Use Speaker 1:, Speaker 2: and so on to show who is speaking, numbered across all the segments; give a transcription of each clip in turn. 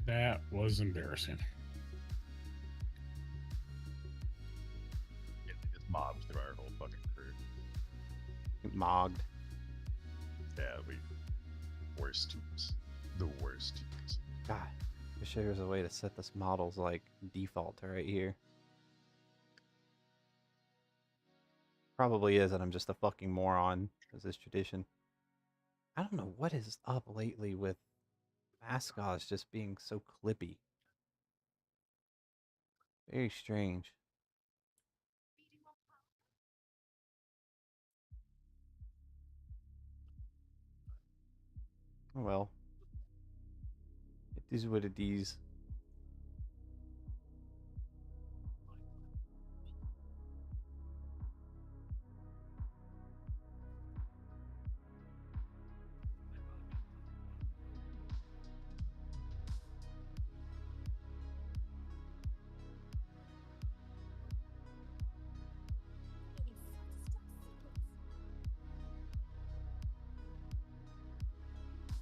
Speaker 1: That was embarrassing.
Speaker 2: Yeah, they just mobbed through our whole fucking crew.
Speaker 3: Mogged.
Speaker 2: Yeah, we worst teams. The worst teams.
Speaker 3: God, wish there was a way to set this model's like default right here. Probably is, and I'm just a fucking moron, as is tradition. I don't know what is up lately with mascots just being so clippy. Very strange. Oh well. It is what it is.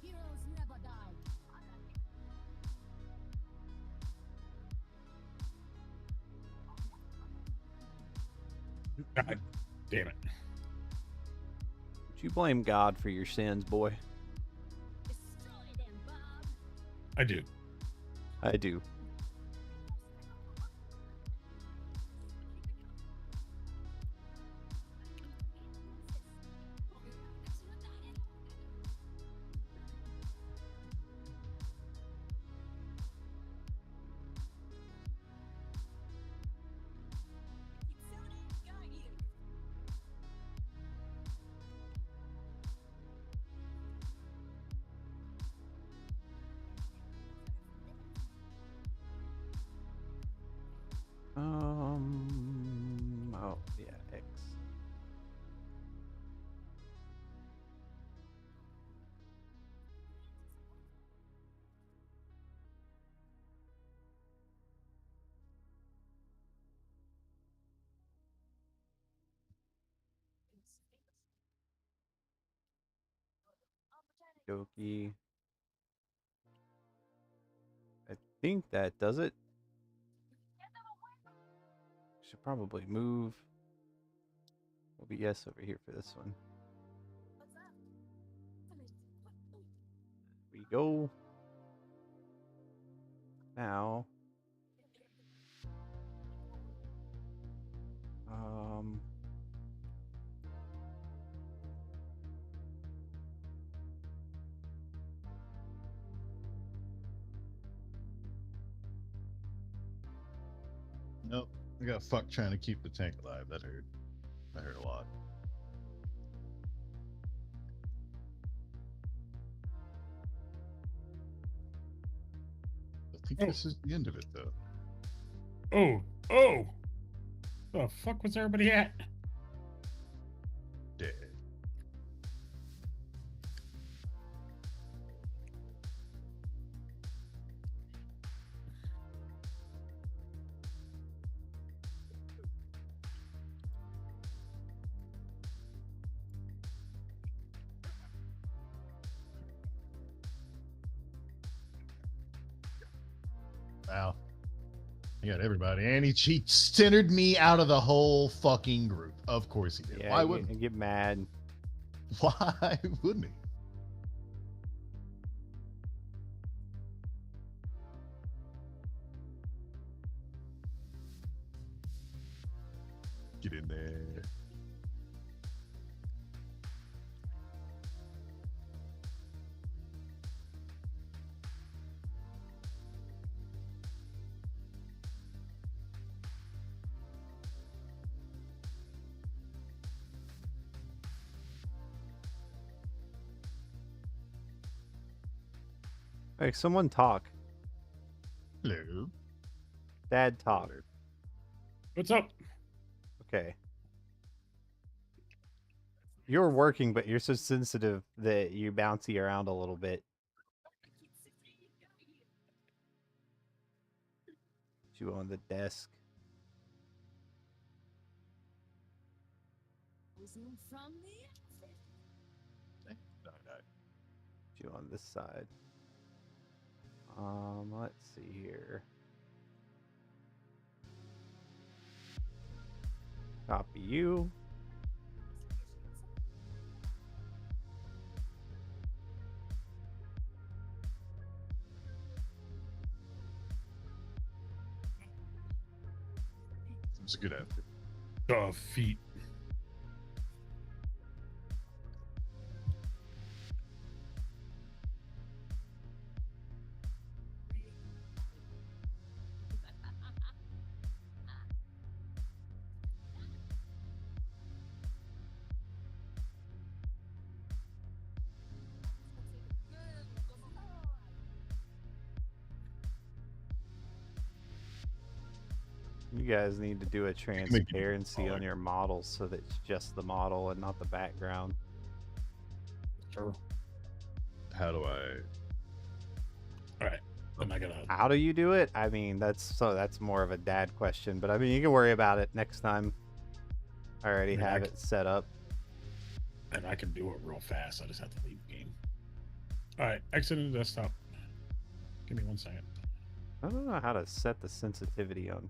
Speaker 4: Heroes never die.
Speaker 1: God damn it.
Speaker 3: Would you blame God for your sins, boy?
Speaker 4: Destroy them, Bob.
Speaker 1: I do.
Speaker 3: I do. Oh, yeah, X. Doki. I think that does it. Should probably move OBS over here for this one. We go. Now. Um.
Speaker 2: Nope. I got fucked trying to keep the tank alive. That hurt. That hurt a lot. I think
Speaker 1: Oh.
Speaker 2: this is the end of it, though.
Speaker 1: Oh. The fuck was everybody at?
Speaker 2: Dead. Wow. He got everybody. And he centered me out of the whole fucking group. Of course he did.
Speaker 3: Yeah,
Speaker 2: Why wouldn't
Speaker 3: get mad.
Speaker 2: Why wouldn't he? Get in there.
Speaker 3: Hey, someone talk.
Speaker 2: Hello.
Speaker 3: Dad talk.
Speaker 1: What's up?
Speaker 3: Okay. You're working, but you're so sensitive that you bouncy around a little bit. You on the desk.
Speaker 4: From me?
Speaker 2: No.
Speaker 3: You on this side. Let's see here. Copy you.
Speaker 2: It's a good effort.
Speaker 1: Feet.
Speaker 3: You guys need to do a
Speaker 2: make it even
Speaker 3: transparency on
Speaker 2: smaller.
Speaker 3: your models so that it's just the model and not the background.
Speaker 1: Sure.
Speaker 2: How do I?
Speaker 1: All right. Am I gonna?
Speaker 3: How do you do it? I mean, that's more of a dad question, but I mean, you can worry about it next time. I already
Speaker 1: mean, I
Speaker 3: have
Speaker 1: c-
Speaker 3: it set up.
Speaker 1: And I can do it real fast. I just have to leave the game. All right. Exiting the desktop. Give me 1 second.
Speaker 3: I don't know how to set the sensitivity on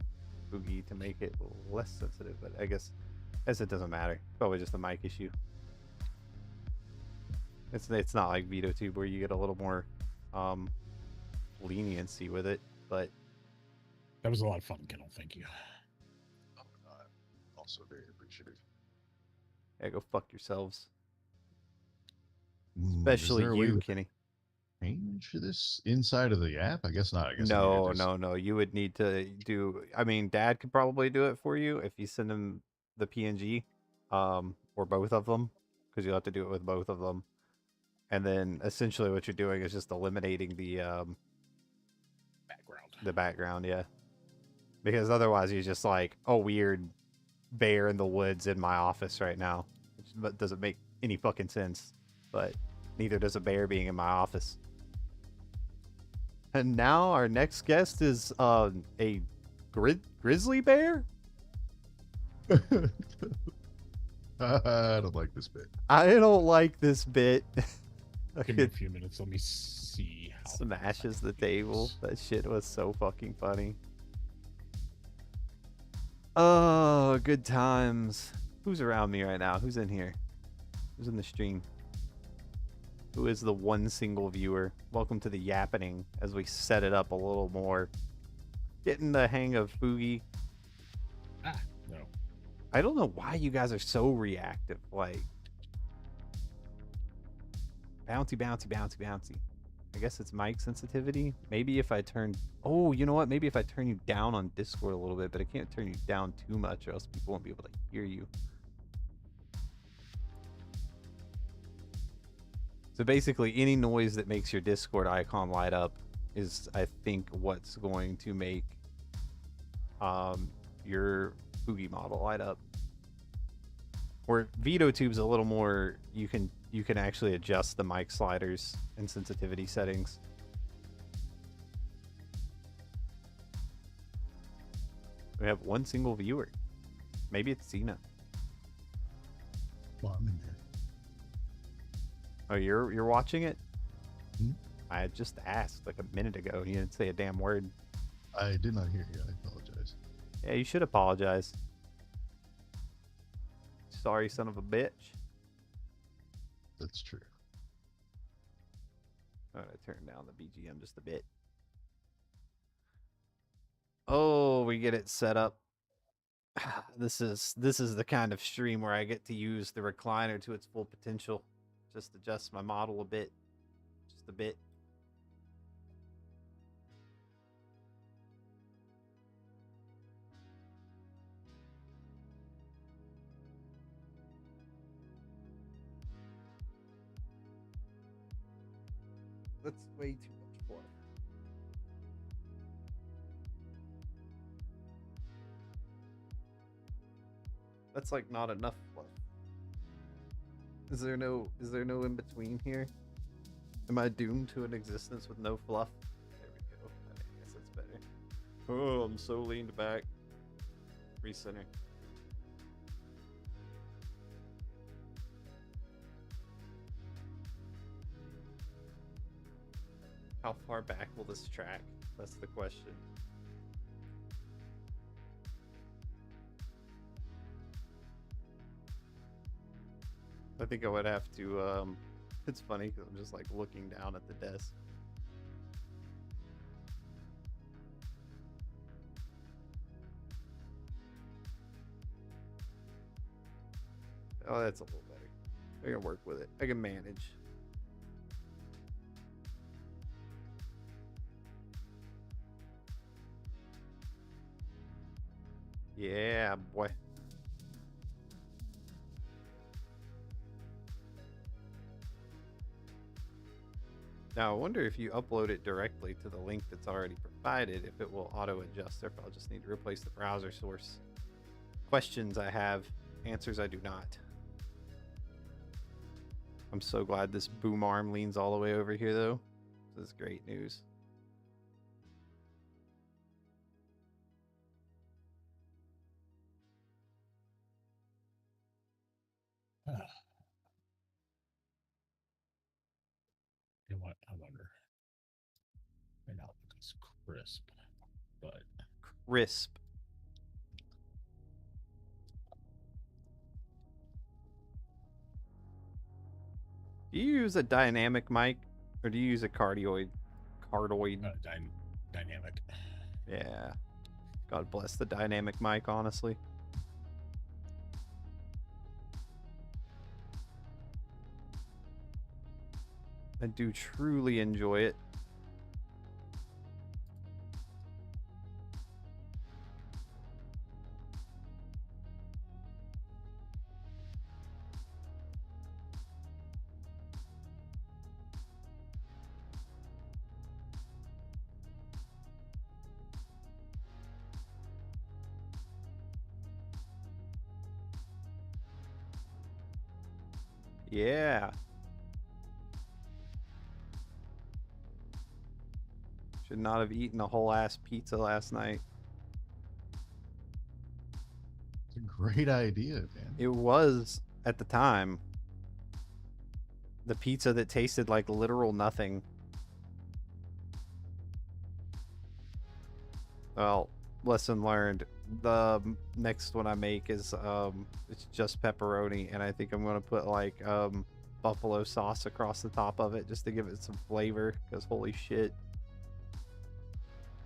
Speaker 3: Boogie to make it less sensitive, but I guess it doesn't matter. Probably just a mic issue. It's not like VitoTube where you get a little more leniency with it, but
Speaker 1: That was a lot of fun, Kendall. Thank you.
Speaker 2: Also very appreciative.
Speaker 3: yeah, go fuck yourselves.
Speaker 2: Is
Speaker 3: Especially
Speaker 2: there a way
Speaker 3: you,
Speaker 2: to
Speaker 3: Kenny.
Speaker 2: change this inside of the app? I guess not. I guess I
Speaker 3: No,
Speaker 2: need to just-
Speaker 3: no. You would need to do. I mean, Dad could probably do it for you if you send him the PNG, or both of them, because you'll have to do it with both of them. And then essentially, what you're doing is just eliminating the background, yeah. Because otherwise, you're just like a weird bear in the woods in my office right now, which doesn't make any fucking sense. But neither does a bear being in my office. And now our next guest is a grizzly bear.
Speaker 2: I don't like this bit.
Speaker 3: I don't like this bit.
Speaker 1: Give me a
Speaker 3: It
Speaker 1: few minutes. Let me see. How
Speaker 3: smashes the table. That shit was so fucking funny. Oh, good times. Who's around me right now? Who's in here? Who's in the stream? Who is the one single viewer? Welcome to the yappening as we set it up a little more. Getting the hang of Boogie.
Speaker 1: No.
Speaker 3: I don't know why you guys are so reactive. Like, bouncy, bouncy, bouncy, bouncy. I guess it's mic sensitivity. Maybe if I turn... Oh, you know what? Maybe if I turn you down on Discord a little bit, but I can't turn you down too much or else people won't be able to hear you. So basically, any noise that makes your Discord icon light up is, I think, what's going to make your Boogie model light up. Where VitoTube's a little more, you can actually adjust the mic sliders and sensitivity settings. We have one single viewer. Maybe it's Cena.
Speaker 2: Well, I'm in there.
Speaker 3: Oh, you're watching it?
Speaker 2: Hmm?
Speaker 3: I just asked like a minute ago. You didn't say a damn word.
Speaker 2: I did not hear you. I apologize.
Speaker 3: Yeah, you should apologize. Sorry, son of a bitch.
Speaker 2: That's true.
Speaker 3: I'm gonna turn down the BGM just a bit. Oh, we get it set up. This is the kind of stream where I get to use the recliner to its full potential. Just adjust my model a bit. Just a bit. That's way too much fluff. That's like not enough fluff. Is there no in between here? Am I doomed to an existence with no fluff? There we go. I guess that's better. Oh, I'm so leaned back. Recenter. How far back will this track? That's the question. I think I would have to. It's funny because I'm just like looking down at the desk. Oh, that's a little better. I can work with it. I can manage. Yeah, boy. Now, I wonder if you upload it directly to the link that's already provided, if it will auto-adjust, or if I'll just need to replace the browser source. Questions I have, answers I do not. I'm so glad this boom arm leans all the way over here, though. This is great news.
Speaker 1: You know what? I wonder. Right now, it's crisp, but
Speaker 3: Crisp. Do you use a dynamic mic, or do you use a cardioid?
Speaker 1: dynamic.
Speaker 3: Yeah. God bless the dynamic mic, honestly. I do truly enjoy it. Yeah. Should not have eaten a whole ass pizza last night.
Speaker 2: It's a great idea, man.
Speaker 3: It was at the time. The pizza that tasted like literal nothing. Well, lesson learned. The next one I make is it's just pepperoni, and I think I'm gonna put like buffalo sauce across the top of it just to give it some flavor. Because holy shit,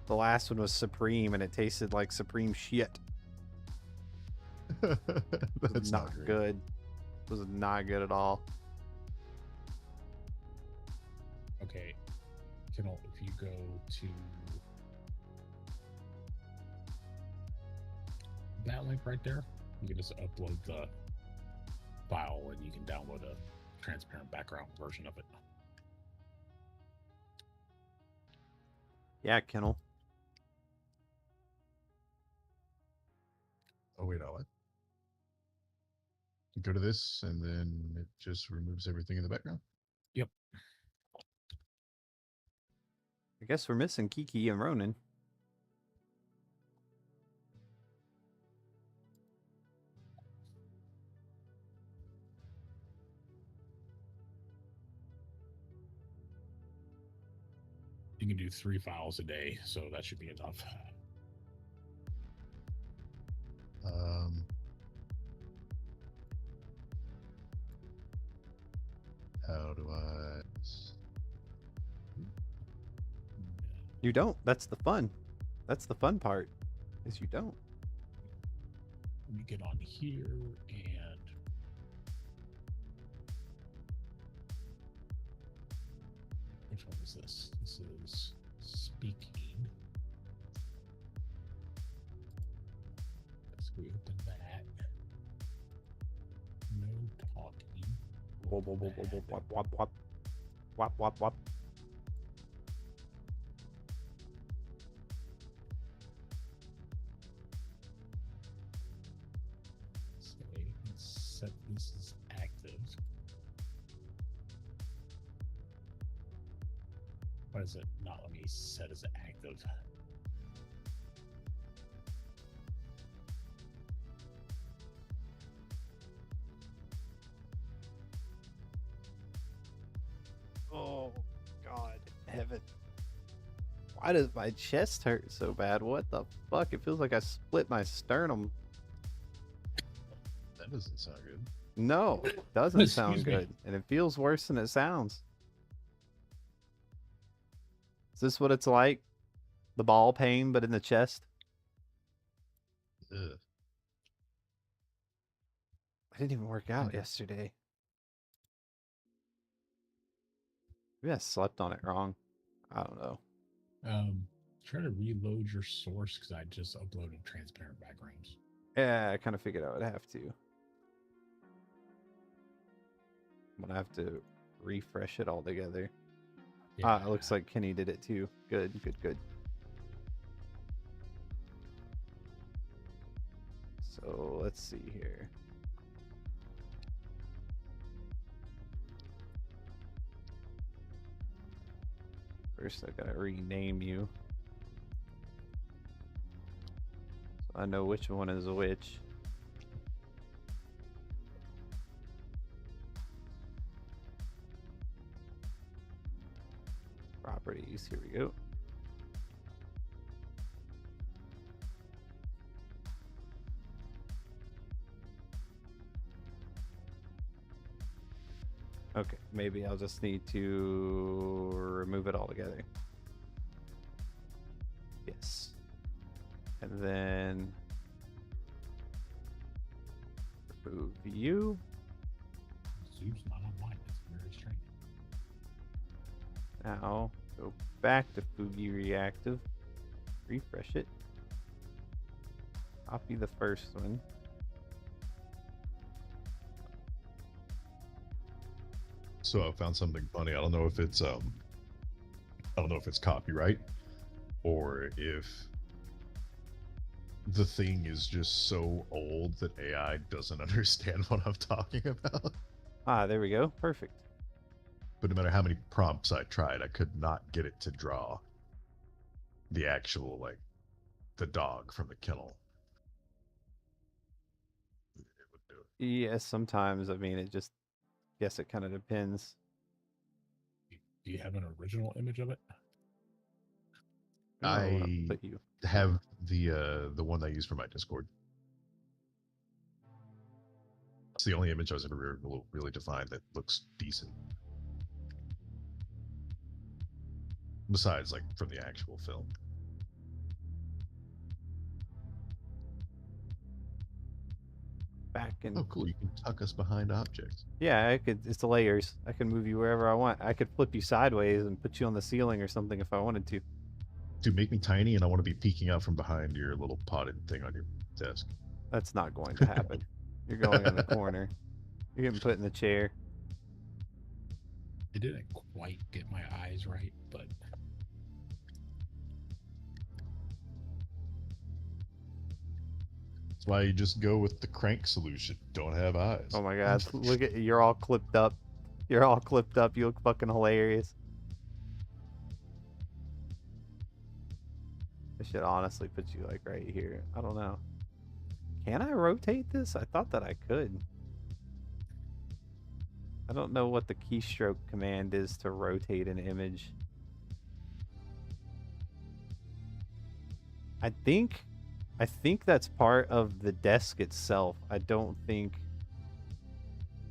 Speaker 3: the last one was supreme, and it tasted like supreme shit.
Speaker 2: That's
Speaker 3: Not
Speaker 2: great.
Speaker 3: good. It was not good at all.
Speaker 1: Okay, Kendall, if you go to that link right there, you can just upload the file and you can download a transparent background version of it.
Speaker 3: Yeah, Kennel.
Speaker 2: Oh wait, what? You go to this, and then it just removes everything in the background.
Speaker 1: Yep.
Speaker 3: I guess we're missing Kiki and Ronan.
Speaker 1: You can do 3 files a day, so that should be enough.
Speaker 2: How do I?
Speaker 3: You don't. That's the fun. That's the fun part. Is you don't.
Speaker 1: Let me get on here and which one is this? This is speaking. Let's reopen that. No talking.
Speaker 3: Wop, wop, wop, wop, wop, wop, wop. Wop, wop, wop.
Speaker 1: Say set this as active. Why does it not let me set as active?
Speaker 3: Oh, God. Heaven. Why does my chest hurt so bad? What the fuck? It feels like I split my sternum.
Speaker 2: That doesn't sound good.
Speaker 3: No, it doesn't sound
Speaker 1: Excuse me.
Speaker 3: good. And it feels worse than it sounds. Is this what it's like? The ball pain, but in the chest?
Speaker 2: Ugh.
Speaker 3: I didn't even work out yesterday. Maybe I slept on it wrong. I don't know.
Speaker 1: Try to reload your source because I just uploaded transparent backgrounds.
Speaker 3: Yeah, I kind of figured I would have to. I'm gonna have to refresh it all together. Ah, it looks like Kenny did it too. Good, good, good. So let's see here. First, I gotta rename you. So I know which one is which. Properties, here we go. Okay, maybe I'll just need to remove it all together. Yes. And then remove you.
Speaker 1: Zoom's not online. That's very strange.
Speaker 3: Now go back to Fugi Reactive. Refresh it. Copy the first one.
Speaker 2: So I found something funny. I don't know if it's copyright or if the thing is just so old that AI doesn't understand what I'm talking about.
Speaker 3: Ah, there we go. Perfect.
Speaker 2: But no matter how many prompts I tried, I could not get it to draw the actual, like, the dog from the kennel. It would do it.
Speaker 3: Yes, sometimes. I mean, it just, guess it kind of depends.
Speaker 1: Do you have an original image of it?
Speaker 3: I don't know what
Speaker 2: I
Speaker 3: put you.
Speaker 2: have the one I use for my Discord. It's the only image I was ever really defined that looks decent. Besides, like, from the actual film.
Speaker 3: Back in.
Speaker 2: Oh, cool. You can tuck us behind objects.
Speaker 3: Yeah, I could. It's the layers. I can move you wherever I want. I could flip you sideways and put you on the ceiling or something if I wanted to.
Speaker 2: Dude, make me tiny, and I want to be peeking out from behind your little potted thing on your desk.
Speaker 3: That's not going to happen. You're going in the corner. You're getting put in the chair.
Speaker 1: It didn't quite get my eyes right, but
Speaker 2: That's why you just go with the crank solution. Don't have eyes.
Speaker 3: Oh my god, look at you're all clipped up. You're all clipped up. You look fucking hilarious. I should honestly put you like right here. I don't know. Can I rotate this? I thought that I could. I don't know what the keystroke command is to rotate an image. I think that's part of the desk itself. I don't think.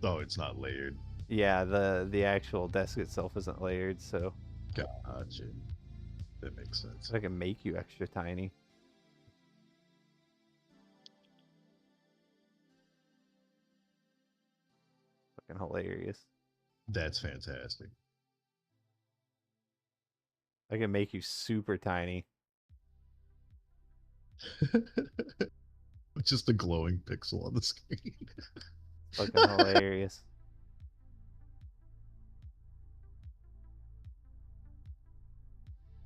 Speaker 2: Oh, it's not layered.
Speaker 3: Yeah, the actual desk itself isn't layered, so
Speaker 2: Gotcha. That makes sense.
Speaker 3: I can make you extra tiny. Fucking hilarious.
Speaker 2: That's fantastic.
Speaker 3: I can make you super tiny.
Speaker 2: Just a glowing pixel on the screen.
Speaker 3: Fucking hilarious.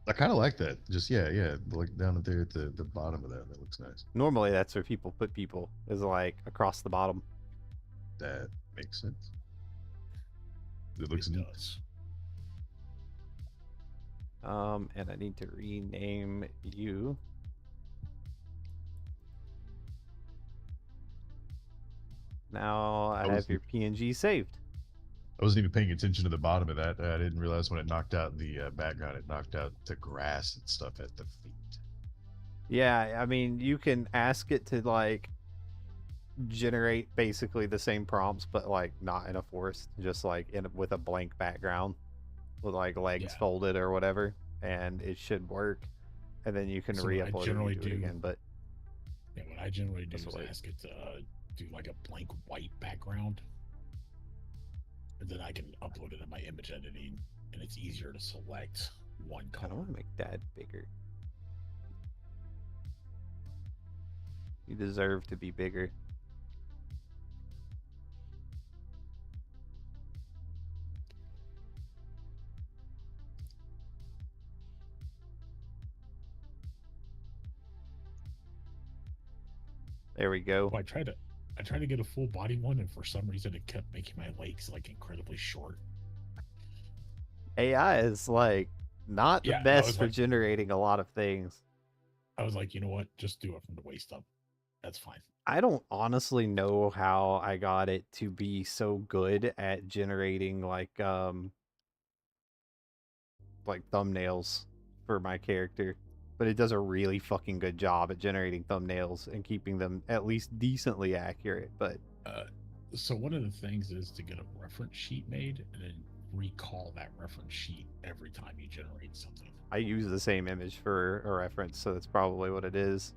Speaker 2: I kind of like that. Just yeah, like down there at the bottom of that. That looks nice.
Speaker 3: Normally, that's where people put people, is like across the bottom.
Speaker 2: That makes sense. It looks
Speaker 1: it
Speaker 2: neat.
Speaker 1: does.
Speaker 3: And I need to rename you. Now I have your PNG saved.
Speaker 2: I wasn't even paying attention to the bottom of that. I didn't realize when it knocked out the background, it knocked out the grass and stuff at the feet.
Speaker 3: Yeah, I mean, you can ask it to like generate basically the same prompts, but like not in a forest, just like with a blank background, with like legs
Speaker 1: Yeah.
Speaker 3: folded or whatever, and it should work. And then you can
Speaker 1: So what I
Speaker 3: re-upload it
Speaker 1: generally
Speaker 3: and do it
Speaker 1: do-
Speaker 3: again. But
Speaker 1: Yeah, what I generally do
Speaker 3: That's
Speaker 1: is
Speaker 3: what-
Speaker 1: ask it to do like a blank white background, and then I can upload it in my image editing, and it's easier to select one
Speaker 3: I don't
Speaker 1: color.
Speaker 3: want to make that bigger. You deserve to be bigger. There we go.
Speaker 1: Well, I tried to get a full body one, and for some reason, it kept making my legs like incredibly short.
Speaker 3: AI is like not the
Speaker 1: Yeah, I
Speaker 3: best
Speaker 1: was
Speaker 3: for
Speaker 1: like-
Speaker 3: generating a lot of things.
Speaker 1: I was like, you know what? Just do it from the waist up. That's fine.
Speaker 3: I don't honestly know how I got it to be so good at generating like thumbnails for my character, but it does a really fucking good job at generating thumbnails and keeping them at least decently accurate. But
Speaker 1: So one of the things is to get a reference sheet made and then recall that reference sheet every time you generate something.
Speaker 3: I use the same image for a reference, so that's probably what it is.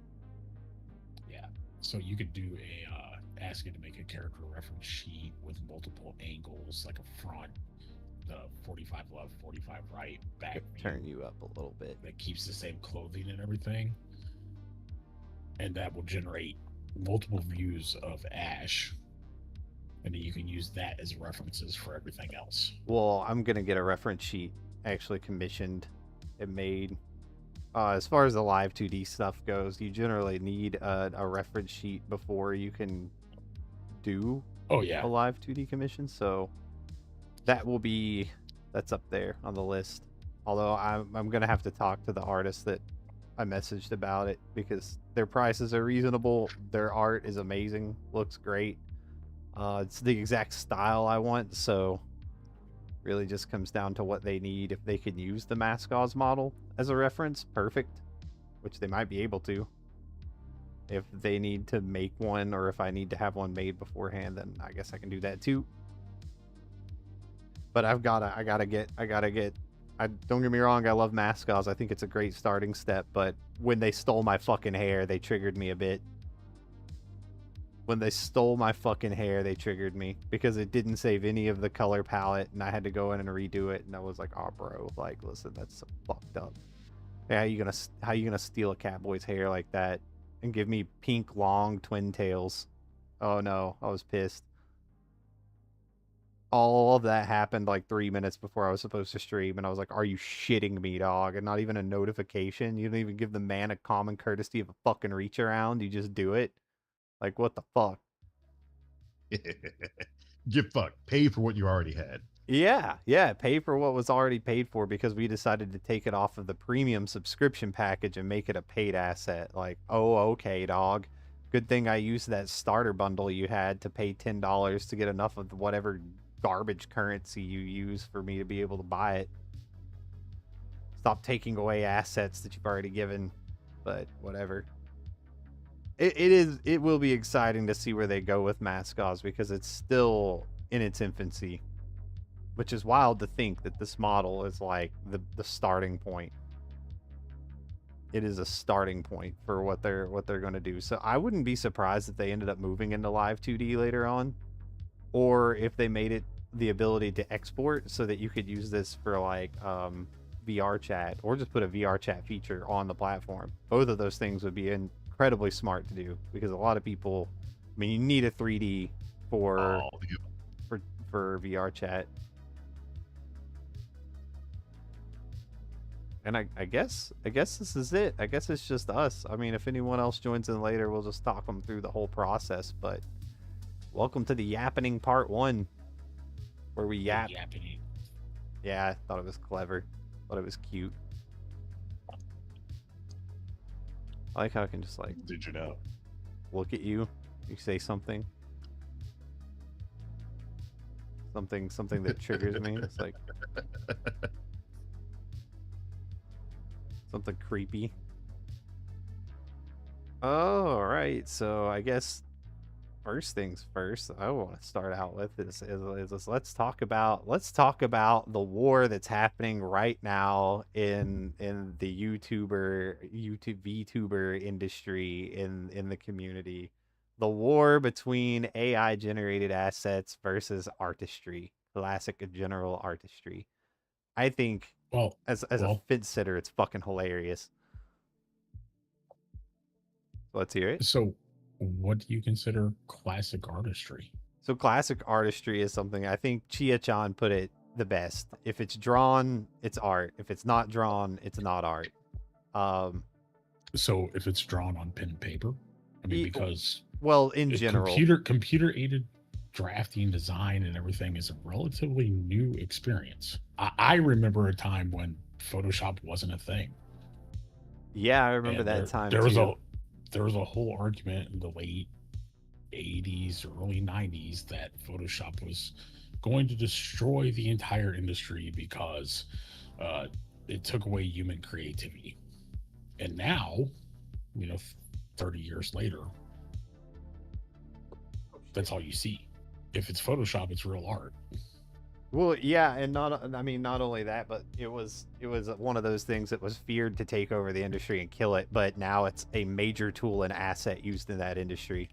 Speaker 1: Yeah. So you could do a ask it to make a character reference sheet with multiple angles, like a front, the 45 left, 45 right, back view
Speaker 3: Turn you up a little bit.
Speaker 1: that keeps the same clothing and everything, and that will generate multiple views of Ash, and then you can use that as references for everything else.
Speaker 3: Well, I'm gonna get a reference sheet actually commissioned and made. As far as the live 2D stuff goes, you generally need a reference sheet before you can do
Speaker 1: Oh yeah,
Speaker 3: a live 2D commission. So that's up there on the list. Although I'm gonna have to talk to the artist that I messaged about it because their prices are reasonable. Their art is amazing, looks great. It's the exact style I want, so really just comes down to what they need. If they can use the Mascos model as a reference, perfect, which they might be able to. If they need to make one, or if I need to have one made beforehand, then I guess I can do that too. But I gotta get. Don't get me wrong, I love Mascos. I think it's a great starting step. But when they stole my fucking hair, they triggered me a bit. When they stole my fucking hair, they triggered me because it didn't save any of the color palette, and I had to go in and redo it. And I was like, "Oh, bro, like, listen, that's so fucked up. Yeah, how you gonna steal a catboy's hair like that and give me pink long twin tails?" Oh no, I was pissed. All of that happened like 3 minutes before I was supposed to stream, and I was like, "Are you shitting me, dog?" And not even a notification. You don't even give the man a common courtesy of a fucking reach around. You just do it. Like, what the fuck?
Speaker 2: Get fucked. Pay for what you already had.
Speaker 3: Yeah, pay for what was already paid for because we decided to take it off of the premium subscription package and make it a paid asset. Like, oh, okay, dog. Good thing I used that starter bundle you had to pay $10 to get enough of whatever garbage currency you use for me to be able to buy it. Stop taking away assets that you've already given, but whatever. It will be exciting to see where they go with Mascos because it's still in its infancy, which is wild to think that this model is like the starting point. It is a starting point for what they're going to do. So I wouldn't be surprised if they ended up moving into live 2D later on, or if they made it the ability to export so that you could use this for like VR chat, or just put a VR chat feature on the platform. Both of those things would be incredibly smart to do because a lot of people, I mean, you need a 3D for VR chat. And I guess this is it. I guess it's just us. I mean, if anyone else joins in later, we'll just talk them through the whole process. But welcome to the yappening part 1, where we yap.
Speaker 1: Yappening.
Speaker 3: Yeah, I thought it was clever. Thought it was cute. I like how I can just like
Speaker 2: Did you know?
Speaker 3: look at you. You say something. something that triggers me. It's like something creepy. Oh, all right. So I guess first things first, I want to start out with is let's talk about the war that's happening right now in the YouTube VTuber industry in the community. The war between AI generated assets versus artistry, classic and general artistry. I think
Speaker 1: Well,
Speaker 3: as a
Speaker 1: well,
Speaker 3: fence sitter, it's fucking hilarious. Let's hear it.
Speaker 1: so what do you consider classic artistry?
Speaker 3: So classic artistry is something I think Chia-chan put it the best. If it's drawn, it's art. If it's not drawn, it's not art. Um,
Speaker 1: So if it's drawn on pen and paper, I mean,
Speaker 3: E-
Speaker 1: because
Speaker 3: well, in general,
Speaker 1: computer aided drafting, design, and everything is a relatively new experience. I remember a time when Photoshop wasn't a thing.
Speaker 3: yeah, I remember
Speaker 1: And
Speaker 3: that time
Speaker 1: there was
Speaker 3: too.
Speaker 1: there was a whole argument in the late 80s, early 90s that Photoshop was going to destroy the entire industry because uh, it took away human creativity. And now, you know, 30 years later, that's all you see. If it's Photoshop, it's real art.
Speaker 3: Well, yeah, and not only that, but it was one of those things that was feared to take over the industry and kill it, but now it's a major tool and asset used in that industry,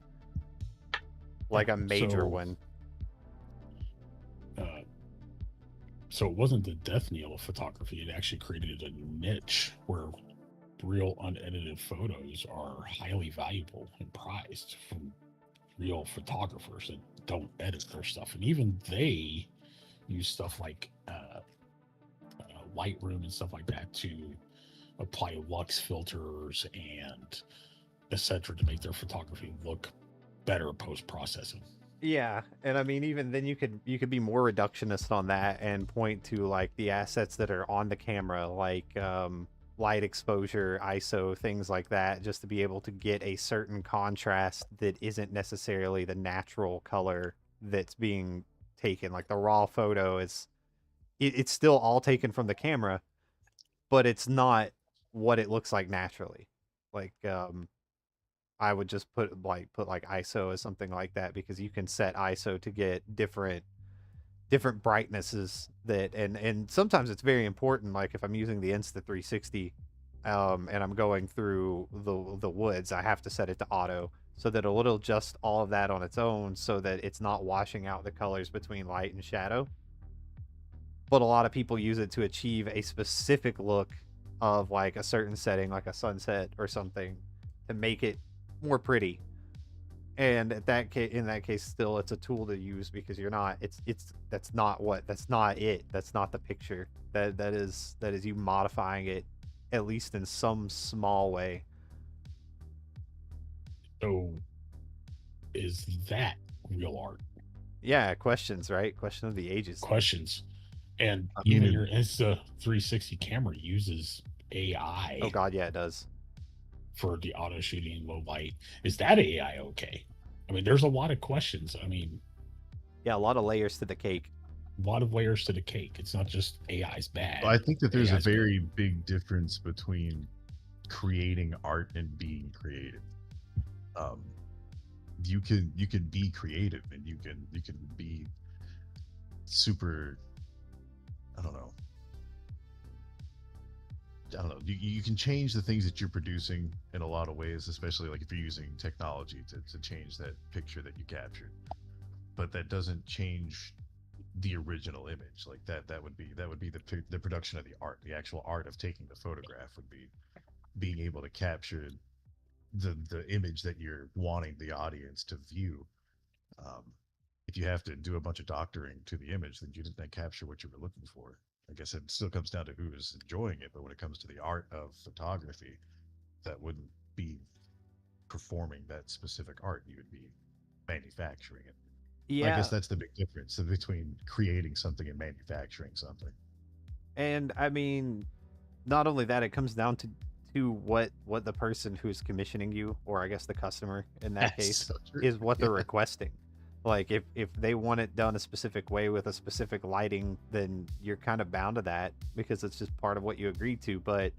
Speaker 3: like a major
Speaker 1: So,
Speaker 3: one.
Speaker 1: uh, so it wasn't the death knell of photography. It actually created a niche where real unedited photos are highly valuable and prized from real photographers that don't edit their stuff. And even they use stuff like Lightroom and stuff like that to apply lux filters and etc. to make their photography look better post processing.
Speaker 3: Yeah, and I mean, even then, you could be more reductionist on that and point to like the assets that are on the camera, like light exposure, ISO, things like that, just to be able to get a certain contrast that isn't necessarily the natural color that's being taken. Like the raw photo is, it's still all taken from the camera, but it's not what it looks like naturally. Like I would just put like ISO as something like that, because you can set ISO to get different brightnesses that, and sometimes it's very important. Like if I'm using the Insta360 and I'm going through the woods, I have to set it to auto so that it'll adjust all of that on its own so that it's not washing out the colors between light and shadow. But a lot of people use it to achieve a specific look of like a certain setting, like a sunset or something, to make it more pretty. And in that case, still, it's a tool to use, because you're not. That's not it. That's not the picture. That is you modifying it, at least in some small way.
Speaker 1: So is that real art?
Speaker 3: Yeah, questions, right? Question of the ages.
Speaker 1: Questions. And
Speaker 2: I
Speaker 1: even
Speaker 2: mean,
Speaker 1: your Insta 360 camera uses AI
Speaker 3: Oh God, yeah, it does.
Speaker 1: for the auto shooting in low light. Is that AI okay? I mean, there's a lot of questions. I mean,
Speaker 3: Yeah, a lot of layers to the cake.
Speaker 1: a lot of layers to the cake. It's not just AI's bad.
Speaker 2: I think that there's a
Speaker 1: AI's good.
Speaker 2: very big difference between creating art and being creative. You can be creative, and you can be super. I don't know. You can change the things that you're producing in a lot of ways, especially like if you're using technology to change that picture that you captured. But that doesn't change the original image. Like that would be the production of the art. The actual art of taking the photograph would be being able to capture the image that you're wanting the audience to view. Um, if you have to do a bunch of doctoring to the image, then you didn't capture what you were looking for. I guess it still comes down to who is enjoying it. But when it comes to the art of photography, that wouldn't be performing that specific art. You would be manufacturing it. I
Speaker 3: Yeah,
Speaker 2: guess that's the big difference between creating something and manufacturing something.
Speaker 3: and I mean, not only that, it comes down to what the person who's commissioning you, or I guess the customer in that
Speaker 2: That's
Speaker 3: case,
Speaker 2: so true.
Speaker 3: is what they're
Speaker 2: Yeah.
Speaker 3: requesting. Like if they want it done a specific way with a specific lighting, then you're kind of bound to that because it's just part of what you agreed to. But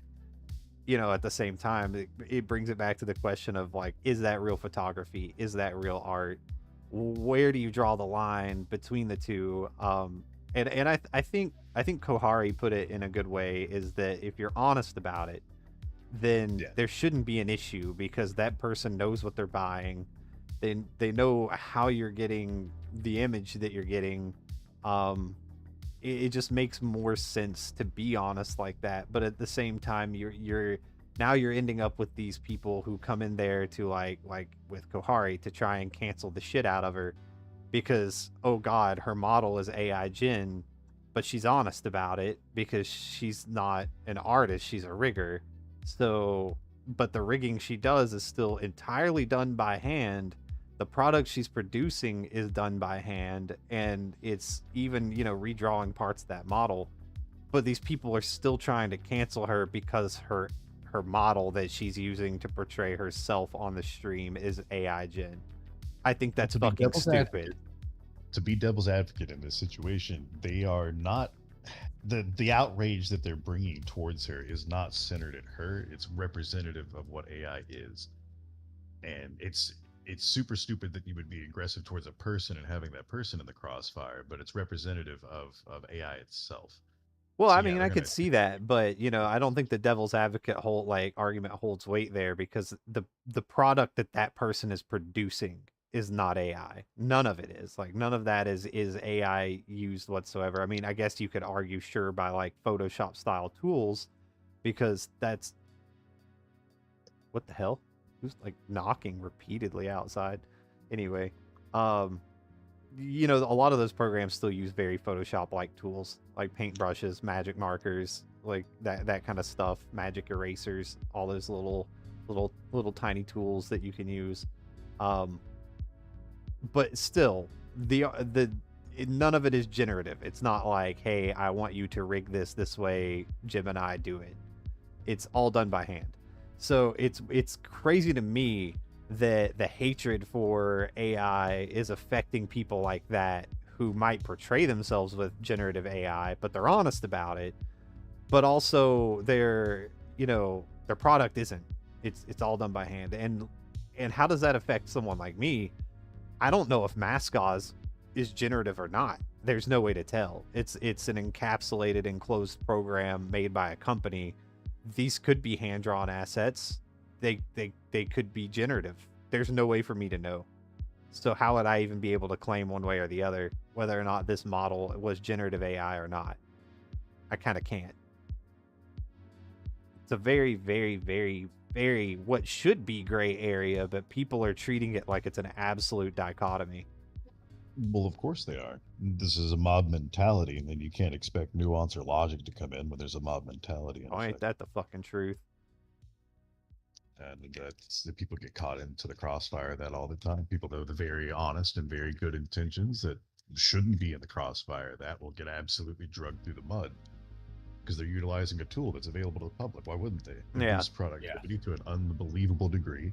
Speaker 3: at the same time, it brings it back to the question of like, is that real photography? Is that real art? Where do you draw the line between the two? And I think Kohari put it in a good way, is that if you're honest about it, then
Speaker 2: Yeah.
Speaker 3: there shouldn't be an issue because that person knows what they're buying. They know how you're getting the image that you're getting. It just makes more sense to be honest like that. But at the same time, you're now you're ending up with these people who come in there to like with Kohari to try and cancel the shit out of her because, oh god, her model is AI Jin, but she's honest about it because she's not an artist, she's a rigger. So, but the rigging she does is still entirely done by hand. The product she's producing is done by hand, and it's even, redrawing parts of that model. But these people are still trying to cancel her because her model that she's using to portray herself on the stream is AI Jin. I think that's
Speaker 2: To be
Speaker 3: fucking
Speaker 2: devil's
Speaker 3: stupid.
Speaker 2: advocate, to be devil's advocate in this situation, they are not the outrage that they're bringing towards her is not centered at her. It's representative of what AI is, and it's super stupid that you would be aggressive towards a person and having that person in the crossfire, but it's representative of AI itself.
Speaker 3: Well,
Speaker 2: So
Speaker 3: I
Speaker 2: yeah,
Speaker 3: mean,
Speaker 2: they're
Speaker 3: I could
Speaker 2: gonna.
Speaker 3: see that, but I don't think the devil's advocate argument holds weight there because the product that person is producing is not AI. None of it is. Like none of that is AI used whatsoever. I mean, I guess you could argue sure by like Photoshop style tools because that's what the hell? Who's like knocking repeatedly outside? Anyway, um a lot of those programs still use very Photoshop like tools like paintbrushes, magic markers, like that kind of stuff, magic erasers, all those little tiny tools that you can use. Um, but still, none of it is generative. It's not like, hey, I want you to rig this way, Gemini, do it. It's all done by hand. So it's crazy to me that the hatred for AI is affecting people like that who might portray themselves with generative AI, but they're honest about it. But also their product isn't. It's all done by hand. And how does that affect someone like me? I don't know if Mascos is generative or not. There's no way to tell. It's an encapsulated, enclosed program made by a company. These could be hand drawn assets. They could be generative. There's no way for me to know. So how would I even be able to claim one way or the other whether or not this model was generative AI or not? I kind of can't. It's a very, very, very, very what should be gray area, but people are treating it like it's an absolute dichotomy.
Speaker 2: Well, of course they are. This is a mob mentality, and then you can't expect nuance or logic to come in when there's a mob mentality.
Speaker 3: Oh, ain't that the fucking truth?
Speaker 2: And that's the people get caught into the crossfire of that all the time. People that are the very honest and very good intentions that shouldn't be in the crossfire, that will get absolutely drugged through the mud because they're utilizing a tool that's available to the public. Why wouldn't they?
Speaker 3: Yeah.
Speaker 2: Reduce productivity to an unbelievable degree.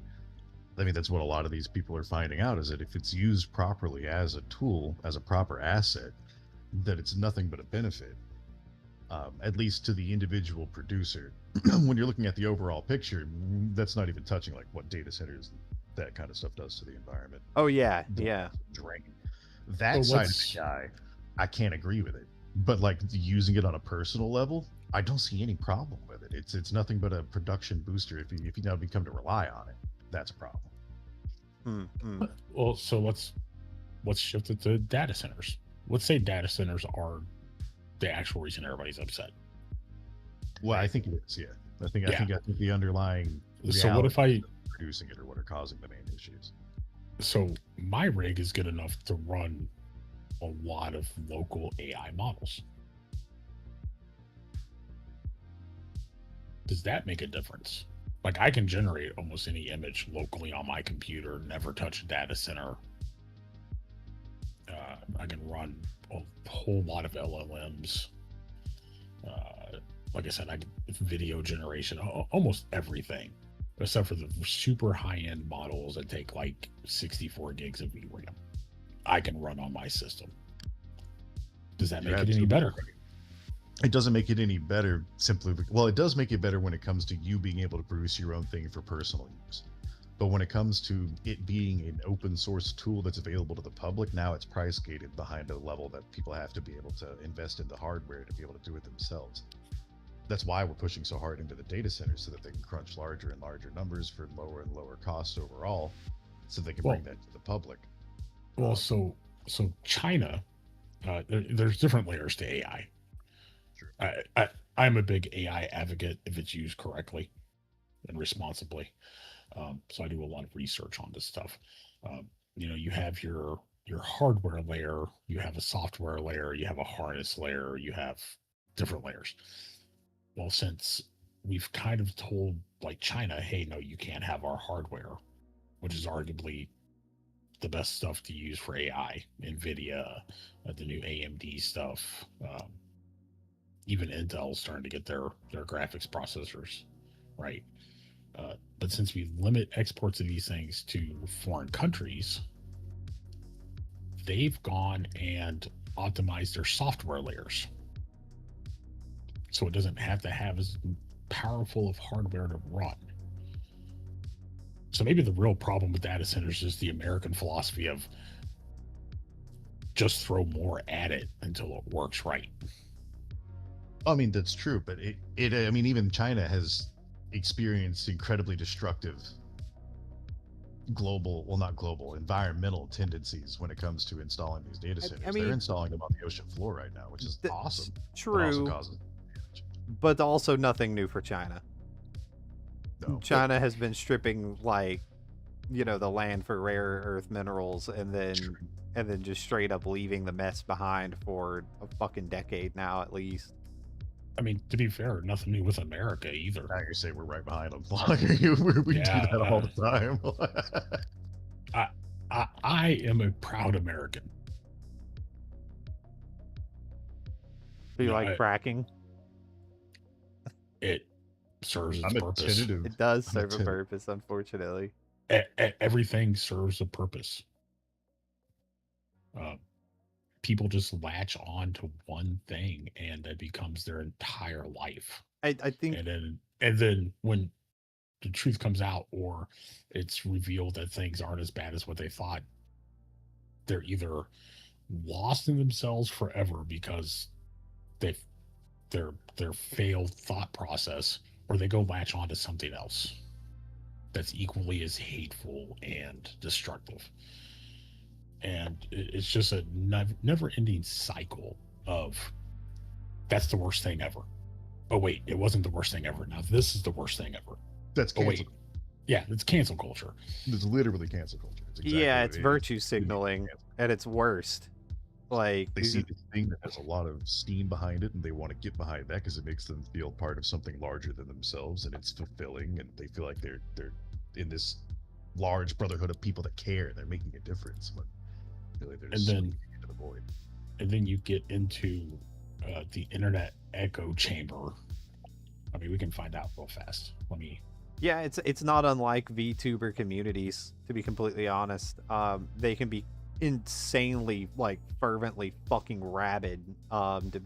Speaker 2: I mean, that's what a lot of these people are finding out, is that if it's used properly as a tool, as a proper asset, that it's nothing but a benefit, at least to the individual producer. When you're looking at the overall picture, that's not even touching like what data centers, that kind of stuff does to the environment.
Speaker 3: Oh yeah,
Speaker 2: The
Speaker 3: yeah.
Speaker 2: drain. That
Speaker 1: But
Speaker 2: side of
Speaker 1: what's-
Speaker 2: the guy, I can't agree with it. But like using it on a personal level, I don't see any problem with it. It's nothing but a production booster. If you now become to rely on it, that's a problem.
Speaker 1: Well, so let's shift it to data centers. Let's say data centers are the actual reason everybody's upset.
Speaker 2: Well, I think it is. Yeah, I think the underlying.
Speaker 1: So what if
Speaker 2: reality of producing it or what are causing the main issues?
Speaker 1: So my rig is good enough to run a lot of local AI models. Does that make a difference? Like I can generate almost any image locally on my computer, never touch a data center. I can run a whole lot of LLMs. Like I said, I can video generation, almost everything, except for the super high-end models that take like 64 gigs of VRAM. I can run on my system. Does that
Speaker 2: You're
Speaker 1: make it any
Speaker 2: absolutely
Speaker 1: better?
Speaker 2: right. It doesn't make it any better simply well, it does make it better when it comes to you being able to produce your own thing for personal use. But when it comes to it being an open source tool that's available to the public, now it's price gated behind a level that people have to be able to invest in the hardware to be able to do it themselves. That's why we're pushing so hard into the data centers so that they can crunch larger and larger numbers for lower and lower costs overall, so they can
Speaker 1: Well,
Speaker 2: bring that to the public.
Speaker 1: well,
Speaker 2: Um,
Speaker 1: so China, there's different layers to AI.
Speaker 2: Sure.
Speaker 1: I'm a big AI advocate if it's used correctly and responsibly. So I do a lot of research on this stuff. You have your hardware layer, you have a software layer, you have a harness layer, you have different layers. Well, since we've kind of told like China, hey, no, you can't have our hardware, which is arguably the best stuff to use for AI, NVIDIA, the new AMD stuff, even Intel's starting to get their graphics processors, right? But since we limit exports of these things to foreign countries, they've gone and optimized their software layers. So it doesn't have to have as powerful of hardware to run. So maybe the real problem with data centers is the American philosophy of just throw more at it until it works right.
Speaker 2: I mean, that's true, but I mean, even China has experienced incredibly destructive global, well, not global, environmental tendencies when it comes to installing these data
Speaker 3: I
Speaker 2: centers. They're
Speaker 3: mean,
Speaker 2: installing them on the ocean floor right now, which is awesome, but also
Speaker 3: true,
Speaker 2: causes damage.
Speaker 3: but also nothing new for China.
Speaker 2: No, but
Speaker 3: China has been stripping like the land for rare earth minerals
Speaker 2: true.
Speaker 3: and then just straight up leaving the mess behind for a fucking decade now at least.
Speaker 1: I mean, to be fair, nothing new with America either.
Speaker 2: Now you say we're right behind them. We do
Speaker 1: Yeah,
Speaker 2: that all the time.
Speaker 1: I, I am a proud American.
Speaker 3: Do you like
Speaker 1: I,
Speaker 3: fracking?
Speaker 1: it serves its
Speaker 2: I'm
Speaker 1: purpose.
Speaker 2: attentive.
Speaker 3: It does
Speaker 2: I'm
Speaker 3: serve a
Speaker 2: attentive.
Speaker 3: purpose, unfortunately.
Speaker 1: Everything serves a purpose. Uh, People just latch on to one thing, and that becomes their entire life.
Speaker 3: I think
Speaker 1: And then when the truth comes out, or it's revealed that things aren't as bad as what they thought, they're either lost in themselves forever because they've their failed thought process, or they go latch on to something else that's equally as hateful and destructive. And it's just a never ending cycle of that's the worst thing ever. Oh wait, it wasn't the worst thing ever. Now this is the worst thing ever.
Speaker 2: That's
Speaker 1: Oh
Speaker 2: cancel.
Speaker 1: wait, yeah, it's cancel culture.
Speaker 2: It's literally cancel culture. It's exactly
Speaker 3: yeah,
Speaker 2: what
Speaker 3: it's
Speaker 2: it is.
Speaker 3: virtue
Speaker 2: You need to
Speaker 3: signaling
Speaker 2: cancel.
Speaker 3: at its worst. Like
Speaker 2: They see this thing that has a lot of steam behind it, and they want to get behind that because it makes them feel part of something larger than themselves, and it's fulfilling, and they feel like they're in this large brotherhood of people that care. They're making a difference, but really they're
Speaker 1: And
Speaker 2: just
Speaker 1: then
Speaker 2: swinging into the void.
Speaker 1: you get into the internet echo chamber. I mean, we can find out real fast. Let me.
Speaker 3: yeah, it's not unlike VTuber communities, to be completely honest. They can be insanely like fervently fucking rabid.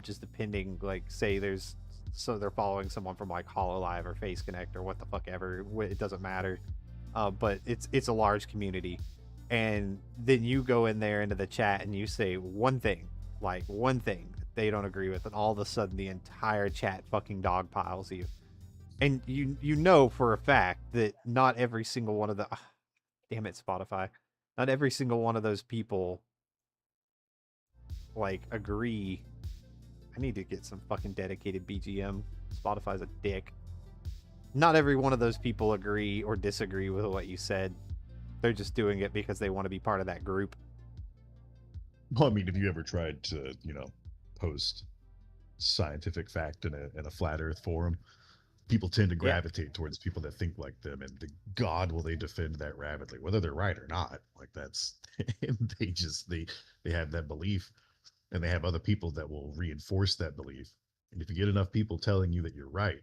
Speaker 3: Just depending, like, say there's so they're following someone from like Hololive or Face Connect or what the fuck ever. It doesn't matter. But it's a large community, and then you go in there into the chat and you say one thing, like one thing that they don't agree with, and all of a sudden the entire chat fucking dogpiles you. And you know for a fact that not every single one of the damn it Spotify, not every single one of those people like agree. I need to get some fucking dedicated BGM. Spotify's a dick. Not every one of those people agree or disagree with what you said. They're just doing it because they want to be part of that group.
Speaker 2: Well, I mean, have you ever tried to, post scientific fact in a flat Earth forum? People tend to
Speaker 3: Yeah.
Speaker 2: gravitate towards people that think like them, and God will they defend that rapidly, whether they're right or not. Like that's they have that belief, and they have other people that will reinforce that belief. And if you get enough people telling you that you're right,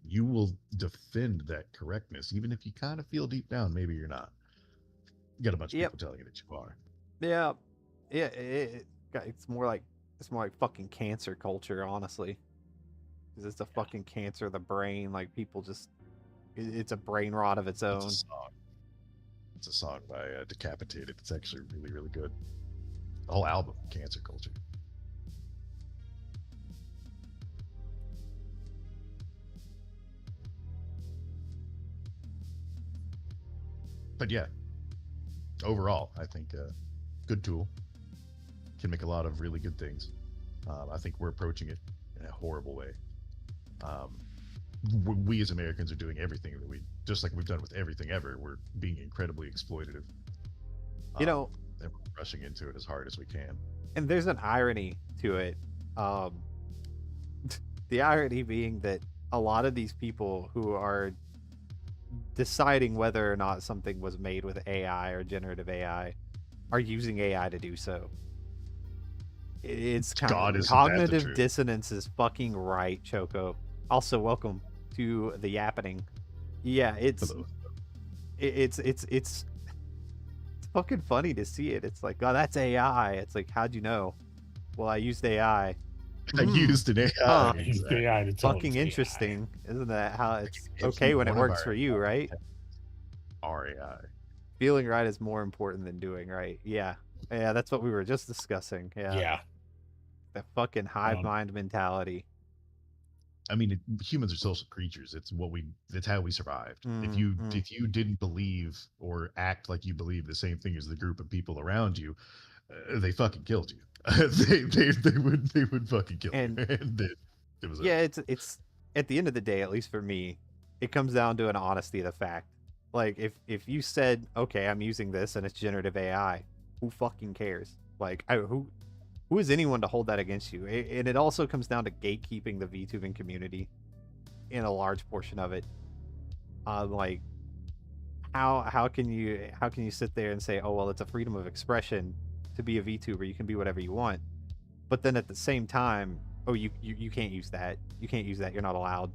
Speaker 2: you will defend that correctness, even if you kind of feel deep down maybe you're not. You got a bunch of
Speaker 3: Yep.
Speaker 2: people telling you that you are.
Speaker 3: Yeah. Yeah, it's more like fucking cancer culture, honestly. 'Cause it's a fucking cancer of the brain. Like people just, it's a brain rot of its
Speaker 2: It's a
Speaker 3: own.
Speaker 2: song. It's a song by Decapitated. It's actually really, really good. The whole album, Cancer Culture. But yeah, overall, I think good tool can make a lot of really good things. I think we're approaching it in a horrible way. Um, we as Americans are doing everything that we, just like we've done with everything ever. We're being incredibly exploitative.
Speaker 3: You know,
Speaker 2: And we're rushing into it as hard as we can.
Speaker 3: and there's an irony to it. Um, the irony being that a lot of these people who are deciding whether or not something was made with AI or generative AI are using AI to do so. It's kind
Speaker 2: God,
Speaker 3: of
Speaker 2: isn't that the
Speaker 3: cognitive
Speaker 2: truth?
Speaker 3: dissonance is fucking right, Choco. Also, welcome to the yappening. Yeah,
Speaker 2: Hello.
Speaker 3: it's fucking funny to see it. It's like, oh, that's AI. It's like, how'd you know? Well, I used AI.
Speaker 2: I
Speaker 3: Hmm.
Speaker 2: used an AI.
Speaker 3: Huh.
Speaker 2: Exactly.
Speaker 1: AI to tell
Speaker 3: Fucking
Speaker 1: it's AI.
Speaker 3: interesting, isn't that how it's
Speaker 2: Every
Speaker 3: okay when it
Speaker 2: one of
Speaker 3: works
Speaker 2: our
Speaker 3: for you, right?
Speaker 2: RAI.
Speaker 3: Feeling right is more important than doing right. Yeah, yeah, that's what we were just discussing. Yeah,
Speaker 1: Yeah.
Speaker 3: that fucking hive
Speaker 1: Um,
Speaker 3: mind mentality.
Speaker 2: I mean, humans are social creatures. It's what we. It's how we survived.
Speaker 3: Mm.
Speaker 2: If you didn't believe or act like you believe the same thing as the group of people around you, they fucking killed you. They would fucking kill you.
Speaker 3: And
Speaker 2: And it was
Speaker 3: yeah,
Speaker 2: over.
Speaker 3: it's at the end of the day, at least for me, it comes down to an honesty of the fact. Like if you said, okay, I'm using this and it's generative AI, who fucking cares? Like who is anyone to hold that against you? And it also comes down to gatekeeping the VTubing community in a large portion of it. Like how can you sit there and say, oh well, it's a freedom of expression to be a VTuber, you can be whatever you want, but then at the same time, oh you can't use that, you can't use that, you're not allowed.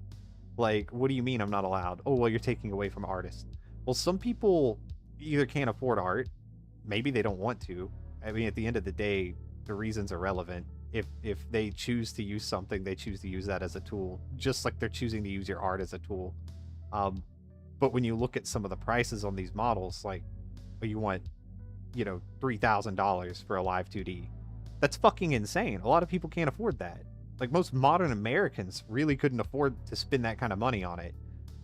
Speaker 3: Like, what do you mean I'm not allowed? Oh well, you're taking away from artists. Well, some people either can't afford art, maybe they don't want to. I mean, at the end of the day, the reasons are relevant. If they choose to use something, they choose to use that as a tool, just like they're choosing to use your art as a tool. Um, but when you look at some of the prices on these models, like, oh, you want, $3,000 for a live 2D. That's fucking insane. A lot of people can't afford that. Like most modern Americans really couldn't afford to spend that kind of money on it.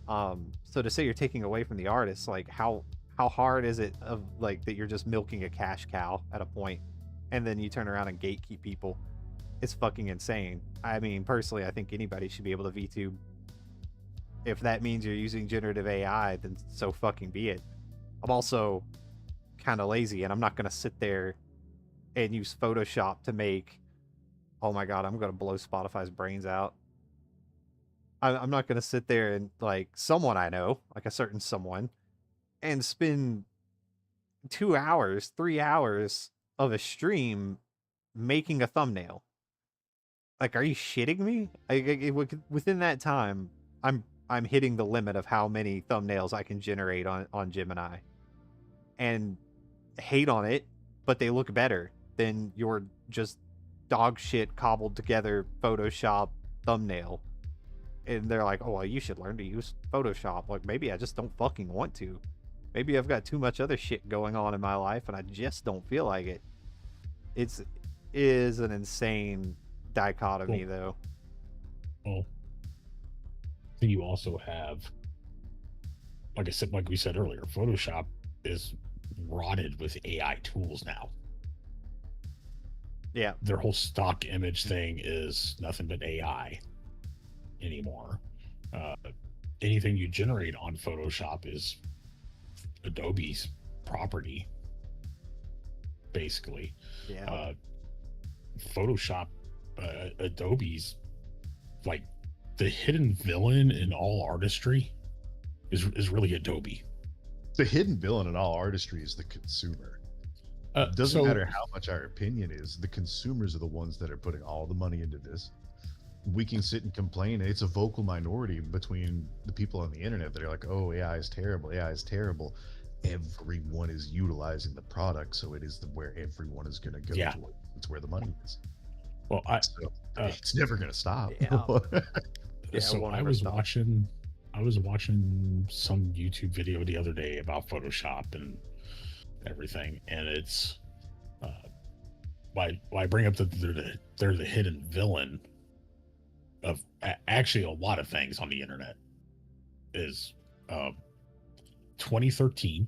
Speaker 3: So to say you're taking away from the artists, like how hard is it of like that you're just milking a cash cow at a point, and then you turn around and gatekeep people? It's fucking insane. I mean, personally, I think anybody should be able to VTube. If that means you're using generative AI, then so fucking be it. I'm also kind of lazy, and I'm not gonna sit there and use Photoshop to make. Oh my god, I'm gonna blow Spotify's brains out. I'm not gonna sit there and like someone I know, like a certain someone, and spend 2 hours, 3 hours of a stream making a thumbnail. Like, are you shitting me? Within that time, I'm hitting the limit of how many thumbnails I can generate on Gemini, and hate on it, but they look better than your just dog shit cobbled together Photoshop thumbnail. And they're like, oh well, you should learn to use Photoshop. Like, maybe I just don't fucking want to. Maybe I've got too much other shit going on in my life and I just don't feel like it. It's is an insane dichotomy though.
Speaker 1: well, then you also have, like I said, like we said earlier, Photoshop is rotted with AI tools now.
Speaker 3: Yeah.
Speaker 1: Their whole stock image thing is nothing but AI anymore. Uh, Anything you generate on Photoshop is Adobe's property, basically.
Speaker 3: Yeah.
Speaker 1: Photoshop, Adobe's like the hidden villain in all artistry is really Adobe.
Speaker 2: The hidden villain in all artistry is the consumer. It doesn't
Speaker 1: So-
Speaker 2: matter how much our opinion is, the consumers are the ones that are putting all the money into this. We can sit and complain. It's a vocal minority between the people on the internet that are like, oh, AI is terrible. AI is terrible. everyone is utilizing the product, so it is where everyone is going to go
Speaker 1: Yeah.
Speaker 2: to. It's where the money is.
Speaker 1: Well,
Speaker 2: So
Speaker 1: uh,
Speaker 2: it's never going to stop.
Speaker 3: Yeah. Yeah, it
Speaker 1: so
Speaker 3: won't
Speaker 1: I
Speaker 3: ever
Speaker 1: was
Speaker 3: stop.
Speaker 1: watching some YouTube video the other day about Photoshop and everything, and it's why I bring up that they're the hidden villain of actually a lot of things on the internet is 2013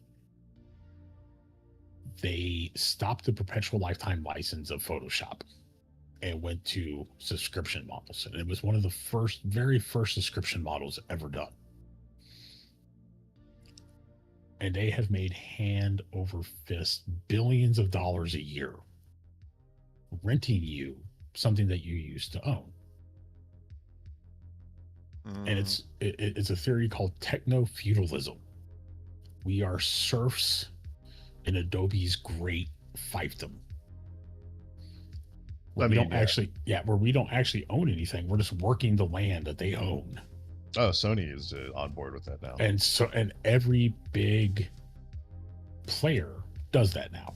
Speaker 1: they stopped the perpetual lifetime license of Photoshop and went to subscription models, and it was one of the very first subscription models ever done. And they have made hand over fist billions of dollars a year renting you something that you used to own. And it's a theory called techno feudalism. We are serfs in Adobe's great fiefdom. Where we don't actually own anything. We're just working the land that they own.
Speaker 2: Oh, Sony is on board with that now.
Speaker 1: And every big player does that now.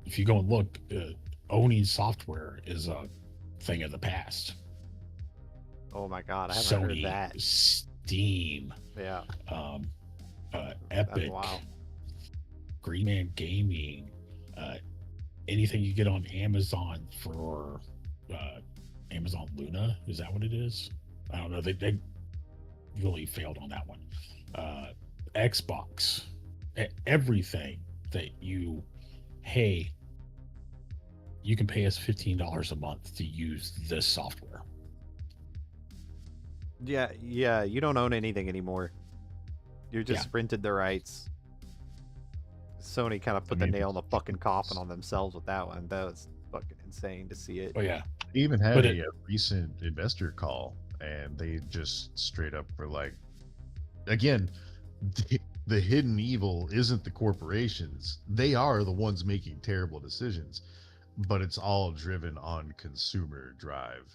Speaker 1: If you go and look, owning software is a thing of the past.
Speaker 3: Oh my god, I haven't
Speaker 1: Sony,
Speaker 3: heard that.
Speaker 1: Steam,
Speaker 3: Yeah.
Speaker 1: Epic,
Speaker 3: Wow.
Speaker 1: Green Man Gaming, anything you get on Amazon for Amazon Luna, is that what it is? I don't know. They really failed on that one. Xbox, everything that you can pay us $15 a month to use this software.
Speaker 3: Yeah, you don't own anything anymore. You're just rented the rights. Sony kind of put the nail in the fucking coffin on themselves with that one. That was fucking insane to see it.
Speaker 1: Oh yeah.
Speaker 2: They even had a recent investor call, and they just straight up were like, again, the hidden evil isn't the corporations. They are the ones making terrible decisions, but it's all driven on consumer drive.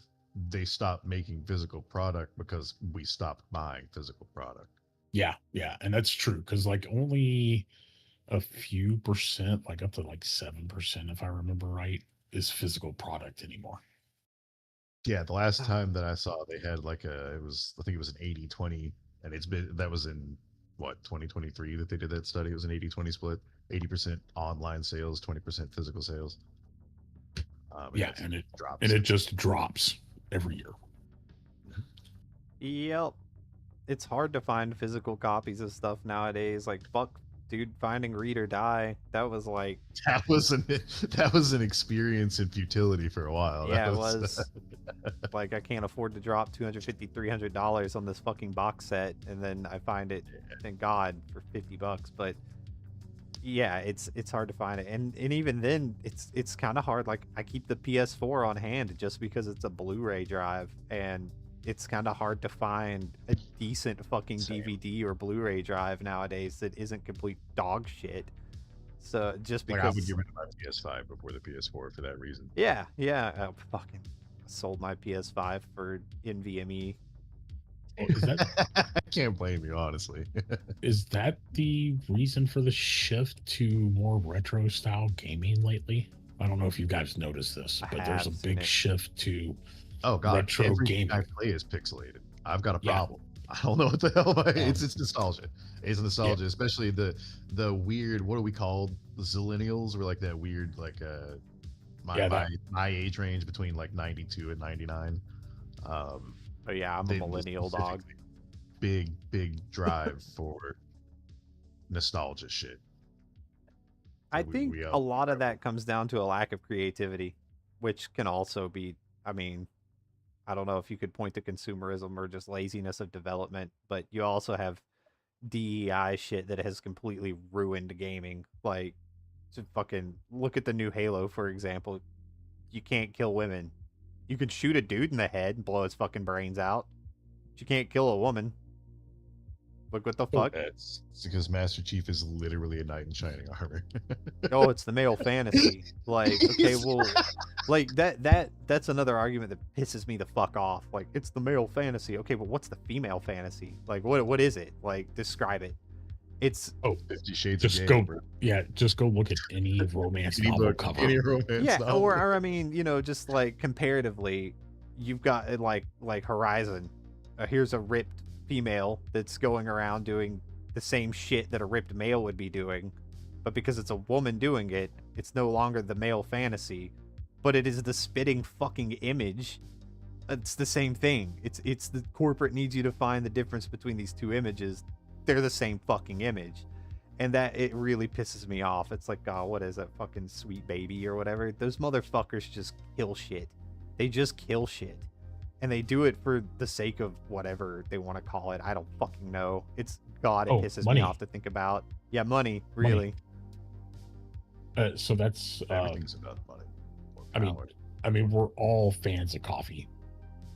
Speaker 2: They stopped making physical product because we stopped buying physical product.
Speaker 1: Yeah, and that's true, because like only a few percent, like up to like 7%, if I remember right, is physical product anymore.
Speaker 2: Yeah, the last time that I saw, they had like I think it was an 80-20, and that was in what, 2023 that they did that study. It was an 80-20 split, 80% online sales, 20% physical sales.
Speaker 1: And it just drops every year.
Speaker 3: Yep. It's hard to find physical copies of stuff nowadays. Like, fuck, dude, finding Read or Die. That was like...
Speaker 2: That was an experience in futility for a while.
Speaker 3: Yeah, it was. Like, I can't afford to drop $250, $300 on this fucking box set, and then I find it, thank God, for $50. But yeah, it's hard to find it, and even then, it's kind of hard. Like, I keep the PS4 on hand just because it's a Blu-ray drive, and it's kind of hard to find a decent fucking DVD or Blu-ray drive nowadays that isn't complete dog shit. So just because
Speaker 2: I would get rid of my PS5 before the PS4 for that reason.
Speaker 3: Yeah, fucking sold my PS5 for NVMe.
Speaker 2: I can't blame you, honestly.
Speaker 1: Is that the reason for the shift to more retro style gaming lately? I don't know if you guys noticed this, but there's a big shift to retro gaming.
Speaker 2: I play is pixelated. I've got a problem. I don't know what the hell. It's nostalgia. It's nostalgia, especially the weird. What are we called? The Zillennials. We're like that weird, like my age range between like 92 and 99.
Speaker 3: Oh yeah, I'm a millennial dog.
Speaker 2: Big drive for nostalgia shit.
Speaker 3: I think a lot of that comes down to a lack of creativity, which can also be, I mean, I don't know if you could point to consumerism or just laziness of development, but you also have DEI shit that has completely ruined gaming. Like, to fucking look at the new Halo, for example. You can't kill women. You could shoot a dude in the head and blow his fucking brains out. But you can't kill a woman. Like, what the fuck?
Speaker 2: It's because Master Chief is literally a knight in shining armor.
Speaker 3: Oh, it's the male fantasy. Like, okay, well, like that's another argument that pisses me the fuck off. Like, it's the male fantasy. Okay, but what's the female fantasy? Like, what is it? Like, describe it. It's
Speaker 1: Oh,
Speaker 2: 50 Shades of
Speaker 1: just
Speaker 2: Gay,
Speaker 1: go.
Speaker 2: bro.
Speaker 1: Yeah, just go look at any romance
Speaker 2: Any
Speaker 1: novel
Speaker 2: book,
Speaker 1: cover.
Speaker 2: any romance
Speaker 3: yeah,
Speaker 2: novel.
Speaker 3: or I mean, just like comparatively, you've got like Horizon. Here's a ripped female that's going around doing the same shit that a ripped male would be doing, but because it's a woman doing it, it's no longer the male fantasy, but it is the spitting fucking image. It's the same thing. It's the corporate needs you to find the difference between these two images. They're the same fucking image. And that it really pisses me off. It's like, oh, what is that fucking Sweet Baby or whatever? Those motherfuckers just kill shit. They just kill shit. And they do it for the sake of whatever they want to call it. I don't fucking know. It's God, it
Speaker 1: Oh,
Speaker 3: pisses me
Speaker 1: money.
Speaker 3: off to think about. Yeah, money,
Speaker 1: Money.
Speaker 3: really.
Speaker 1: So that's.
Speaker 2: Everything's about money or
Speaker 1: I mean,
Speaker 2: power.
Speaker 1: we're all fans of coffee.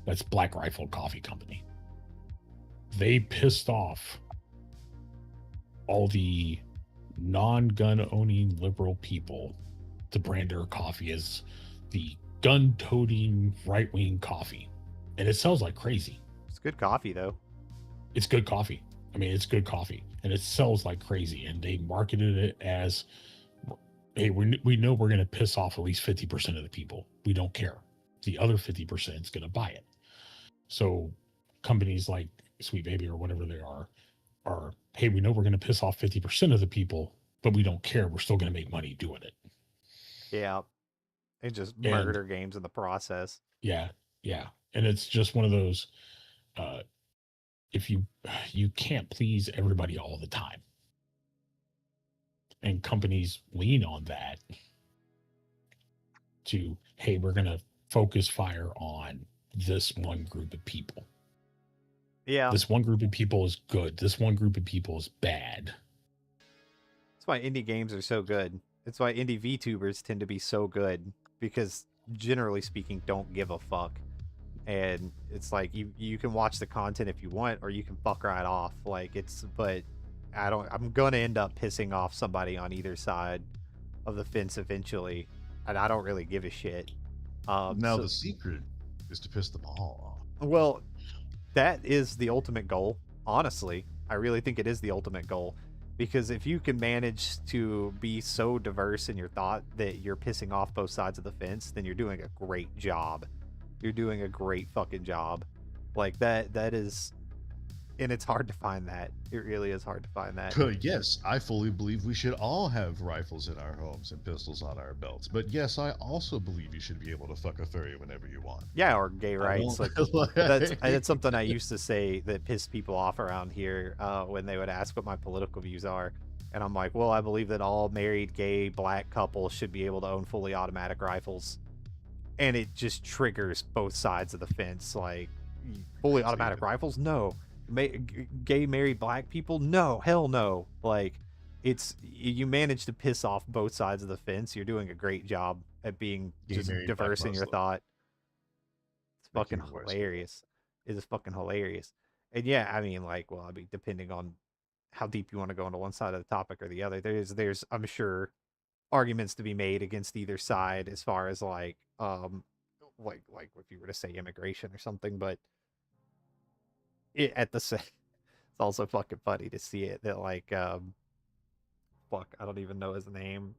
Speaker 1: That's Black Rifle Coffee Company. They pissed off all the non-gun owning liberal people to brand their coffee as the gun-toting right-wing coffee, and it sells like crazy.
Speaker 3: It's good coffee, though.
Speaker 1: It's good coffee. It's good coffee, and it sells like crazy. And they marketed it as, "Hey, we know we're going to piss off at least 50% of the people. We don't care. The other 50% is going to buy it." So companies like Sweet Baby or whatever they are, hey, we know we're going to piss off 50% of the people, but we don't care. We're still going to make money doing it.
Speaker 3: Yeah. They just
Speaker 1: And
Speaker 3: murder games in the process.
Speaker 1: yeah, yeah. And it's just one of those, if you can't please everybody all the time. And companies lean on that to, hey, we're going to focus fire on this one group of people.
Speaker 3: Yeah.
Speaker 1: This one group of people is good. This one group of people is bad.
Speaker 3: That's why indie games are so good. It's why indie VTubers tend to be so good because generally speaking, don't give a fuck. And it's like you can watch the content if you want, or you can fuck right off. But I'm gonna end up pissing off somebody on either side of the fence eventually, and I don't really give a shit.
Speaker 2: Now the secret is to piss them all off.
Speaker 3: Well, that is the ultimate goal. Honestly, I really think it is the ultimate goal. Because if you can manage to be so diverse in your thought that you're pissing off both sides of the fence, then you're doing a great job. You're doing a great fucking job. Like that is, and it's hard to find that. It really is hard to find that.
Speaker 2: Yes, I fully believe we should all have rifles in our homes and pistols on our belts. But yes, I also believe you should be able to fuck a furry whenever you want.
Speaker 3: Yeah, or gay rights.
Speaker 2: won't-
Speaker 3: That's something I used to say that pissed people off around here when they would ask what my political views are. And I'm like, well, I believe that all married gay black couples should be able to own fully automatic rifles. And it just triggers both sides of the fence. Like, fully automatic rifles? No. Gay married black people? No. Hell no. Like, you manage to piss off both sides of the fence. You're doing a great job at being
Speaker 2: Gay
Speaker 3: just
Speaker 2: married
Speaker 3: diverse
Speaker 2: black
Speaker 3: in your
Speaker 2: Muslim.
Speaker 3: thought. It's
Speaker 2: Make
Speaker 3: fucking
Speaker 2: you worse.
Speaker 3: hilarious. It is fucking hilarious. And yeah, depending on how deep you want to go into one side of the topic or the other, there's I'm sure arguments to be made against either side as far as like if you were to say immigration or something, but at the same, it's also fucking funny to see it that fuck, I don't even know his name.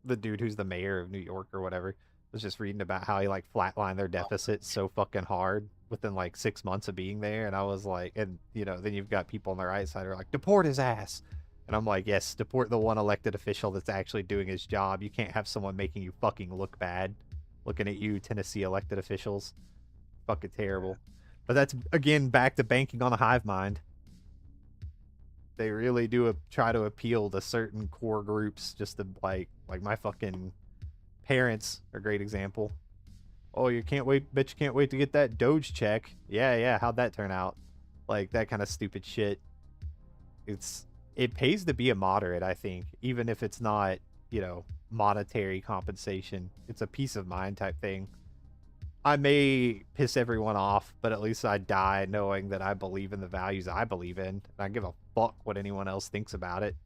Speaker 3: The dude who's the mayor of New York or whatever was just reading about how he like flatlined their deficit so fucking hard within like 6 months of being there, and I was like, and then you've got people on the right side who are like, deport his ass, and I'm like, yes, deport the one elected official that's actually doing his job. You can't have someone making you fucking look bad, looking at you Tennessee elected officials, fucking terrible. But that's again back to banking on a hive mind. They really do try to appeal to certain core groups just to like my fucking parents are a great example. Oh, you can't wait, bet you can't wait to get that Doge check. Yeah, how'd that turn out? Like that kind of stupid shit. It pays to be a moderate, I think, even if it's not, monetary compensation. It's a peace of mind type thing. I may piss everyone off, but at least I die knowing that I believe in the values I believe in, and I give a fuck what anyone else thinks about it.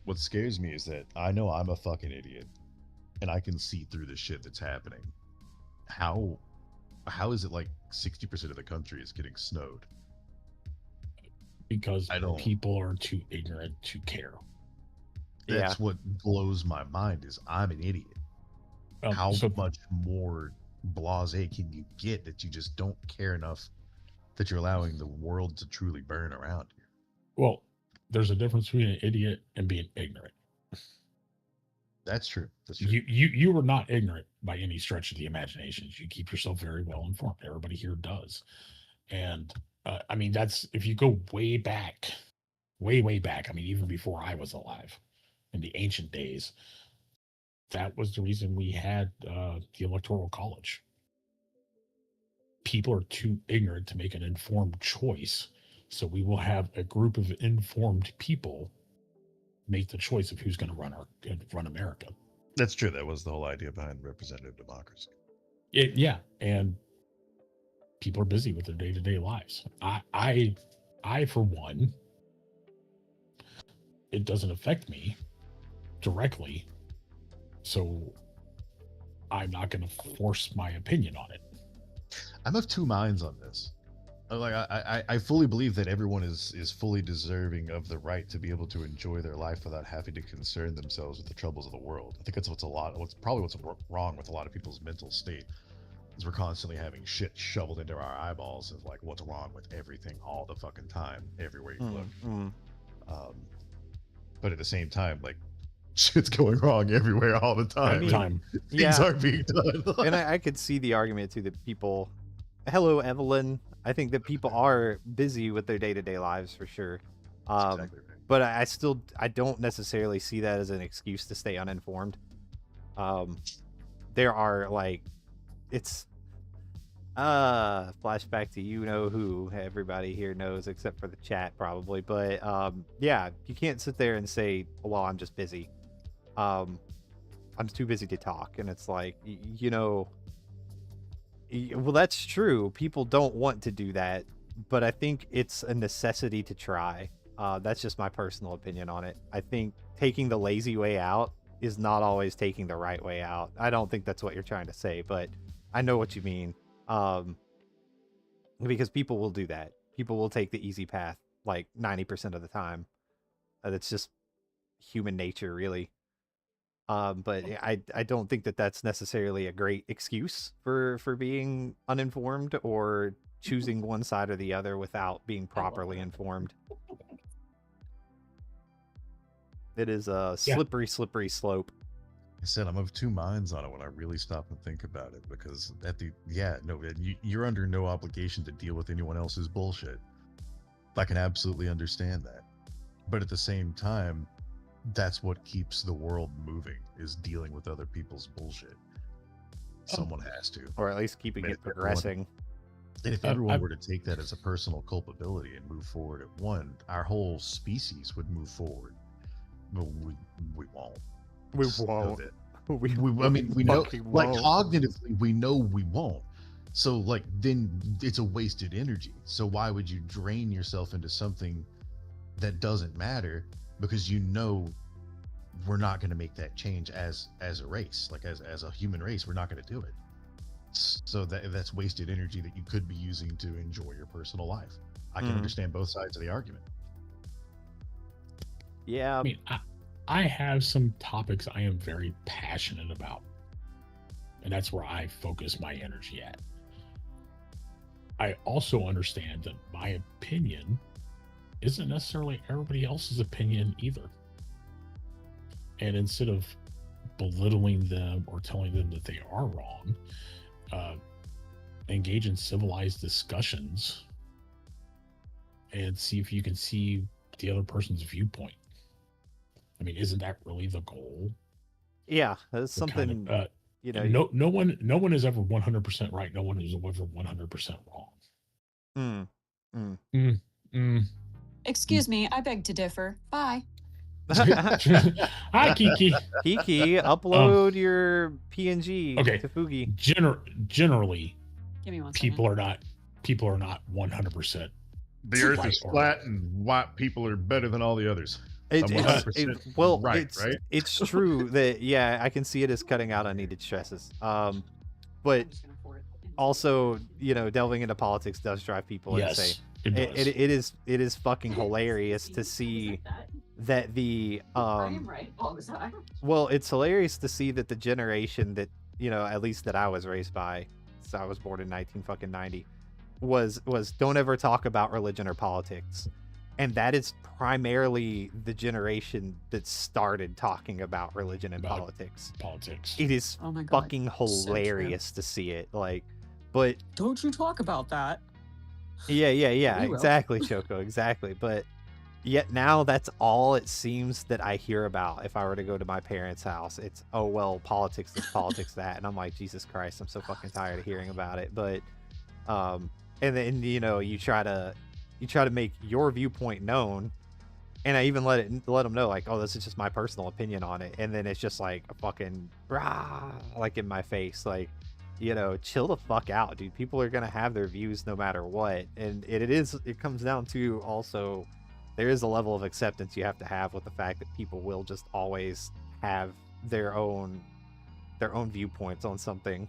Speaker 2: What scares me is that I know I'm a fucking idiot, and I can see through the shit that's happening. How is it like 60% of the country is getting snowed?
Speaker 1: because
Speaker 2: I don't.
Speaker 1: people are too ignorant to care.
Speaker 2: That's what blows my mind is I'm an idiot. How
Speaker 1: So,
Speaker 2: much more blasé can you get that you just don't care enough that you're allowing the world to truly burn around you?
Speaker 1: well, there's a difference between an idiot and being ignorant.
Speaker 2: That's true. That's true.
Speaker 1: You were not ignorant by any stretch of the imagination. You keep yourself very well informed. Everybody here does, and I mean that's if you go way back, way back. I mean even before I was alive, in the ancient days, that was the reason we had the electoral college. People are too ignorant to make an informed choice, so we will have a group of informed people make the choice of who's going to run America.
Speaker 2: That's true. That was the whole idea behind representative democracy.
Speaker 1: Yeah, and people are busy with their day-to-day lives. I for one, it doesn't affect me directly, so I'm not going to force my opinion on it.
Speaker 2: I'm of two minds on this. Like I fully believe that everyone is fully deserving of the right to be able to enjoy their life without having to concern themselves with the troubles of the world. I think that's what's wrong with a lot of people's mental state is we're constantly having shit shoveled into our eyeballs of like what's wrong with everything all the fucking time, everywhere you look. But at the same time, like shit's going wrong everywhere all the time.
Speaker 1: Every time.
Speaker 2: Things aren't being done.
Speaker 3: And I could see the argument too that people. Hello, Evelyn. I think that people are busy with their day-to-day lives for sure.
Speaker 2: Exactly right.
Speaker 3: But I don't necessarily see that as an excuse to stay uninformed. There are like, it's flashback to you know who everybody here knows except for the chat probably. But yeah, you can't sit there and say, well, I'm just busy. I'm too busy to talk. And it's like, you know, well, that's true. People don't want to do that, but I think it's a necessity to try. That's just my personal opinion on it. I think taking the lazy way out is not always taking the right way out. I don't think that's what you're trying to say, but I know what you mean. Because people will do that. People will take the easy path like 90% of the time. That's just human nature, really. But I don't think that that's necessarily a great excuse for being uninformed or choosing one side or the other without being properly informed. It is a slippery slope.
Speaker 2: I said I'm of two minds on it when I really stop and think about it because you're under no obligation to deal with anyone else's bullshit. I can absolutely understand that. But at the same time, that's what keeps the world moving is dealing with other people's bullshit. Someone has to.
Speaker 3: Or at least keeping it progressing.
Speaker 2: And if everyone were to take that as a personal culpability and move forward at one, our whole species would move forward. But we won't.
Speaker 3: We won't.
Speaker 2: I mean, we know, like cognitively, we know we won't. So, like, then it's a wasted energy. So why would you drain yourself into something that doesn't matter? Because you know we're not going to make that change as a race, like as a human race, we're not going to do it. So that's wasted energy that you could be using to enjoy your personal life. I can understand both sides of the argument.
Speaker 3: Yeah.
Speaker 1: I mean, I have some topics I am very passionate about, and that's where I focus my energy at. I also understand that my opinion isn't necessarily everybody else's opinion either. And instead of belittling them or telling them that they are wrong, engage in civilized discussions and see if you can see the other person's viewpoint. I mean, isn't that really the goal?
Speaker 3: Yeah, that's something.
Speaker 1: Kind of, you know, no one is ever 100% right. No one is ever 100% wrong.
Speaker 5: Excuse me, I beg to differ. Bye.
Speaker 1: Hi, Kiki.
Speaker 3: Kiki, upload your PNG to Fugi.
Speaker 1: Generally,
Speaker 5: give me one
Speaker 1: people are not 100%.
Speaker 2: The Earth is flat, and white people are better than all the others.
Speaker 3: It's true that I can see it as cutting out unneeded stresses. But also, delving into politics does drive people insane.
Speaker 1: It does.
Speaker 3: It is fucking hilarious to see that the
Speaker 5: right all the time.
Speaker 3: well, it's hilarious to see that the generation that, at least that I was raised by, so I was born in 1990, was don't ever talk about religion or politics. And that is primarily the generation that started talking about religion and
Speaker 1: About
Speaker 3: politics.
Speaker 1: Politics.
Speaker 3: It is
Speaker 5: Oh my god.
Speaker 3: fucking
Speaker 5: So true.
Speaker 3: hilarious to see it. Like, but
Speaker 5: Don't you talk about that.
Speaker 3: yeah,
Speaker 5: We will.
Speaker 3: exactly, Choco, exactly. But yet now that's all it seems that I hear about if I were to go to my parents' house. It's, oh, well, politics this, politics that. And I'm like, Jesus Christ, I'm so fucking tired of hearing about it. But, and then, you try to make your viewpoint known. And I even let them know, like, oh, this is just my personal opinion on it. And then it's just like a fucking, rah, like in my face. Like, chill the fuck out, dude. People are going to have their views no matter what. And it comes down to also, there is a level of acceptance you have to have with the fact that people will just always have their own viewpoints on something.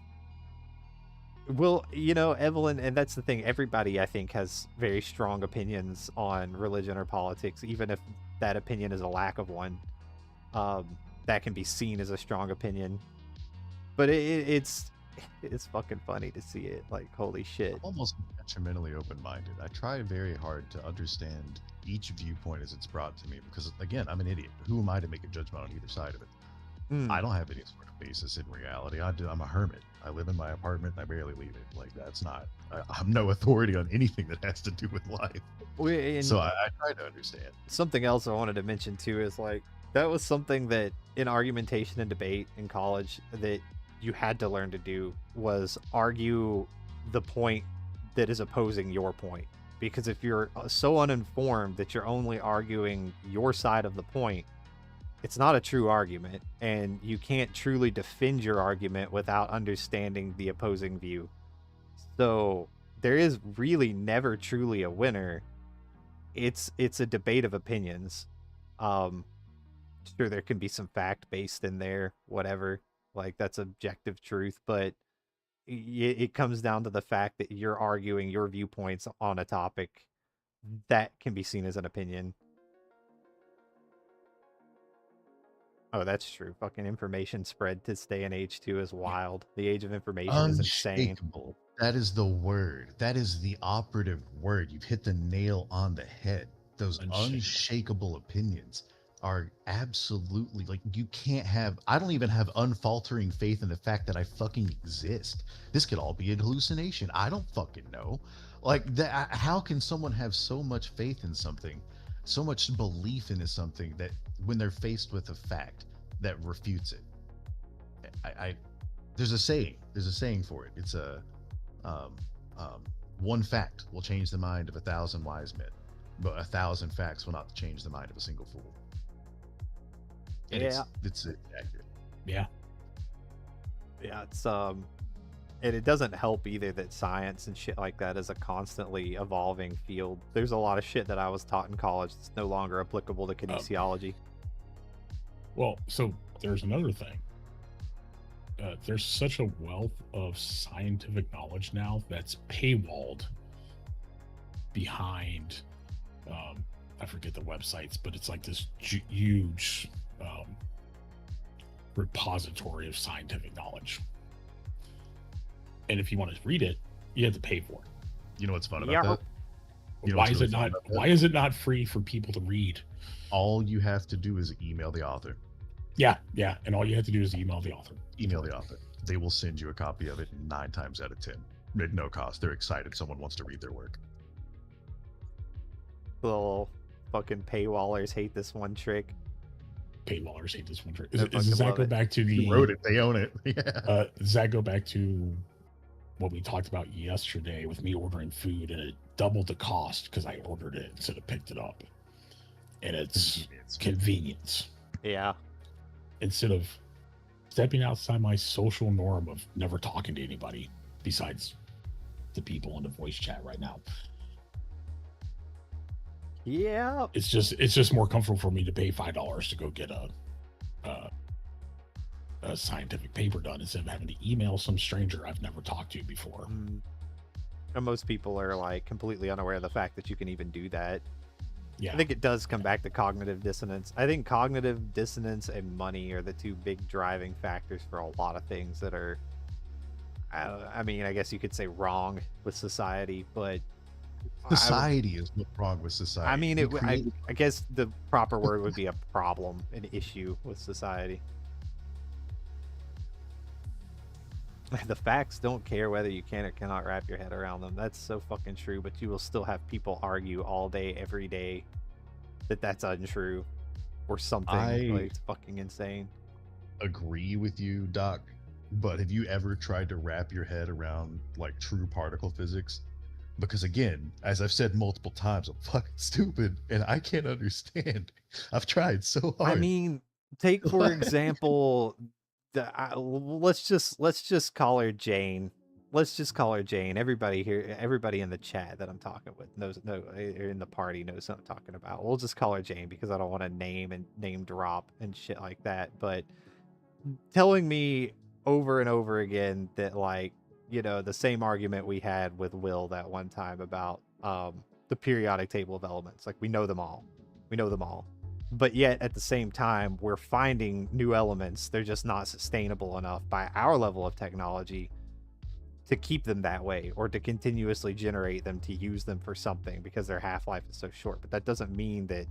Speaker 3: Well, Evelyn, and that's the thing, everybody I think has very strong opinions on religion or politics, even if that opinion is a lack of one. That can be seen as a strong opinion. But it's fucking funny to see it. Like, holy shit.
Speaker 2: I'm almost detrimentally open-minded. I try very hard to understand each viewpoint as it's brought to me because, again, I'm an idiot. Who am I to make a judgment on either side of it? I don't have any sort of basis in reality. I'm a hermit. I live in my apartment and I barely leave it. Like, that's not, I'm no authority on anything that has to do with life. So I try to understand.
Speaker 3: Something else I wanted to mention too is, like, that was something that in argumentation and debate in college that you had to learn to do, was argue the point that is opposing your point. Because if you're so uninformed that you're only arguing your side of the point, it's not a true argument, and you can't truly defend your argument without understanding the opposing view. So there is really never truly a winner. It's a debate of opinions. Sure, there can be some fact based in there, whatever, like that's objective truth, but it comes down to the fact that you're arguing your viewpoints on a topic that can be seen as an opinion. Oh, that's true. Fucking information spread this day and age too is wild. The age of information is insane.
Speaker 2: Unshakable. That is the word. That is the operative word. You've hit the nail on the head. Those unshakable opinions are absolutely, like, you can't have, I don't even have unfaltering faith in the fact that I fucking exist. This could all be a hallucination. I don't fucking know. Like, that, how can someone have so much faith in something, so much belief into something, that when they're faced with a fact that refutes it? There's a saying for it. It's one fact will change the mind of 1,000 wise men, but 1,000 facts will not change the mind of a single fool. And
Speaker 3: Yeah.
Speaker 2: it's accurate.
Speaker 1: Yeah.
Speaker 3: It's and it doesn't help either that science and shit like that is a constantly evolving field. There's a lot of shit that I was taught in college that's no longer applicable to kinesiology.
Speaker 1: Well, so there's another thing. There's such a wealth of scientific knowledge now that's paywalled behind, I forget the websites, but it's like this huge repository of scientific knowledge. And if you want to read it, you have to pay for it.
Speaker 2: You know what's fun about
Speaker 3: Yeah.
Speaker 2: that? You know
Speaker 1: Why
Speaker 2: what's
Speaker 1: is
Speaker 2: really
Speaker 1: it
Speaker 2: fun
Speaker 1: not?
Speaker 2: about that?
Speaker 1: Why is it not free for people to read?
Speaker 2: All you have to do is email the author.
Speaker 1: Yeah, and all you have to do is email the author.
Speaker 2: Email the author. They will send you a copy of it 9 times out of 10 at no cost. They're excited someone wants to read their work.
Speaker 3: Little fucking paywallers hate this one trick.
Speaker 1: Paywallers hate this one trick.
Speaker 3: I
Speaker 1: Does
Speaker 3: fucking
Speaker 1: that
Speaker 3: love
Speaker 1: go
Speaker 3: it.
Speaker 1: back to the?
Speaker 2: Who wrote it? They own it. Yeah.
Speaker 1: Does that go back to what we talked about yesterday with me ordering food and it doubled the cost because I ordered it instead of picked it up? And it's convenience.
Speaker 3: Yeah.
Speaker 1: Instead of stepping outside my social norm of never talking to anybody besides the people in the voice chat right now.
Speaker 3: Yeah.
Speaker 1: It's just more comfortable for me to pay $5 to go get a scientific paper done instead of having to email some stranger I've never talked to before.
Speaker 6: And most people are like completely unaware of the fact that you can even do that.
Speaker 1: Yeah.
Speaker 6: I think it does come back to cognitive dissonance. I think cognitive dissonance and money are the two big driving factors for a lot of things that are, I mean, I guess you could say wrong with society, but
Speaker 2: Society is what's wrong with society.
Speaker 6: I mean,
Speaker 2: We
Speaker 6: I guess the proper word would be a problem, an issue with society. The facts don't care whether you can or cannot wrap your head around them. That's so fucking true, but you will still have people argue all day, every day that that's untrue or something. Like, it's fucking insane.
Speaker 2: agree with you, Doc. But have you ever tried to wrap your head around like true particle physics? Because again, as I've said multiple times, I'm fucking stupid and I can't understand. I've tried so hard.
Speaker 6: I mean, take for example, let's just call her Jane. Let's just call her Jane. Everybody here, everybody in the chat that I'm talking with knows, in the party knows what I'm talking about. We'll just call her Jane because I don't want to name drop and shit like that. But telling me over and over again that, like, you know, the same argument we had with Will that one time about the periodic table of elements. Like, we know them all. But yet at the same time, we're finding new elements. They're just not sustainable enough by our level of technology to keep them that way, or to continuously generate them to use them for something because their half-life is so short. But that doesn't mean that,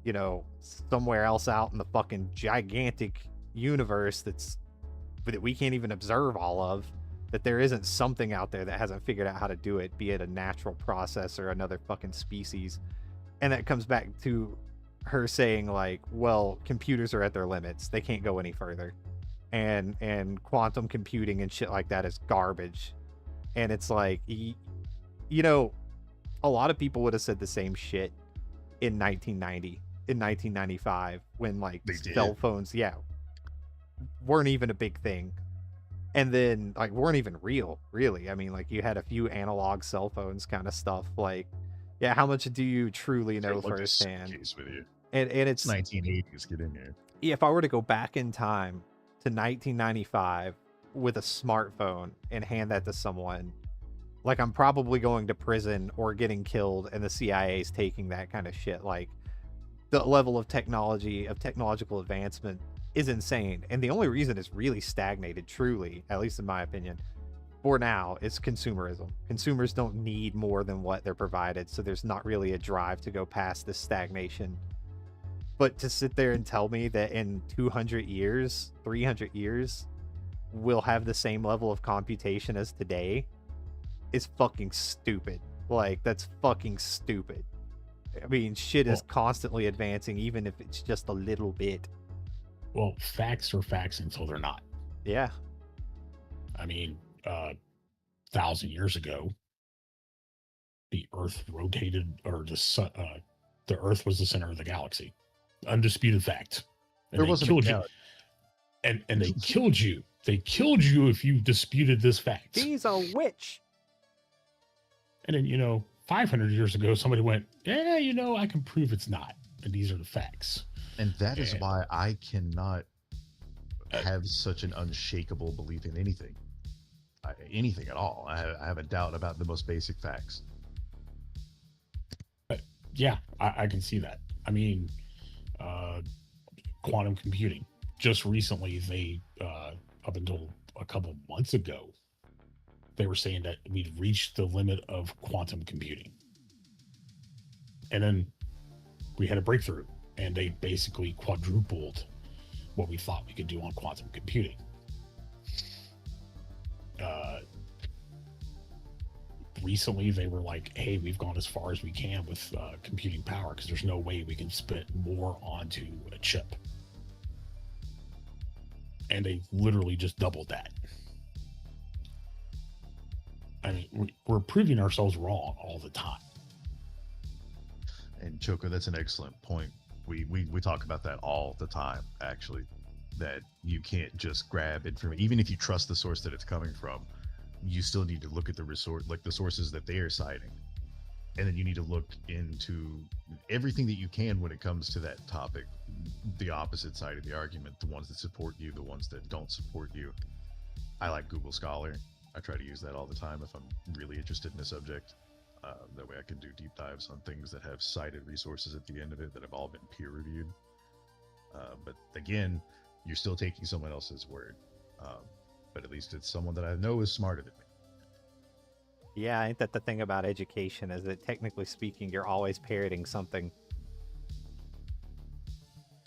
Speaker 6: you know, somewhere else out in the fucking gigantic universe that we can't even observe all of, that there isn't something out there that hasn't figured out how to do it, be it a natural process or another fucking species. And that comes back to her saying, like, well, computers are at their limits. They can't go any further. And quantum computing and shit like that is garbage. And it's like, you know, a lot of people would have said the same shit in 1990, in 1995, when, like, cell phones, weren't even a big thing. And then, like, weren't even real, really. I mean, like, you had a few analog cell phones kind of stuff. Like, yeah, how much do you truly know firsthand?
Speaker 2: With you.
Speaker 6: And it's
Speaker 2: 1980s. Get in here.
Speaker 6: If I were to go back in time to 1995 with a smartphone and hand that to someone, like, I'm probably going to prison or getting killed, and the CIA's taking that kind of shit. Like, the level of technological advancement is insane. And the only reason it's really stagnated, truly, at least in my opinion, for now, is consumerism. Consumers don't need more than what they're provided, so there's not really a drive to go past this stagnation. But to sit there and tell me that in 200 years, 300 years, we'll have the same level of computation as today is fucking stupid. Like, that's fucking stupid. I mean, shit is constantly advancing, even if it's just a little bit.
Speaker 1: Well, facts are facts until they're not.
Speaker 6: Yeah.
Speaker 1: I mean, 1,000 years ago, the Earth rotated, or the sun, the Earth was the center of the galaxy. Undisputed fact. And
Speaker 2: There
Speaker 1: they
Speaker 2: wasn't
Speaker 1: killed
Speaker 2: a
Speaker 1: you. And they killed you. They killed you if you disputed this fact.
Speaker 6: He's a witch.
Speaker 1: And then, you know, 500 years ago, somebody went, yeah, you know, I can prove it's not. And these are the facts.
Speaker 2: And that is why I cannot have such an unshakable belief in anything. Anything at all. I have a doubt about the most basic facts.
Speaker 1: Yeah, I can see that. I mean, quantum computing. Just recently, they, up until a couple months ago, they were saying that we'd reached the limit of quantum computing. And then we had a breakthrough, and they basically quadrupled what we thought we could do on quantum computing. Recently, they were like, hey, we've gone as far as we can with computing power because there's no way we can spit more onto a chip. And they literally just doubled that. I mean, we're proving ourselves wrong all the time.
Speaker 2: And Choco, that's an excellent point. We talk about that all the time, actually, that you can't just grab information. Even if you trust the source that it's coming from, you still need to look at the resource, like the sources that they are citing. And then you need to look into everything that you can when it comes to that topic, the opposite side of the argument, the ones that support you, the ones that don't support you. I like Google Scholar. I try to use that all the time if I'm really interested in a subject. That way I can do deep dives on things that have cited resources at the end of it that have all been peer reviewed. But again, you're still taking someone else's word. But at least it's someone that I know is smarter than me.
Speaker 6: Yeah, ain't that the thing about education is that technically speaking, you're always parroting something.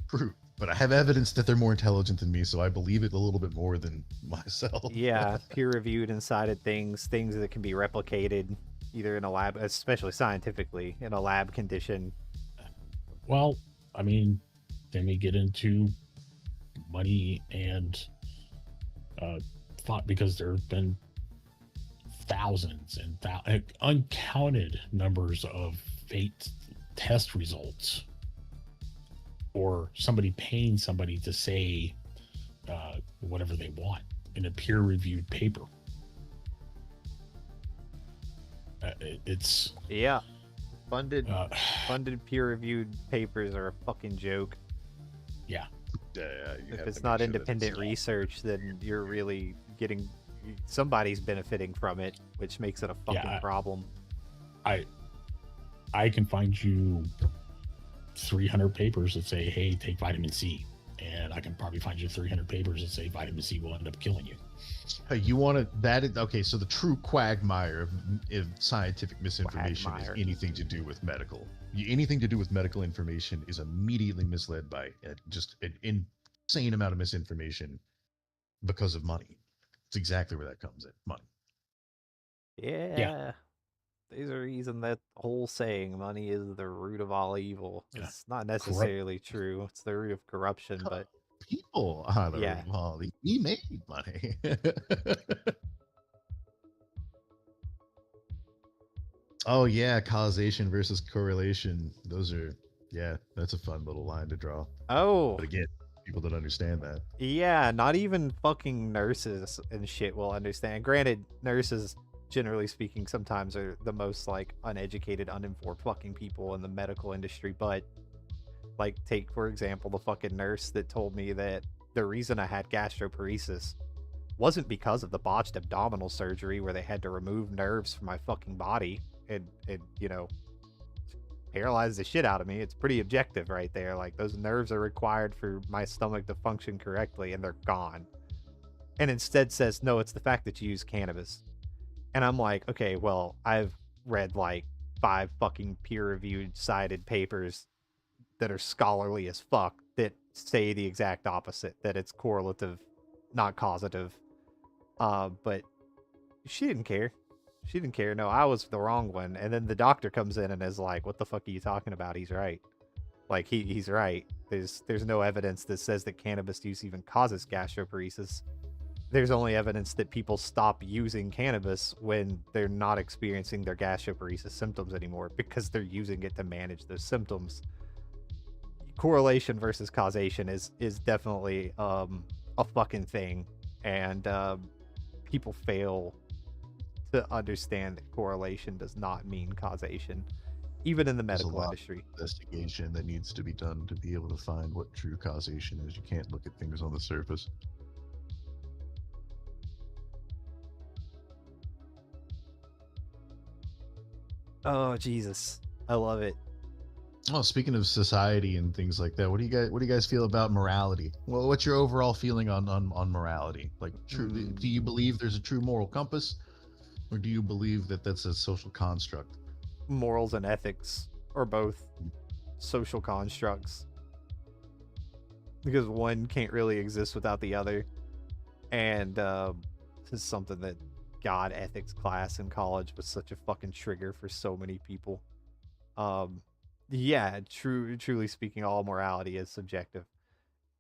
Speaker 2: True. But I have evidence that they're more intelligent than me, so I believe it a little bit more than myself.
Speaker 6: Yeah, peer-reviewed and cited things that can be replicated either in a lab, especially scientifically, in a lab condition.
Speaker 1: Well, I mean, then we get into money and thought, because there have been thousands and uncounted numbers of fake test results, or somebody paying somebody to say whatever they want in a peer-reviewed paper. It's
Speaker 6: Yeah, funded peer-reviewed papers are a fucking joke.
Speaker 1: yeah.
Speaker 2: You
Speaker 6: If
Speaker 2: have
Speaker 6: it's
Speaker 2: to
Speaker 6: not
Speaker 2: make sure that
Speaker 6: independent
Speaker 2: it's-
Speaker 6: research, then you're really getting somebody's benefiting from it, which makes it a fucking problem.
Speaker 1: I can find you 300 papers that say, hey, take vitamin C, and I can probably find you 300 papers that say vitamin C will end up killing you.
Speaker 2: Hey, you want to that is okay. So the true quagmire of scientific misinformation
Speaker 6: Quagmire.
Speaker 2: is anything to do with medical. Anything to do with medical information is immediately misled by just an insane amount of misinformation because of money. It's exactly where that comes in. Money.
Speaker 6: Yeah. There's a reason that whole saying, money is the root of all evil.
Speaker 1: Yeah.
Speaker 6: It's not necessarily true. It's the root of corruption, but
Speaker 2: People are the
Speaker 6: Yeah.
Speaker 2: Wally. We made money. Oh yeah, causation versus correlation. Those are that's a fun little line to draw.
Speaker 6: oh,
Speaker 2: But again, people don't understand that.
Speaker 6: yeah, not even fucking nurses and shit will understand. Granted, nurses, generally speaking, sometimes are the most like uneducated, uninformed fucking people in the medical industry. But like, take for example the fucking nurse that told me that the reason I had gastroparesis wasn't because of the botched abdominal surgery where they had to remove nerves from my fucking body and paralyze the shit out of me. It's pretty objective right there. Like, those nerves are required for my stomach to function correctly, and they're gone. And instead says, no, it's the fact that you use cannabis. And I'm like, okay, well, I've read like 5 fucking peer-reviewed cited papers that are scholarly as fuck that say the exact opposite, that it's correlative, not causative. But she didn't care. She didn't care. No, I was the wrong one. And then the doctor comes in and is like, what the fuck are you talking about? He's right. Like, he's right. There's no evidence that says that cannabis use even causes gastroparesis. There's only evidence that people stop using cannabis when they're not experiencing their gastroparesis symptoms anymore because they're using it to manage those symptoms. Correlation versus causation is definitely a fucking thing, and people fail to understand that correlation does not mean causation, even in the
Speaker 2: There's a
Speaker 6: medical
Speaker 2: lot
Speaker 6: industry.
Speaker 2: of investigation that needs to be done to be able to find what true causation is. You can't look at things on the surface.
Speaker 6: Oh Jesus, I love it.
Speaker 2: Oh, speaking of society and things like that, what do you guys feel about morality? Well, what's your overall feeling on morality? Like, true, do you believe there's a true moral compass, or do you believe that that's a social construct?
Speaker 6: Morals and ethics are both social constructs because one can't really exist without the other. And this is something that God ethics class in college was such a fucking trigger for so many people. Yeah, truly speaking, all morality is subjective.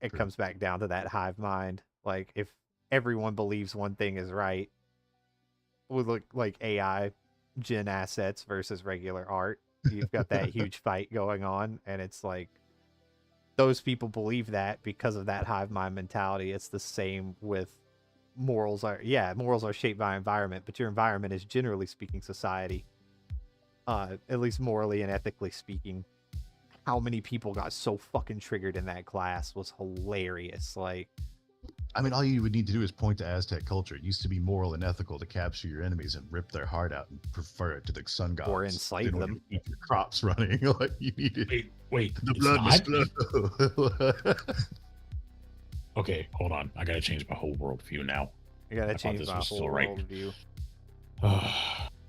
Speaker 6: It
Speaker 2: True.
Speaker 6: comes back down to that hive mind. Like, if everyone believes one thing is right, with like AI gen assets versus regular art, you've got that huge fight going on, and it's like those people believe that because of that hive mind mentality. It's the same with morals. Morals are shaped by environment, but your environment is, generally speaking, society. At least morally and ethically speaking. How many people got so fucking triggered in that class was hilarious. Like,
Speaker 2: I mean, all you would need to do is point to Aztec culture. It used to be moral and ethical to capture your enemies and rip their heart out and prefer it to the sun gods.
Speaker 6: Or enslave
Speaker 2: in order
Speaker 6: them.
Speaker 2: to keep your crops running. Like you needed
Speaker 1: Wait,
Speaker 2: the
Speaker 1: it's
Speaker 2: blood must
Speaker 1: not?
Speaker 2: flow.
Speaker 1: Okay, hold on. I gotta change my whole worldview now.
Speaker 6: You gotta
Speaker 1: I thought
Speaker 6: change
Speaker 1: this
Speaker 6: my
Speaker 1: was
Speaker 6: whole
Speaker 1: still right.
Speaker 6: worldview.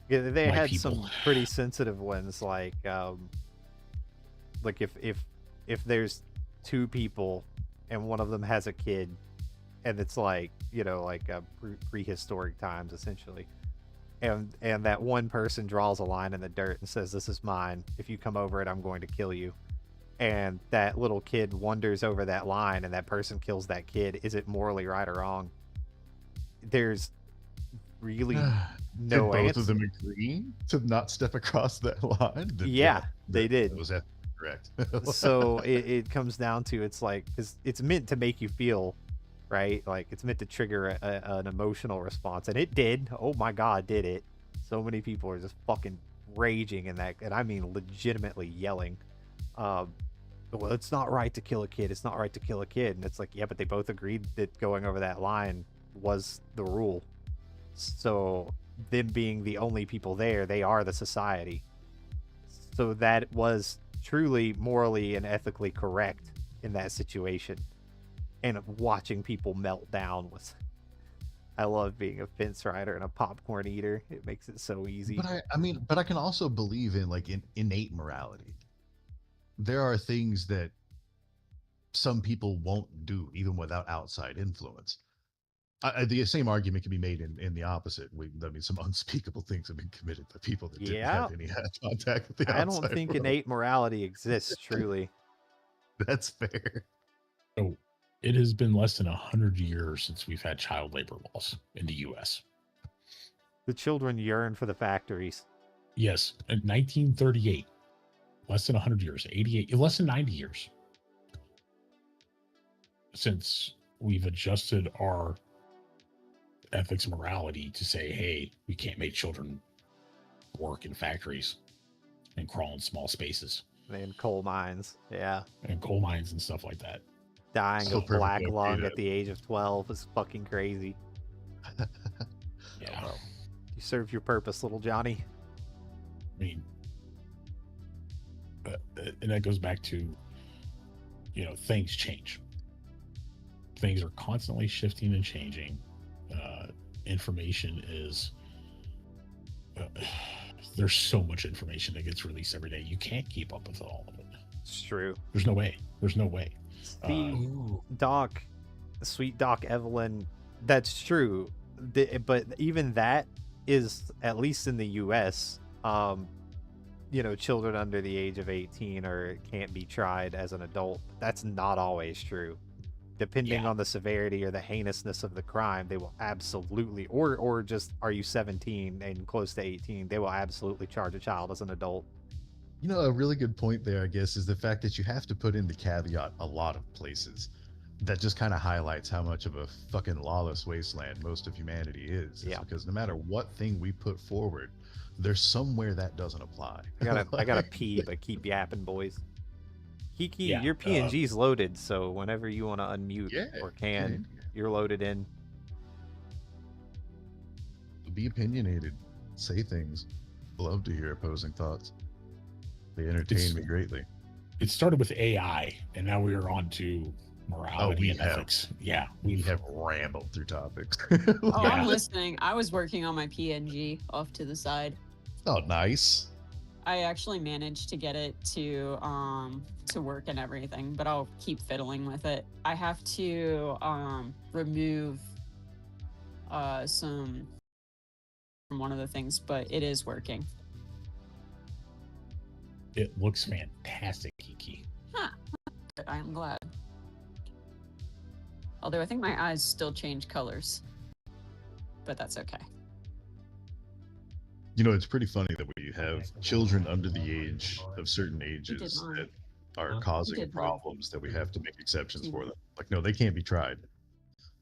Speaker 6: Yeah, they
Speaker 1: My
Speaker 6: had
Speaker 1: people.
Speaker 6: some pretty sensitive ones, like if there's two people and one of them has a kid, and it's like prehistoric times essentially, and that one person draws a line in the dirt and says, "This is mine. If you come over it, I'm going to kill you." And that little kid wanders over that line, and that person kills that kid. Is it morally right or wrong? There's really
Speaker 2: Did
Speaker 6: no
Speaker 2: both
Speaker 6: answer.
Speaker 2: of them agree to not step across that line?
Speaker 6: Yeah, they did.
Speaker 2: That was correct.
Speaker 6: So it comes down to, it's like, because it's meant to make you feel, right? Like, it's meant to trigger an emotional response, and it did. Oh my god, did it. So many people are just fucking raging in that, and I mean legitimately yelling. Well, it's not right to kill a kid. It's not right to kill a kid. And it's like, yeah, but they both agreed that going over that line was the rule. So them being the only people there, they are the society. So that was truly morally and ethically correct in that situation. And watching people melt down was... I love being a fence rider and a popcorn eater. It makes it so easy.
Speaker 2: But I can also believe in like innate morality. There are things that some people won't do even without outside influence. The same argument can be made in the opposite. I mean, some unspeakable things have been committed by people that didn't have any contact with the outside
Speaker 6: I don't think
Speaker 2: world.
Speaker 6: innate morality exists, truly.
Speaker 2: That's fair.
Speaker 1: So it has been less than 100 years since we've had child labor laws in the U.S.
Speaker 6: The children yearn for the factories.
Speaker 1: Yes, in 1938, less than 100 years, 88, less than 90 years since we've adjusted our ethics and morality to say, hey, we can't make children work in factories and crawl in small spaces.
Speaker 6: And coal mines, yeah.
Speaker 1: And coal mines and stuff like that.
Speaker 6: Dying
Speaker 1: So
Speaker 6: of black
Speaker 2: perfectly
Speaker 6: lung
Speaker 2: okay
Speaker 6: at the age of 12 is fucking crazy.
Speaker 1: Yeah.
Speaker 6: You serve your purpose, little Johnny.
Speaker 1: I mean, and that goes back to, things change. Things are constantly shifting and changing. Information is, there's so much information that gets released every day. You can't keep up with all of it.
Speaker 6: It's true.
Speaker 1: There's no way. There's no way.
Speaker 6: Doc, sweet Doc Evelyn, that's true. But even that is, at least in the U.S., children under the age of 18 or can't be tried as an adult. That's not always true. Depending on the severity or the heinousness of the crime, they will absolutely, or just, are you 17 and close to 18, they will absolutely charge a child as an adult.
Speaker 2: A really good point there, I guess, is the fact that you have to put in the caveat a lot of places. That just kind of highlights how much of a fucking lawless wasteland most of humanity is.
Speaker 6: Yeah.
Speaker 2: Because no matter what thing we put forward, there's somewhere that doesn't apply.
Speaker 6: I gotta pee, but keep yapping, boys. Kiki,
Speaker 1: Yeah,
Speaker 6: your PNG's loaded, so whenever you want to unmute or can,
Speaker 2: yeah.
Speaker 6: you're loaded in.
Speaker 2: Be opinionated. Say things. Love to hear opposing thoughts. They entertain me greatly.
Speaker 1: It started with AI, and now we are on to morality and ethics. Yeah,
Speaker 2: we have rambled through topics.
Speaker 5: Oh, I'm listening. I was working on my PNG off to the side.
Speaker 2: Oh, nice.
Speaker 5: I actually managed to get it to work and everything, but I'll keep fiddling with it. I have to remove some from one of the things, but it is working.
Speaker 1: It looks fantastic, Kiki.
Speaker 5: Huh. I am glad. Although I think my eyes still change colors, but that's okay.
Speaker 2: It's pretty funny that we have children under the age of certain ages that are causing problems that we have to make exceptions for them. Like, no, they can't be tried.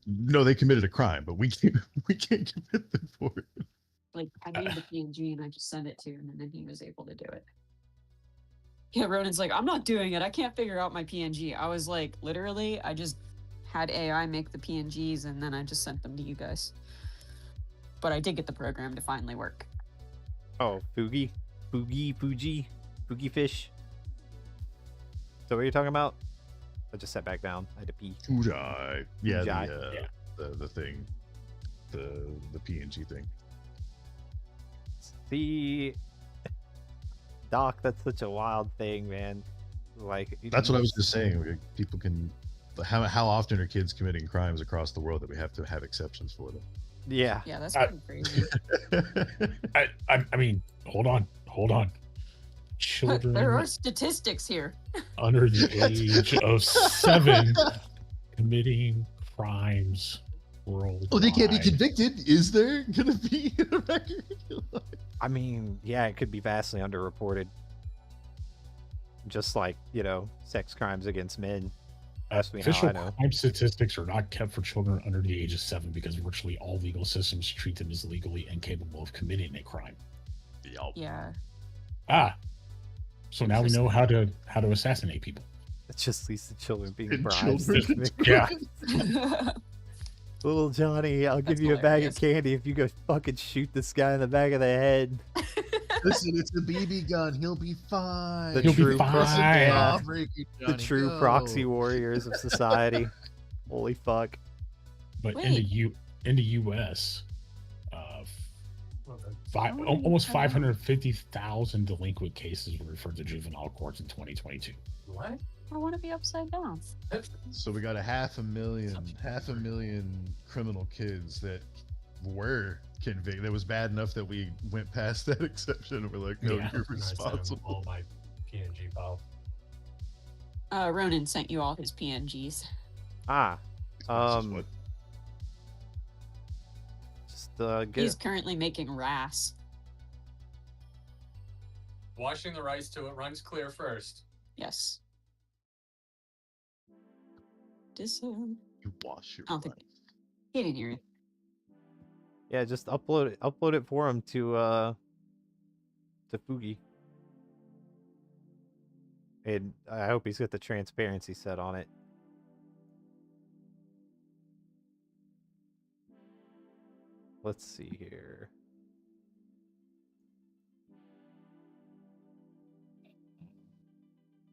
Speaker 2: No, they committed a crime, but we can't commit them for it.
Speaker 5: Like, I made the PNG and I just sent it to him, and then he was able to do it. Yeah, Ronan's like, I'm not doing it. I can't figure out my PNG. I was like, literally, I just had AI make the PNGs, and then I just sent them to you guys. But I did get the program to finally work.
Speaker 6: Oh, Fugi fish. So what are you talking about? I just sat back down. I had to pee.
Speaker 2: Fuji. Yeah,
Speaker 6: Fuji.
Speaker 2: the thing, the PNG thing.
Speaker 6: See, Doc, that's such a wild thing, man. Like
Speaker 2: That's what I was just saying. People can. How often are kids committing crimes across the world that we have to have exceptions for them?
Speaker 6: Yeah.
Speaker 5: Yeah, that's pretty crazy.
Speaker 1: I mean, hold on. Children
Speaker 5: There are statistics here.
Speaker 1: under the age of 7 committing crimes worldwide.
Speaker 2: Oh, they can't be convicted. Is there gonna be a record?
Speaker 6: I mean, yeah, it could be vastly underreported. Just like, sex crimes against men. Ask me how
Speaker 1: Official
Speaker 6: I know.
Speaker 1: crime statistics are not kept for children under the age of 7 because virtually all legal systems treat them as legally incapable of committing a crime.
Speaker 5: Yeah.
Speaker 1: So now we know how to assassinate people.
Speaker 6: It just leads to children being
Speaker 2: And
Speaker 6: bribed.
Speaker 2: children.
Speaker 1: Yeah.
Speaker 6: Little Johnny, I'll give
Speaker 5: That's
Speaker 6: you a bag
Speaker 5: hilarious.
Speaker 6: of candy if you go fucking shoot this guy in the back of the head.
Speaker 2: Listen, it's a BB gun. He'll be fine.
Speaker 6: The
Speaker 1: He'll be
Speaker 6: true
Speaker 1: fine.
Speaker 6: the true proxy warriors of society. Holy fuck.
Speaker 1: But
Speaker 5: Wait.
Speaker 1: in the U.S., almost 550,000 delinquent cases were referred to juvenile courts in 2022.
Speaker 7: What?
Speaker 5: I want to be upside down.
Speaker 2: So we got a half a million criminal kids that were convicted. It was bad enough that we went past that exception and we're like, no,
Speaker 1: Yeah.
Speaker 2: you're responsible.
Speaker 7: All my PNG file.
Speaker 5: Ronan sent you all his PNGs.
Speaker 6: Ah.
Speaker 2: This is
Speaker 6: Just
Speaker 5: He's
Speaker 6: get
Speaker 5: currently making RAS.
Speaker 7: Washing the rice till it runs clear first.
Speaker 5: Yes.
Speaker 2: You wash your
Speaker 5: I don't think-
Speaker 2: rice.
Speaker 5: He didn't hear it.
Speaker 6: yeah, just upload it for him to Fugi. And I hope he's got the transparency set on it. Let's see here.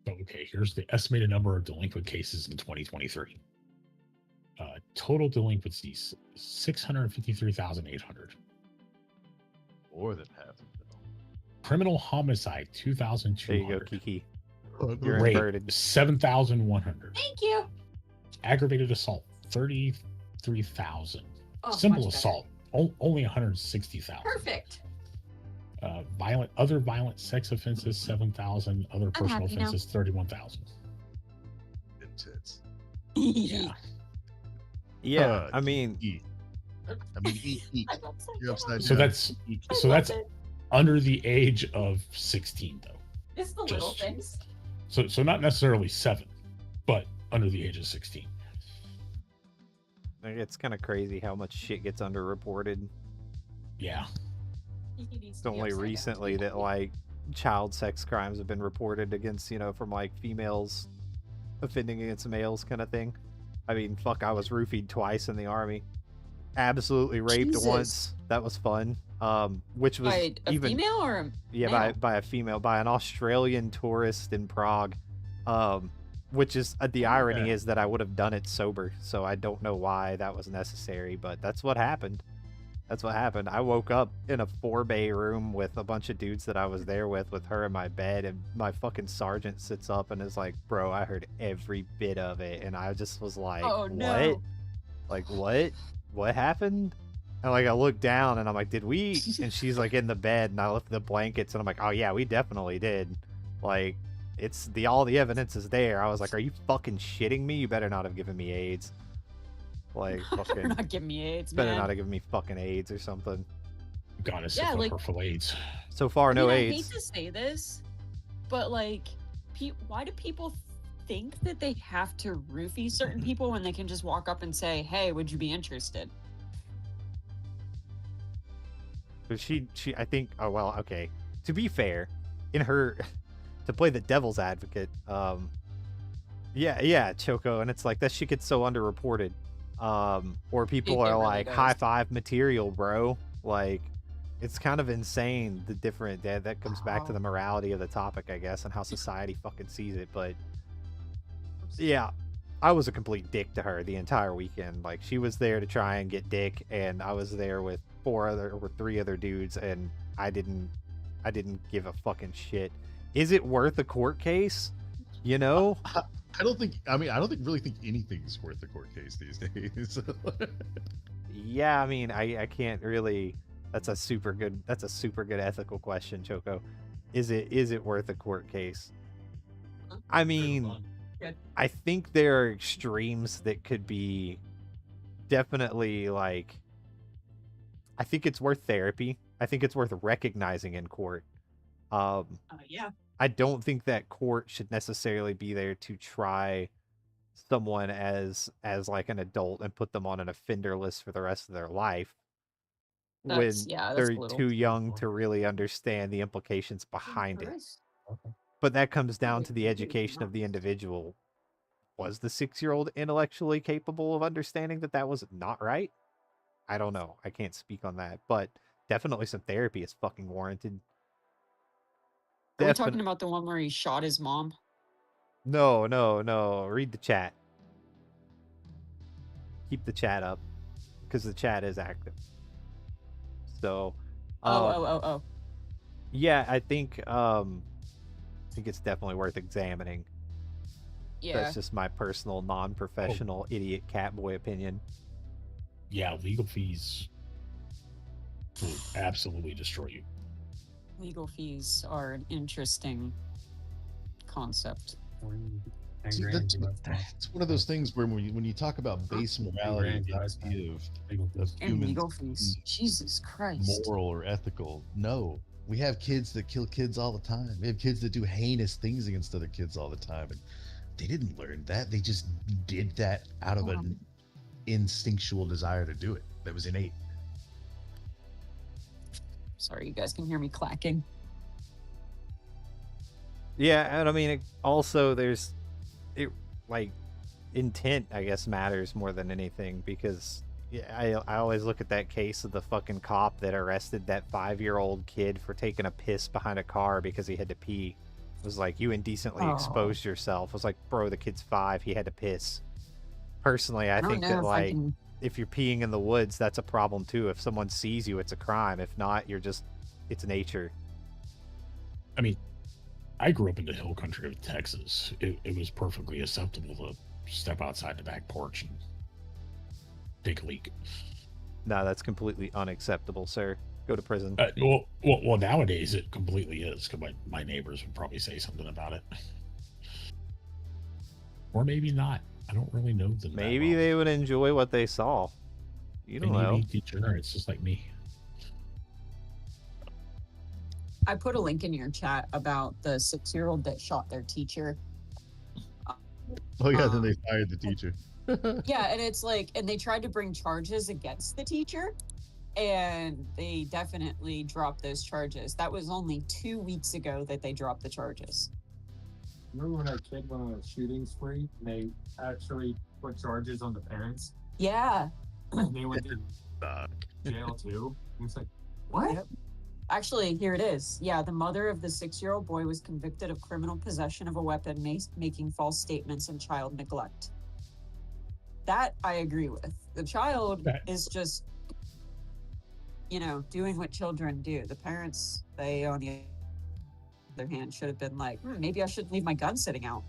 Speaker 1: Okay, here's the estimated number of delinquent cases in 2023. Total delinquencies 653,800.
Speaker 2: More than half of them.
Speaker 1: Criminal homicide
Speaker 6: There you go,
Speaker 1: 2,200.
Speaker 6: Kiki.
Speaker 2: Oh,
Speaker 6: You're
Speaker 1: Rape
Speaker 6: inverted.
Speaker 1: 7,100.
Speaker 5: Thank you.
Speaker 1: Aggravated assault 33,000.
Speaker 5: Oh,
Speaker 1: Simple
Speaker 5: much better.
Speaker 1: assault only 160,000.
Speaker 5: Perfect.
Speaker 1: Other violent sex offenses 7,000. Other personal
Speaker 5: happy now.
Speaker 1: offenses 31,000.
Speaker 2: Intense.
Speaker 1: Yeah.
Speaker 6: Yeah, I mean,
Speaker 2: Eat. I mean, eat.
Speaker 5: I'm upside
Speaker 2: You're upside
Speaker 5: down.
Speaker 1: So
Speaker 2: down.
Speaker 1: that's
Speaker 2: Eat.
Speaker 5: I
Speaker 1: so
Speaker 5: love
Speaker 1: that's
Speaker 5: it.
Speaker 1: under the age of 16 though.
Speaker 5: It's the little
Speaker 1: just-
Speaker 5: things.
Speaker 1: So not necessarily 7, but under the age of 16.
Speaker 6: it's kind of crazy how much shit gets underreported.
Speaker 1: Yeah.
Speaker 6: It's only recently that like child sex crimes have been reported against, from like females offending against males kind of thing. I mean, fuck, I was roofied twice in the army. Absolutely raped
Speaker 5: Jesus.
Speaker 6: once. That was fun. Which was
Speaker 5: By a
Speaker 6: even
Speaker 5: female or a
Speaker 6: yeah,
Speaker 5: male?
Speaker 6: by a female, by an Australian tourist in Prague. Which is the irony is that I would have done it sober, so I don't know why that was necessary, but that's what happened. That's what happened. I woke up in a 4-bay room with a bunch of dudes that I was there with her in my bed, and my fucking sergeant sits up and is like, "Bro, I heard every bit of it," and I just was like,
Speaker 5: Oh,
Speaker 6: "What?
Speaker 5: no.
Speaker 6: Like what? What happened?" And like I look down and I'm like, "Did we?" And she's like in the bed, and I lift the blankets, and I'm like, "Oh yeah, we definitely did." Like it's all the evidence is there. I was like, "Are you fucking shitting me? You better not have given me AIDS." Like
Speaker 5: Better
Speaker 6: fucking
Speaker 5: not give me AIDS,
Speaker 6: better
Speaker 5: man.
Speaker 6: not have given me fucking AIDS or something.
Speaker 1: Goddess
Speaker 5: Yeah,
Speaker 1: of
Speaker 5: like-
Speaker 1: for AIDS.
Speaker 6: So far,
Speaker 5: I
Speaker 6: no
Speaker 5: mean, I
Speaker 6: AIDS.
Speaker 5: hate to say this, but like, why do people think that they have to roofie certain people when they can just walk up and say, "Hey, would you be interested?"
Speaker 6: But she, I think. Oh well, okay. To be fair, in her, to play the devil's advocate, Yeah, Choco, and it's like that shit gets so underreported. Or people
Speaker 5: It
Speaker 6: are
Speaker 5: really
Speaker 6: like
Speaker 5: does.
Speaker 6: high five material, bro. Like, it's kind of insane the different that comes back to the morality of the topic, I guess, and how society fucking sees it. But yeah, I was a complete dick to her the entire weekend. Like, she was there to try and get dick, and I was there with three other dudes, and I didn't give a fucking shit. Is it worth a court case? You know?
Speaker 2: I don't think. I mean, I don't think really think anything's worth a court case these days.
Speaker 6: Yeah, I mean, I can't really. That's a super good ethical question, Choco. Is it worth a court case? I mean, I think there are extremes that could be definitely like. I think it's worth therapy. I think it's worth recognizing in court.
Speaker 5: Yeah.
Speaker 6: I don't think that court should necessarily be there to try someone as like an adult and put them on an offender list for the rest of their life when
Speaker 5: That's
Speaker 6: they're
Speaker 5: brutal.
Speaker 6: too young to really understand the implications behind it.
Speaker 7: Okay.
Speaker 6: But that comes down to the education of the individual. Was the 6-year-old intellectually capable of understanding that that was not right? I don't know. I can't speak on that, but definitely some therapy is fucking warranted.
Speaker 5: Are we talking about the one where he shot his mom?
Speaker 6: No. Read the chat. Keep the chat up, because the chat is active. So,
Speaker 5: Oh.
Speaker 6: yeah, I think it's definitely worth examining.
Speaker 5: Yeah.
Speaker 6: That's just my personal, non-professional, idiot catboy opinion.
Speaker 1: Yeah, legal fees will absolutely destroy you.
Speaker 5: Legal fees are an interesting concept.
Speaker 2: See, that's one of those things where when you talk about base morality, the idea of
Speaker 5: And
Speaker 2: humans
Speaker 5: legal fees. Jesus Christ.
Speaker 2: moral or ethical. No, we have kids that kill kids all the time. We have kids that do heinous things against other kids all the time, and they didn't learn that. They just did that out of an instinctual desire to do it. That was innate.
Speaker 5: Sorry, you guys can hear me clacking.
Speaker 6: Yeah, and I mean, also there's like intent, I guess, matters more than anything, because I always look at that case of the fucking cop that arrested that 5-year-old kid for taking a piss behind a car because he had to pee. It was like, you indecently exposed yourself. It was like, bro, the kid's 5, he had to piss. Personally, I think that like if you're peeing in the woods, that's a problem too. If someone sees you, it's a crime. If not, it's nature.
Speaker 1: I mean, I grew up in the hill country of Texas. It was perfectly acceptable to step outside the back porch and take a leak.
Speaker 6: No, that's completely unacceptable, sir. Go to prison.
Speaker 1: Well, nowadays it completely is, because my neighbors would probably say something about it. Or maybe not. I don't really know them.
Speaker 6: Maybe they would enjoy what they saw. You don't know.
Speaker 1: It's just like me.
Speaker 5: I put a link in your chat about the 6-year-old that shot their teacher.
Speaker 2: Oh yeah, then they fired the teacher.
Speaker 5: Yeah, and it's like, and they tried to bring charges against the teacher, and they definitely dropped those charges. That was only 2 weeks ago that they dropped the charges.
Speaker 7: Remember when our kid went on a shooting spree and they actually put charges on the parents?
Speaker 5: Yeah.
Speaker 7: And they went to jail too. And it's like, what?
Speaker 5: Yep. Actually, here it is. Yeah, the mother of the 6-year-old boy was convicted of criminal possession of a weapon, making false statements, and child neglect. That I agree with. The child is just, doing what children do. The parents, they, on the other hand, should have been like, maybe I shouldn't leave my gun sitting out.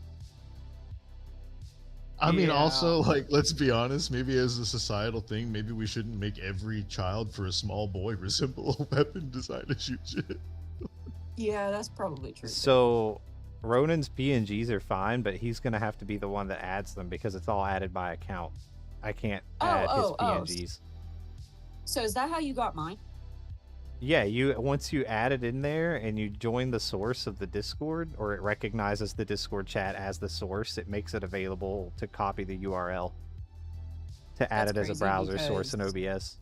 Speaker 2: I mean, also, like, let's be honest, maybe as a societal thing, maybe we shouldn't make every child for a small boy resemble a weapon designed to shoot shit.
Speaker 5: Yeah, that's probably true.
Speaker 6: So, Ronan's PNGs are fine, but he's going to have to be the one that adds them because it's all added by account. I can't add his PNGs.
Speaker 5: So is that how you got mine?
Speaker 6: Yeah, once you add it in there and you join the source of the Discord, or it recognizes the Discord chat as the source, it makes it available to copy the URL to add it as a browser source in OBS.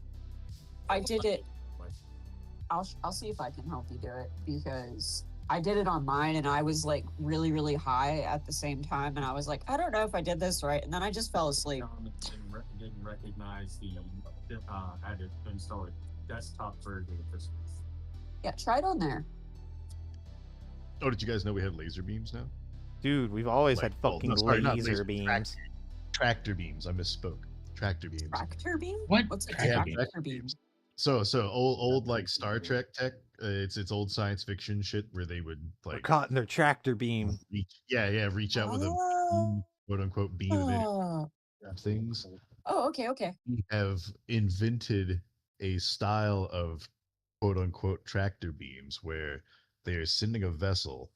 Speaker 5: I did it. I'll see if I can help you do it, because I did it on mine, and I was like really, really high at the same time, and I was like, I don't know if I did this right, and then I just fell asleep.
Speaker 7: Didn't recognize the had to install a desktop version of this.
Speaker 5: Yeah, try it on there.
Speaker 2: Oh, did you guys know we had laser beams now?
Speaker 6: Dude, we've always had
Speaker 2: well,
Speaker 6: fucking
Speaker 2: no, sorry, not
Speaker 6: laser
Speaker 2: laser,
Speaker 6: beams.
Speaker 2: Tractor beams. I misspoke. Tractor beams.
Speaker 5: Tractor beam?
Speaker 1: What?
Speaker 5: What's a
Speaker 1: Tractor
Speaker 5: tractor
Speaker 1: beam?
Speaker 5: beam?
Speaker 2: So old like Star Trek tech. It's old science fiction shit where they would
Speaker 6: We're
Speaker 2: like
Speaker 6: caught in their tractor beam.
Speaker 2: reach out with a
Speaker 5: Oh.
Speaker 2: quote unquote beam of energy
Speaker 5: Oh,
Speaker 2: things.
Speaker 5: okay.
Speaker 2: We have invented a style of quote unquote tractor beams where they are sending a vessel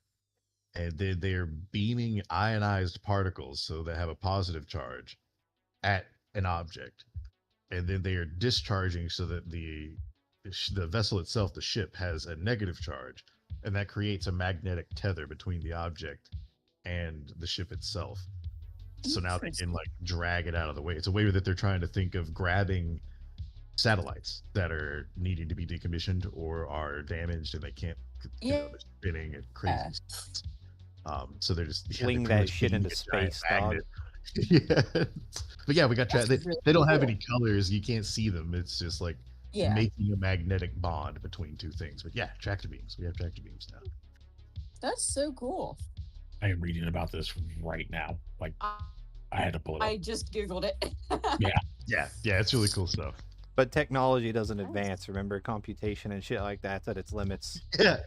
Speaker 2: and they're beaming ionized particles so they have a positive charge at an object, and then they are discharging so that the vessel itself, the ship, has a negative charge, and that creates a magnetic tether between the object and the ship itself. So now they can like drag it out of the way. It's a way that they're trying to think of grabbing satellites that are needing to be decommissioned or are damaged and they can't, they're spinning and crazy. So they're just
Speaker 6: Fling that shit into space, dog.
Speaker 2: Yeah, but yeah, we got
Speaker 5: That's
Speaker 2: they,
Speaker 5: really
Speaker 2: they don't have
Speaker 5: cool.
Speaker 2: any colors. You can't see them. It's just like
Speaker 5: Yeah,
Speaker 2: making a magnetic bond between two things. But yeah, tractor beams. We have tractor beams now.
Speaker 5: that's so cool.
Speaker 1: I am reading about this right now. Like, I had to pull it
Speaker 5: I
Speaker 1: up.
Speaker 5: just Googled it.
Speaker 2: Yeah, it's really cool stuff.
Speaker 6: But technology doesn't advance. Remember, computation and shit like that's at its limits.
Speaker 2: Yeah,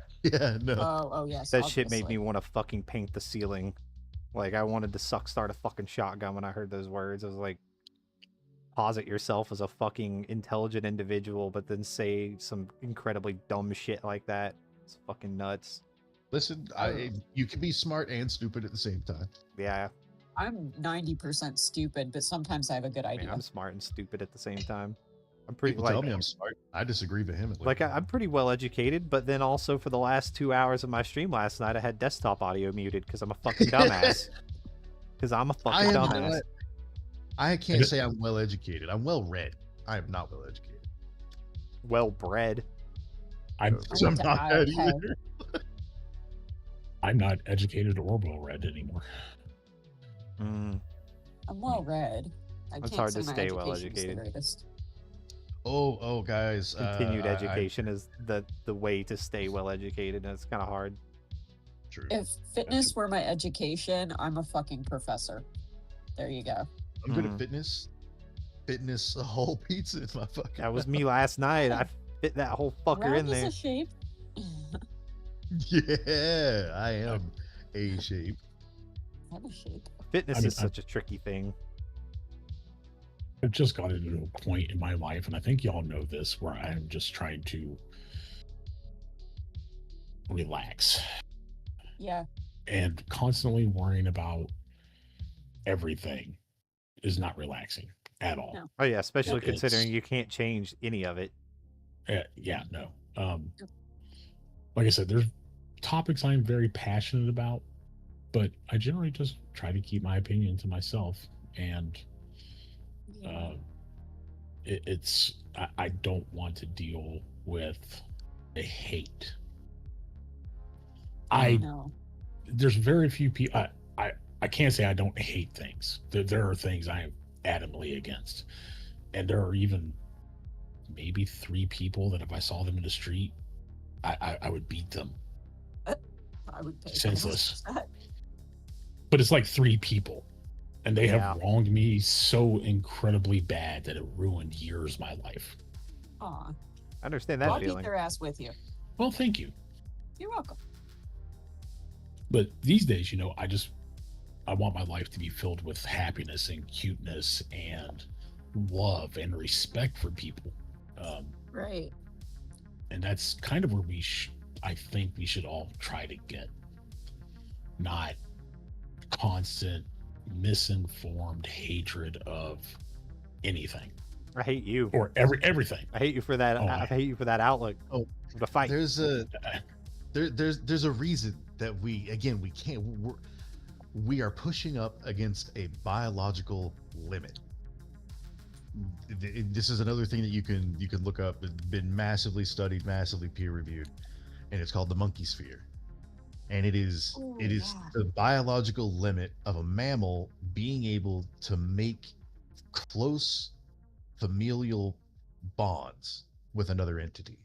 Speaker 2: no.
Speaker 5: Oh yes.
Speaker 6: That shit made
Speaker 5: obviously.
Speaker 6: me want to fucking paint the ceiling. Like, I wanted to start a fucking shotgun when I heard those words. I was like, posit yourself as a fucking intelligent individual, but then say some incredibly dumb shit like that. It's fucking nuts.
Speaker 2: Listen, you can be smart and stupid at the same time.
Speaker 6: Yeah,
Speaker 5: I'm 90% stupid, but sometimes I have a good
Speaker 6: I mean,
Speaker 5: idea.
Speaker 6: I'm smart and stupid at the same time. I'm pretty
Speaker 2: People tell me I'm smart. I disagree vehemently.
Speaker 6: like I'm pretty well educated, but then also for the last 2 hours of my stream last night, I had desktop audio muted because I'm a fucking dumbass. Because I'm a fucking dumbass.
Speaker 2: I can't say I'm well educated. I'm well read. I am not well educated.
Speaker 6: Well bred.
Speaker 1: I'm
Speaker 2: So I'm not that either.
Speaker 1: I'm not educated or well read anymore.
Speaker 6: Mm.
Speaker 5: I'm well read. I
Speaker 6: It's
Speaker 5: can't
Speaker 6: hard
Speaker 5: say
Speaker 6: to
Speaker 5: my
Speaker 6: stay well
Speaker 5: education's the
Speaker 6: educated.
Speaker 5: greatest.
Speaker 2: Oh, guys.
Speaker 6: Continued education is the way to stay well educated, and it's kind of hard.
Speaker 2: True.
Speaker 5: If fitness were my education, I'm a fucking professor. There you go.
Speaker 2: I'm good at fitness. Fitness, a whole pizza in my fucking.
Speaker 6: That was me last night. I fit that whole fucker
Speaker 5: Round
Speaker 6: in
Speaker 5: is
Speaker 6: there.
Speaker 5: a shape.
Speaker 2: Yeah, I am a shape.
Speaker 5: Have a shape.
Speaker 6: Fitness
Speaker 1: I mean,
Speaker 6: is such a tricky thing.
Speaker 1: I've just gotten to a point in my life, and I think y'all know this, where I'm just trying to relax.
Speaker 5: Yeah.
Speaker 1: And constantly worrying about everything is not relaxing at all.
Speaker 5: No.
Speaker 6: Oh yeah, especially
Speaker 1: It's-
Speaker 6: considering you can't change any of it.
Speaker 1: Yeah, no. Like I said, there's topics I'm very passionate about, but I generally just try to keep my opinion to myself. And I don't want to deal with the hate.
Speaker 5: No.
Speaker 1: There's very few people. I can't say I don't hate things. There are things I am adamantly against, and there are even maybe 3 people that if I saw them in the street, I would beat them.
Speaker 5: I would pay
Speaker 1: Senseless.
Speaker 5: for that.
Speaker 1: But it's like 3 people, and they
Speaker 6: Yeah.
Speaker 1: have wronged me so incredibly bad that it ruined years of my life.
Speaker 5: Aw.
Speaker 6: I understand that
Speaker 5: I'll beat
Speaker 6: feeling.
Speaker 5: their ass with you.
Speaker 1: Well, thank you.
Speaker 5: You're welcome.
Speaker 1: But these days, I want my life to be filled with happiness and cuteness and love and respect for people.
Speaker 5: Right.
Speaker 1: And that's kind of where I think we should all try to get. Not constant, misinformed hatred of anything
Speaker 6: I hate you.
Speaker 1: or everything.
Speaker 6: I hate you for that.
Speaker 1: Oh,
Speaker 6: I hate you for that outlook.
Speaker 2: Oh,
Speaker 6: the fight.
Speaker 2: There's a reason that we can't. We are pushing up against a biological limit. This is another thing that you can look up. It's been massively studied, massively peer reviewed, and it's called the monkey sphere. and it is
Speaker 5: Ooh, yeah.
Speaker 2: the biological limit of a mammal being able to make close familial bonds with another entity.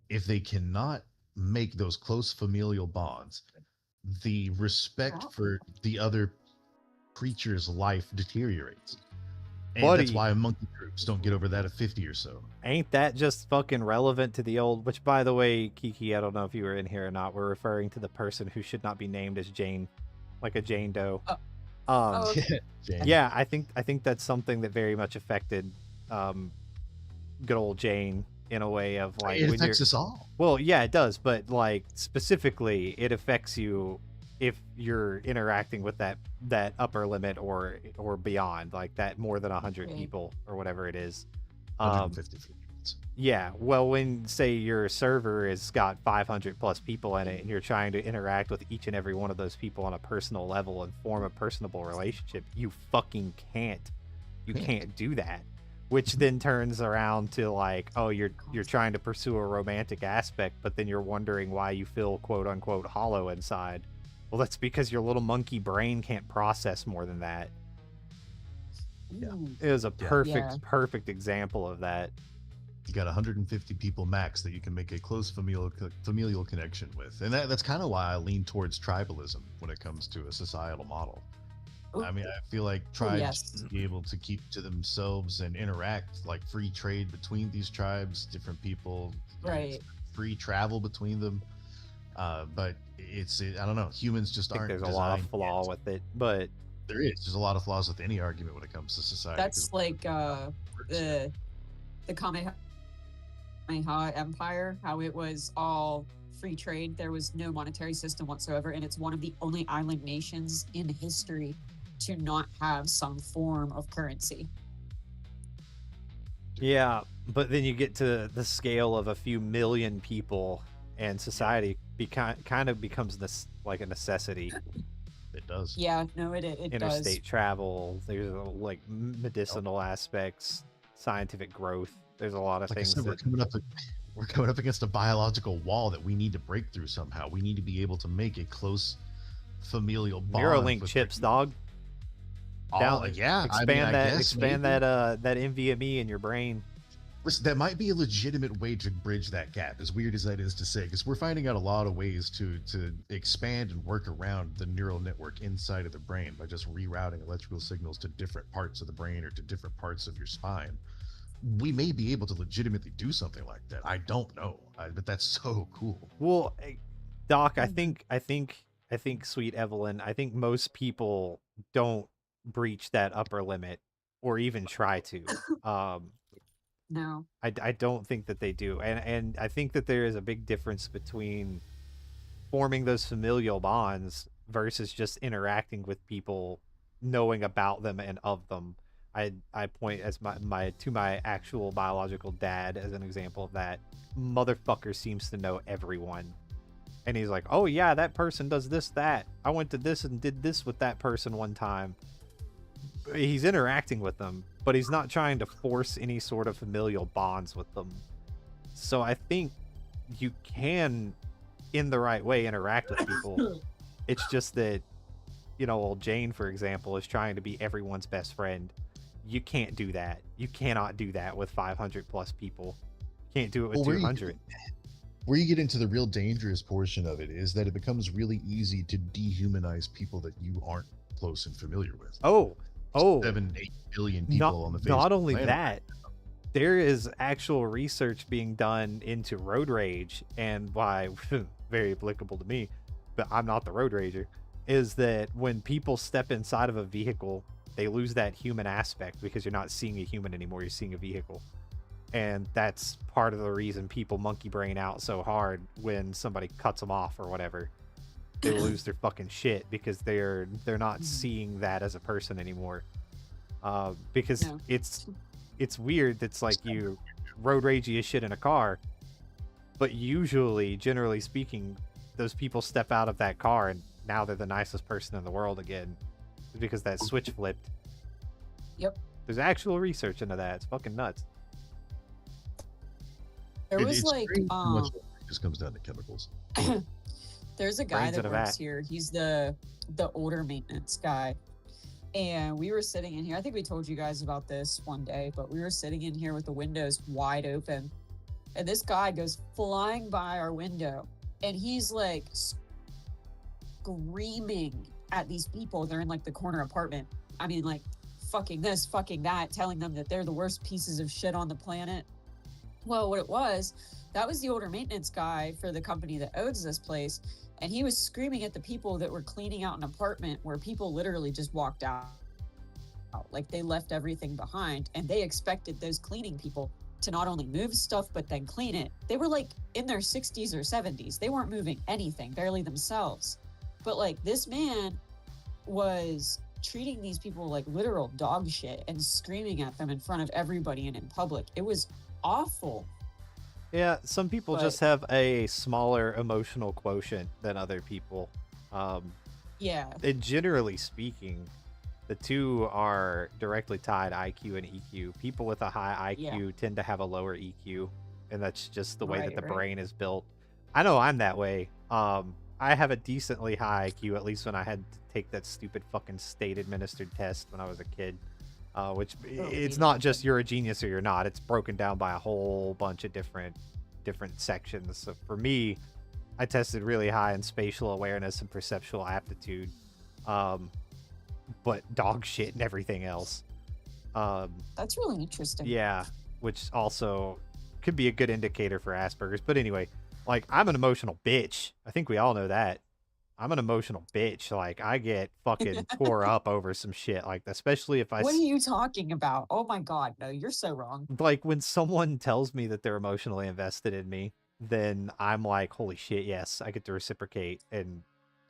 Speaker 2: If they cannot make those close familial bonds, the respect
Speaker 5: Wow.
Speaker 2: for the other creature's life deteriorates. And that's
Speaker 6: Buddy,
Speaker 2: why monkey groups don't get over that at 50 or so.
Speaker 6: ain't that just fucking relevant to the old? Which, by the way, Kiki, I don't know if you were in here or not. We're referring to the person who should not be named as Jane, like a Jane Doe.
Speaker 5: Oh,
Speaker 6: Um,
Speaker 5: oh, okay.
Speaker 2: Jane.
Speaker 6: yeah, I think that's something that very much affected um, good old Jane in a way of like
Speaker 2: It
Speaker 6: when you're
Speaker 2: affects us all.
Speaker 6: well, yeah, it does, but like specifically, it affects you if you're interacting with that upper limit or beyond, like that more than 100
Speaker 5: Right.
Speaker 6: people or whatever it is.
Speaker 2: 150 for humans.
Speaker 6: Yeah, well, when say your server has got 500 plus people in it, and you're trying to interact with each and every one of those people on a personal level and form a personable relationship, you fucking can't. You can't do that. Which then turns around to like, oh, you're trying to pursue a romantic aspect, but then you're wondering why you feel quote unquote hollow inside. Well, that's because your little monkey brain can't process more than that.
Speaker 2: Yeah.
Speaker 5: Ooh.
Speaker 6: It was a perfect,
Speaker 5: Yeah.
Speaker 6: perfect example of that.
Speaker 2: You got 150 people max that you can make a close familial connection with, and that's kind of why I lean towards tribalism when it comes to a societal model.
Speaker 5: Ooh.
Speaker 2: I mean, I feel like tribes
Speaker 5: yes.
Speaker 2: should be able to keep to themselves and interact, like free trade between these tribes, different people,
Speaker 5: Right.
Speaker 2: free travel between them. But I don't know. Humans just
Speaker 6: I think
Speaker 2: aren't.
Speaker 6: there's a lot of
Speaker 2: designed
Speaker 6: flaw
Speaker 2: yet.
Speaker 6: with it, but
Speaker 2: There is. There's a lot of flaws with any argument when it comes to society.
Speaker 5: That's
Speaker 2: 'cause
Speaker 5: like
Speaker 2: it works.
Speaker 5: the Kamehameha Empire, how it was all free trade. There was no monetary system whatsoever, and it's one of the only island nations in history to not have some form of currency.
Speaker 6: yeah, but then you get to the scale of a few million people, and society kind of becomes this like a necessity.
Speaker 2: It does.
Speaker 5: Yeah, no, it
Speaker 6: Interstate
Speaker 5: does.
Speaker 6: travel, there's like medicinal aspects, scientific growth. There's a lot of
Speaker 2: Like I
Speaker 6: things
Speaker 2: said,
Speaker 6: that
Speaker 2: we're coming up against a biological wall that we need to break through somehow. We need to be able to make a close familial bond.
Speaker 6: Neuralink
Speaker 2: with
Speaker 6: chips,
Speaker 2: the-
Speaker 6: dog.
Speaker 2: Oh, yeah.
Speaker 6: Expand
Speaker 2: I guess
Speaker 6: expand
Speaker 2: maybe.
Speaker 6: that NVMe in your brain.
Speaker 2: Listen, that might be a legitimate way to bridge that gap, as weird as that is to say, because we're finding out a lot of ways to expand and work around the neural network inside of the brain by just rerouting electrical signals to different parts of the brain or to different parts of your spine. We may be able to legitimately do something like that. I don't know, but that's so cool.
Speaker 6: Well, Doc, I think, sweet Evelyn, I think most people don't breach that upper limit or even try to.
Speaker 5: No.
Speaker 6: I don't think that they do, and I think that there is a big difference between forming those familial bonds versus just interacting with people, knowing about them and of them. I point as my to my actual biological dad as an example of that. Motherfucker seems to know everyone. And he's like, "Oh yeah, that person does this, that. I went to this and did this with that person one time." He's interacting with them, but he's not trying to force any sort of familial bonds with them. So I think you can, in the right way, interact with people. It's just that, old Jane, for example, is trying to be everyone's best friend. You can't do that. You cannot do that with 500 plus people. You can't do it with
Speaker 2: Well,
Speaker 6: 200.
Speaker 2: Where you get into the real dangerous portion of it is that it becomes really easy to dehumanize people that you aren't close and familiar with.
Speaker 6: Oh,
Speaker 2: 7-8 billion people on the face
Speaker 6: not
Speaker 2: of the
Speaker 6: only
Speaker 2: planet.
Speaker 6: that, there is actual research being done into road rage, and why very applicable to me, but I'm not the road rager, is that when people step inside of a vehicle, they lose that human aspect because you're not seeing a human anymore, you're seeing a vehicle. And that's part of the reason people monkey brain out so hard when somebody cuts them off or whatever. They lose their fucking shit because they're not seeing that as a person anymore. Because
Speaker 5: No.
Speaker 6: it's weird. It's like you road ragey as shit in a car, but usually, generally speaking, those people step out of that car and now they're the nicest person in the world again, because that switch flipped.
Speaker 5: Yep.
Speaker 6: There's actual research into that. It's fucking nuts.
Speaker 5: There was
Speaker 2: It's
Speaker 5: like
Speaker 2: strange how much it just comes down to chemicals.
Speaker 5: There's a guy
Speaker 6: Brains in
Speaker 5: that
Speaker 6: a
Speaker 5: works
Speaker 6: vat.
Speaker 5: here. He's the older maintenance guy. And we were sitting in here. I think we told you guys about this one day, but we were sitting in here with the windows wide open. And this guy goes flying by our window and he's like screaming at these people. They're in like the corner apartment. I mean, like, fucking this, fucking that, telling them that they're the worst pieces of shit on the planet. Well, what it was, that was the older maintenance guy for the company that owns this place. And he was screaming at the people that were cleaning out an apartment where people literally just walked out. Like they left everything behind and they expected those cleaning people to not only move stuff, but then clean it. They were like in their 60s or 70s. They weren't moving anything, barely themselves. But like this man was treating these people like literal dog shit and screaming at them in front of everybody and in public. It was awful.
Speaker 6: Yeah, some people
Speaker 5: But-
Speaker 6: just have a smaller emotional quotient than other people.
Speaker 5: Yeah.
Speaker 6: And generally speaking, the two are directly tied, IQ and EQ. People with a high IQ tend to have a lower EQ, and that's just the way that
Speaker 5: Right,
Speaker 6: the
Speaker 5: right.
Speaker 6: brain is built. I know I'm that way. I have a decently high IQ, at least when I had to take that stupid fucking state-administered test when I was a kid. Which it's not just you're a genius or you're not. It's broken down by a whole bunch of different sections. So for me, I tested really high in spatial awareness and perceptual aptitude. But dog shit and everything else.
Speaker 5: That's really interesting.
Speaker 6: Yeah, which also could be a good indicator for Asperger's. But anyway, like, I'm an emotional bitch. I think we all know that. I'm an emotional bitch. Like, I get fucking tore up over some shit. Like, especially if
Speaker 5: What are you talking about? Oh my god, no, you're so wrong.
Speaker 6: like when someone tells me that they're emotionally invested in me, then I'm like, holy shit, yes, I get to reciprocate. And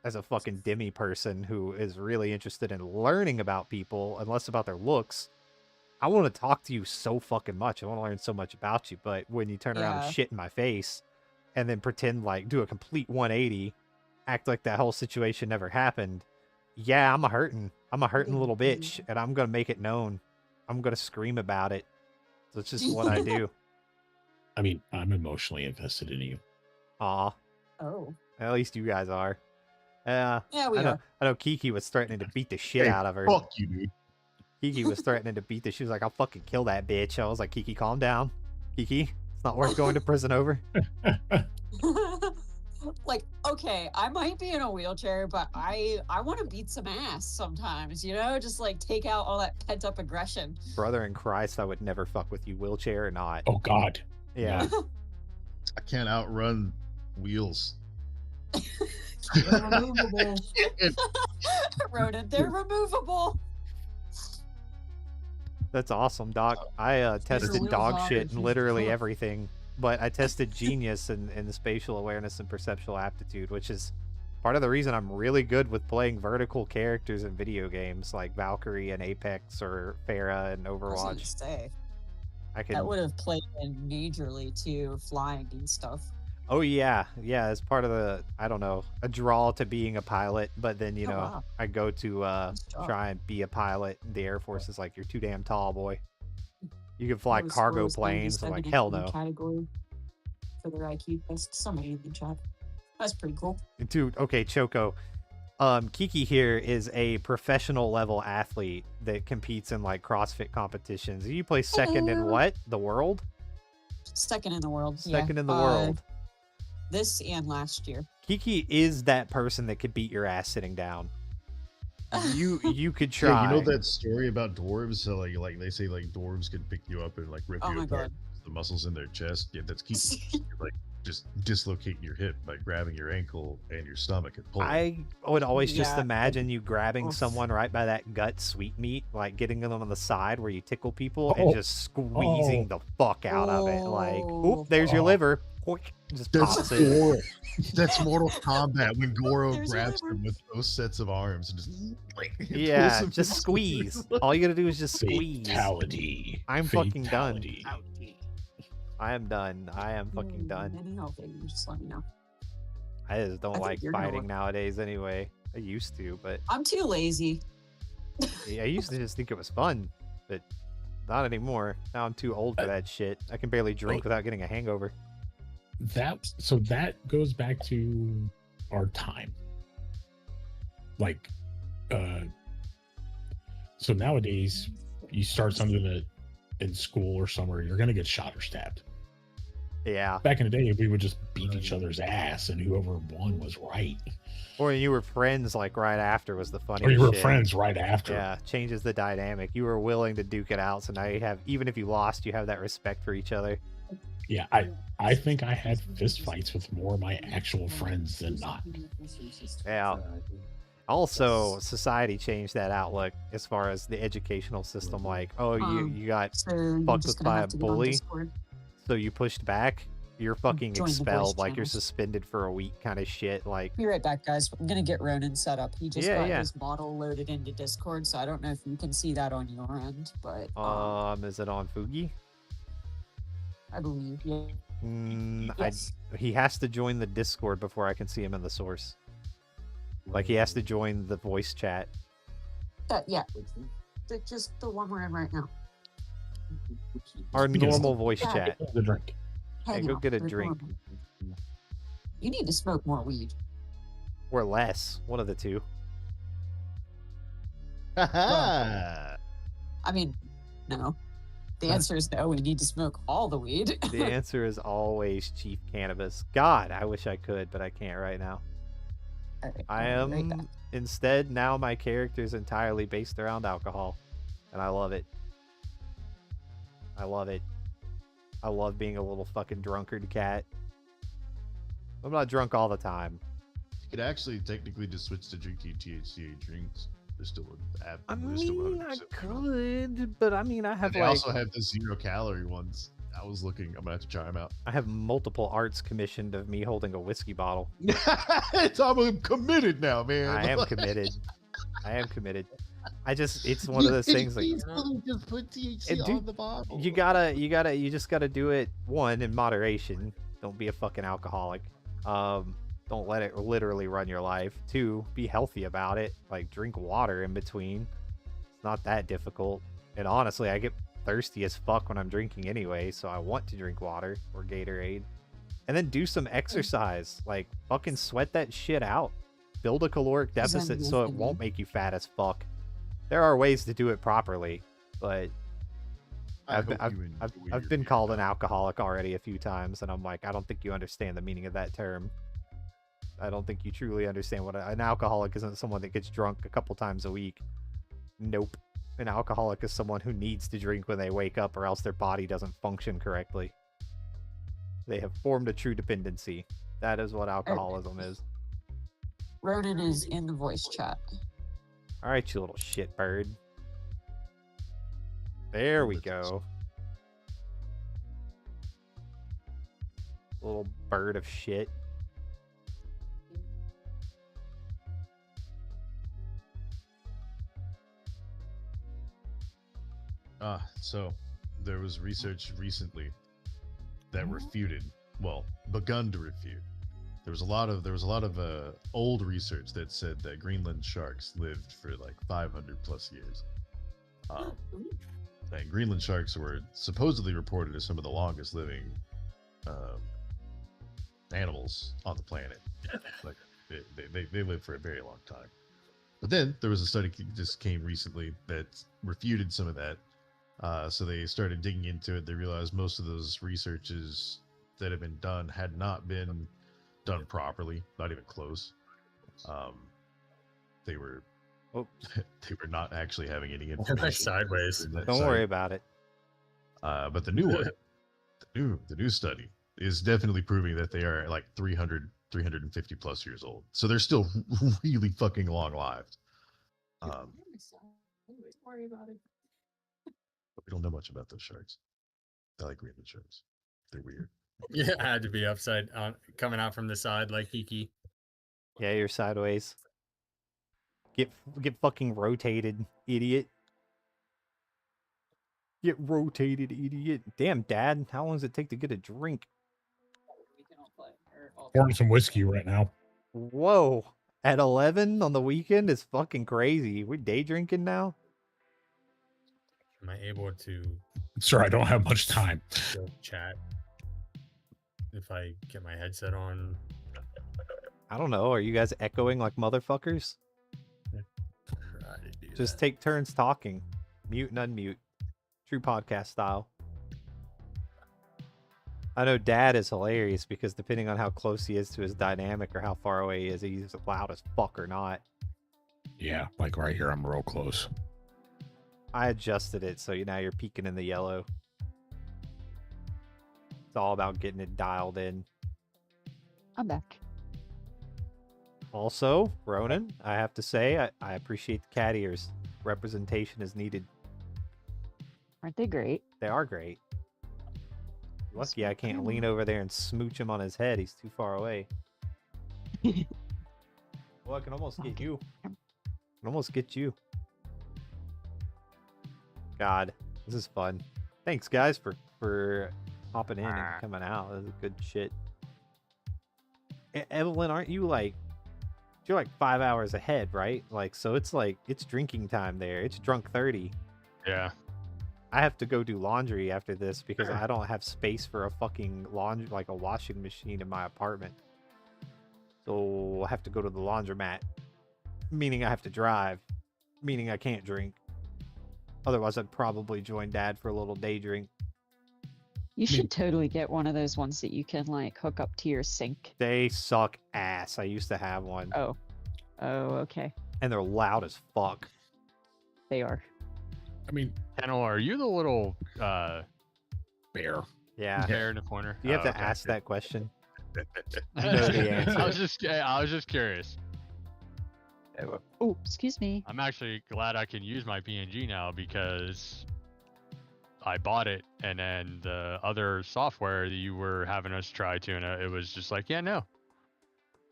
Speaker 6: as a fucking demi person who is really interested in learning about people and less about their looks, I want to talk to you so fucking much. I want to learn so much about you. But when you turn around
Speaker 5: Yeah.
Speaker 6: and shit in my face and then pretend like do a complete 180, act like that whole situation never happened, yeah, I'm a hurting little bitch, and I'm gonna make it known. I'm gonna scream about it. So it's just what I do.
Speaker 1: I mean, I'm emotionally invested in you.
Speaker 6: Aw,
Speaker 5: Oh.
Speaker 6: at least you guys are. Yeah,
Speaker 5: Yeah, we are.
Speaker 6: I know Kiki was threatening to beat the shit
Speaker 2: Hey,
Speaker 6: out of her.
Speaker 2: Fuck you, dude.
Speaker 6: Kiki was threatening to beat the. She was like, "I'll fucking kill that bitch." I was like, "Kiki, calm down. Kiki, it's not worth going to prison over."
Speaker 5: Like, okay, I might be in a wheelchair, but I want to beat some ass sometimes, you know? Just like take out all that pent up aggression.
Speaker 6: Brother in Christ, I would never fuck with you, wheelchair or not.
Speaker 1: Oh God.
Speaker 6: Yeah.
Speaker 2: I can't outrun wheels.
Speaker 7: They're removable.
Speaker 5: Ronan, they're removable.
Speaker 6: That's awesome, Doc. I tested
Speaker 7: wheels
Speaker 6: dog
Speaker 7: on
Speaker 6: shit
Speaker 7: and
Speaker 6: and
Speaker 7: she's
Speaker 6: literally
Speaker 7: tough.
Speaker 6: everything, but I tested genius in the spatial awareness and perceptual aptitude, which is part of the reason I'm really good with playing vertical characters in video games like Valkyrie and Apex or Pharah and
Speaker 5: I was gonna
Speaker 6: Overwatch.
Speaker 5: say,
Speaker 6: I can.
Speaker 5: that would have played in majorly to flying and stuff.
Speaker 6: Oh yeah, as part of the, I don't know, a draw to being a pilot, but then
Speaker 5: Oh, wow.
Speaker 6: I go to
Speaker 5: Nice job.
Speaker 6: try and be a pilot. The Air Force is like, you're too damn tall, boy. You can fly
Speaker 5: What was
Speaker 6: cargo planes. I'm
Speaker 5: 97
Speaker 6: like,
Speaker 5: in
Speaker 6: hell
Speaker 5: the
Speaker 6: no.
Speaker 5: Category for their IQ test. Somebody in the chat. That's pretty cool.
Speaker 6: Dude, okay, Choco. Kiki here is a professional level athlete that competes in like CrossFit competitions. You play second in
Speaker 5: Hello.
Speaker 6: what? The world?
Speaker 5: Second in the world.
Speaker 6: Second in the
Speaker 5: yeah.
Speaker 6: world.
Speaker 5: This and last year.
Speaker 6: Kiki is that person that could beat your ass sitting down. You could try.
Speaker 2: Yeah, you know that story about dwarves? So like they say like dwarves could pick you up and like rip
Speaker 5: Oh
Speaker 2: you
Speaker 5: my
Speaker 2: apart.
Speaker 5: god.
Speaker 2: The muscles in their chest. Yeah, that's keep like just dislocating your hip by grabbing your ankle and your stomach and pulling.
Speaker 6: I would always just
Speaker 5: Yeah.
Speaker 6: imagine you grabbing
Speaker 5: Oof.
Speaker 6: someone right by that gut sweetmeat, like getting them on the side where you tickle people and
Speaker 1: Oh.
Speaker 6: just squeezing the fuck out of it. Like,
Speaker 5: Oh.
Speaker 6: oop, there's your
Speaker 1: Oh.
Speaker 6: liver. Hoik, just
Speaker 2: That's
Speaker 6: pops it.
Speaker 2: Goro. That's Mortal Kombat when Goro
Speaker 5: There's your
Speaker 2: grabs
Speaker 5: liver.
Speaker 2: him with both sets of arms and just pulls
Speaker 6: Yeah,
Speaker 2: him
Speaker 6: just
Speaker 2: from-
Speaker 6: squeeze. All you gotta do is just squeeze.
Speaker 1: Fatality.
Speaker 6: I'm fucking done.
Speaker 1: Fatality.
Speaker 6: I am done. I am fucking done.
Speaker 5: Any help, baby, just let me know.
Speaker 6: I just don't
Speaker 5: I think
Speaker 6: like
Speaker 5: you're gonna
Speaker 6: fighting
Speaker 5: look-
Speaker 6: nowadays anyway. I used to, but
Speaker 5: I'm too lazy.
Speaker 6: I used to just think it was fun, but not anymore. Now I'm too old for that shit. I can barely drink without getting a hangover.
Speaker 1: That goes back to our time. Like, uh, so nowadays, you start something that in school or somewhere, you're gonna get shot or stabbed.
Speaker 6: Yeah.
Speaker 1: Back in the day, we would just beat each other's ass, and whoever won was right.
Speaker 6: Or you were friends like right after was the funniest
Speaker 1: Or you were
Speaker 6: shit.
Speaker 1: friends right after.
Speaker 6: Yeah, changes the dynamic. You were willing to duke it out, so now you have, even if you lost, you have that respect for each other.
Speaker 1: Yeah, I think I had fist fights with more of my actual friends than not.
Speaker 6: Yeah. Also, society changed that outlook as far as the educational system. Like, oh, you got
Speaker 5: So you're
Speaker 6: fucked
Speaker 5: just
Speaker 6: with
Speaker 5: gonna
Speaker 6: by a
Speaker 5: have to get on
Speaker 6: bully,
Speaker 5: Discord.
Speaker 6: so you pushed back. You're fucking
Speaker 5: Join the voice
Speaker 6: expelled, like you're
Speaker 5: channels.
Speaker 6: suspended for a week, kind of shit. Like,
Speaker 5: Be right back, guys. I'm gonna get Ronan set up. He just
Speaker 6: Yeah,
Speaker 5: got
Speaker 6: yeah.
Speaker 5: his model loaded into Discord, so I don't know if you can see that on your end, but
Speaker 6: is it on Fugi?
Speaker 5: I believe, yeah. Yes.
Speaker 6: He has to join the Discord before I can see him in the source. Like, he has to join the voice chat.
Speaker 5: Yeah. Just the one we're in right now.
Speaker 6: Our
Speaker 1: Because-
Speaker 6: normal voice
Speaker 5: Yeah.
Speaker 6: chat.
Speaker 1: The drink.
Speaker 6: Hey,
Speaker 5: Hang
Speaker 6: go
Speaker 5: on,
Speaker 6: get a
Speaker 5: we're
Speaker 6: drink.
Speaker 5: normal. You need to smoke more weed.
Speaker 6: Or less. One of the two.
Speaker 3: Haha.
Speaker 5: I mean, no. The answer is no. We need to smoke all the weed.
Speaker 6: The answer is always Chief Cannabis. God, I wish I could, but I can't right now.
Speaker 5: All right,
Speaker 6: I
Speaker 5: I'll be right
Speaker 6: am
Speaker 5: back.
Speaker 6: instead now my character is entirely based around alcohol, and I love it. I love it. I love being a little fucking drunkard cat. I'm not drunk all the time.
Speaker 2: You could actually technically just switch to drinking THCA drinks. There's still an app.
Speaker 6: I
Speaker 2: there's still
Speaker 6: mean, I
Speaker 2: 100%
Speaker 6: could, but I mean, I have
Speaker 2: They
Speaker 6: like
Speaker 2: also have the 0-calorie ones. I was looking. I'm gonna have to try them out.
Speaker 6: I have multiple arts commissioned of me holding a whiskey bottle.
Speaker 2: I'm committed now, man.
Speaker 6: I am committed. I am committed. It's one of those things like
Speaker 2: just put THC
Speaker 6: And dude,
Speaker 2: on the bottle.
Speaker 6: you just gotta do it, one, in moderation. Don't be a fucking alcoholic. Don't let it literally run your life. Two, be healthy about it. Like, drink water in between. It's not that difficult. And honestly, I get thirsty as fuck when I'm drinking anyway, so I want to drink water or Gatorade. And then do some exercise. Like, fucking sweat that shit out. Build a caloric
Speaker 5: As I'm
Speaker 6: deficit so it
Speaker 5: listening.
Speaker 6: won't make you fat as fuck. There are ways to do it properly, but
Speaker 2: I
Speaker 6: I've
Speaker 2: hope
Speaker 6: I've,
Speaker 2: you
Speaker 6: I've,
Speaker 2: enjoy
Speaker 6: I've
Speaker 2: your
Speaker 6: been
Speaker 2: beer
Speaker 6: called an
Speaker 2: now.
Speaker 6: alcoholic already a few times, and I'm like, I don't think you understand the meaning of that term. I don't think you truly understand what an alcoholic isn't someone that gets drunk a couple times a week. Nope. An alcoholic is someone who needs to drink when they wake up, or else their body doesn't function correctly. They have formed a true dependency. That is what alcoholism is.
Speaker 5: Ronan is in the voice chat.
Speaker 6: All right, you little shit bird. There we go. Little bird of shit.
Speaker 2: So there was research recently that refuted, well, begun to refute. There was a lot of old research that said that Greenland sharks lived for like 500 plus years. And Greenland sharks were supposedly reported as some of the longest living animals on the planet. Like they live for a very long time. But then there was a study that just came recently that refuted some of that. So they started digging into it. They realized most of those researches that have been done had not been done properly, not even close. They were
Speaker 6: Oh.
Speaker 2: they were not actually having any
Speaker 8: They're
Speaker 2: information.
Speaker 8: sideways.
Speaker 2: in that
Speaker 6: Don't
Speaker 2: site.
Speaker 6: worry about it.
Speaker 2: But the new one, the new study is definitely proving that they are like 350 plus years old. So they're still really fucking long lived. But we don't know much about those sharks. I like Greenland sharks. They're weird.
Speaker 8: Yeah, I had to be upside on, coming out from the side like Kiki.
Speaker 6: Yeah, you're sideways. Get fucking rotated, idiot. Get rotated, idiot. Damn, Dad, how long does it take to get a drink?
Speaker 1: Pouring some whiskey right now.
Speaker 6: Whoa. At 11 on the weekend is fucking crazy. We're day drinking now?
Speaker 8: Am I able to
Speaker 1: Sir, I don't have much time.
Speaker 8: go chat if I get my headset on?
Speaker 6: I don't know. Are you guys echoing like motherfuckers?
Speaker 8: Try to do
Speaker 6: Just
Speaker 8: that.
Speaker 6: take turns talking. Mute and unmute. True podcast style. I know Dad is hilarious because depending on how close he is to his dynamic or how far away he is, he's loud as fuck or not.
Speaker 1: Yeah, like right here, I'm real close.
Speaker 6: I adjusted it so now you're peeking in the yellow. It's all about getting it dialed in.
Speaker 9: I'm back.
Speaker 6: Also, Ronan, I have to say, I appreciate the cat ears. Representation is needed.
Speaker 9: Aren't they great?
Speaker 6: They are great. Lucky I can't lean over there and smooch him on his head. He's too far away. Well, I can almost get you. I can almost get you. God, this is fun. Thanks, guys, for hopping in and coming out. This is good shit. Evelyn, aren't you like... You're like 5 hours ahead, right? Like, so it's like, it's drinking time there. It's drunk 30.
Speaker 8: Yeah.
Speaker 6: I have to go do laundry after this because I don't have space for a fucking laundry, like a washing machine in my apartment. So I have to go to the laundromat, meaning I have to drive, meaning I can't drink. Otherwise, I'd probably join Dad for a little day drink.
Speaker 9: You should totally get one of those ones that you can like hook up to your sink.
Speaker 6: They suck ass. I used to have one.
Speaker 9: Oh. Oh, okay.
Speaker 6: And they're loud as fuck.
Speaker 9: They are.
Speaker 1: I mean,
Speaker 8: Kennel, are you the little
Speaker 1: bear.
Speaker 6: Yeah.
Speaker 8: bear in the corner?
Speaker 6: You have
Speaker 8: Oh,
Speaker 6: to
Speaker 8: okay,
Speaker 6: ask
Speaker 8: good.
Speaker 6: that question. You know the answer.
Speaker 8: I was just curious.
Speaker 9: Oh, excuse me.
Speaker 8: I'm actually glad I can use my PNG now because I bought it, and then the other software that you were having us try to, and it was just like, yeah, no.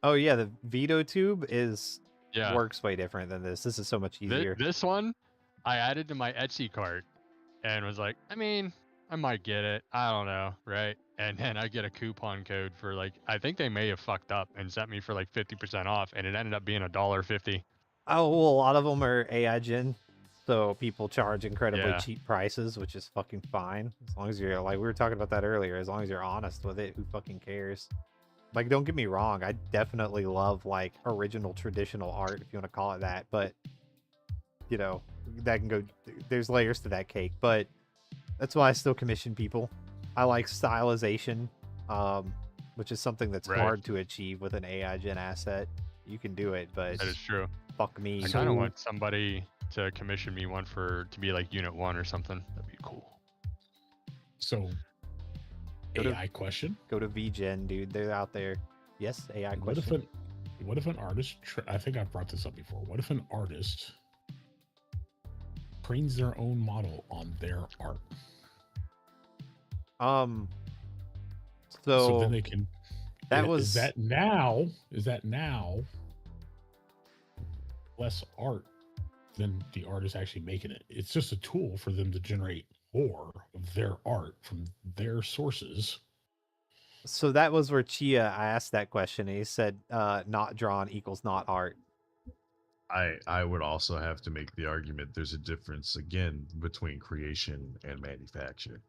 Speaker 6: Oh yeah, the Veto Tube
Speaker 8: Yeah.
Speaker 6: works way different than this. This is so much easier.
Speaker 8: This one, I added to my Etsy cart, and was like, I mean, I might get it. I don't know, right? And then I get a coupon code for like, I think they may have fucked up and sent me for like 50% off, and it ended up being $1.50.
Speaker 6: Oh, well, a lot of them are AI gen, so people charge incredibly
Speaker 8: Yeah.
Speaker 6: cheap prices, which is fucking fine. As long as you're, like we were talking about that earlier, as long as you're honest with it, who fucking cares? Like, don't get me wrong, I definitely love, like, original traditional art, if you want to call it that, but, you know, that can go, there's layers to that cake, but that's why I still commission people. I like stylization, which is something that's
Speaker 8: Right.
Speaker 6: hard to achieve with an AI gen asset. You can do it, but
Speaker 8: That is true.
Speaker 6: fuck me.
Speaker 8: I kind of want somebody to commission me one to be like Unit 1 or something. That'd be cool.
Speaker 1: So,
Speaker 6: Go to-
Speaker 1: AI question.
Speaker 6: Go to VGen, dude. They're out there. Yes, AI
Speaker 1: What if
Speaker 6: question.
Speaker 1: what if an artist? I think I've brought this up before. What if an artist trains their own model on their art? So
Speaker 6: So
Speaker 1: then they can.
Speaker 6: that
Speaker 1: is
Speaker 6: was
Speaker 1: that now? Is that now less art than the artist actually making it? It's just a tool for them to generate more of their art from their sources.
Speaker 6: so that was where Chia. I asked that question, and he said, "Not drawn equals not art."
Speaker 2: I would also have to make the argument there's a difference again between creation and manufacture.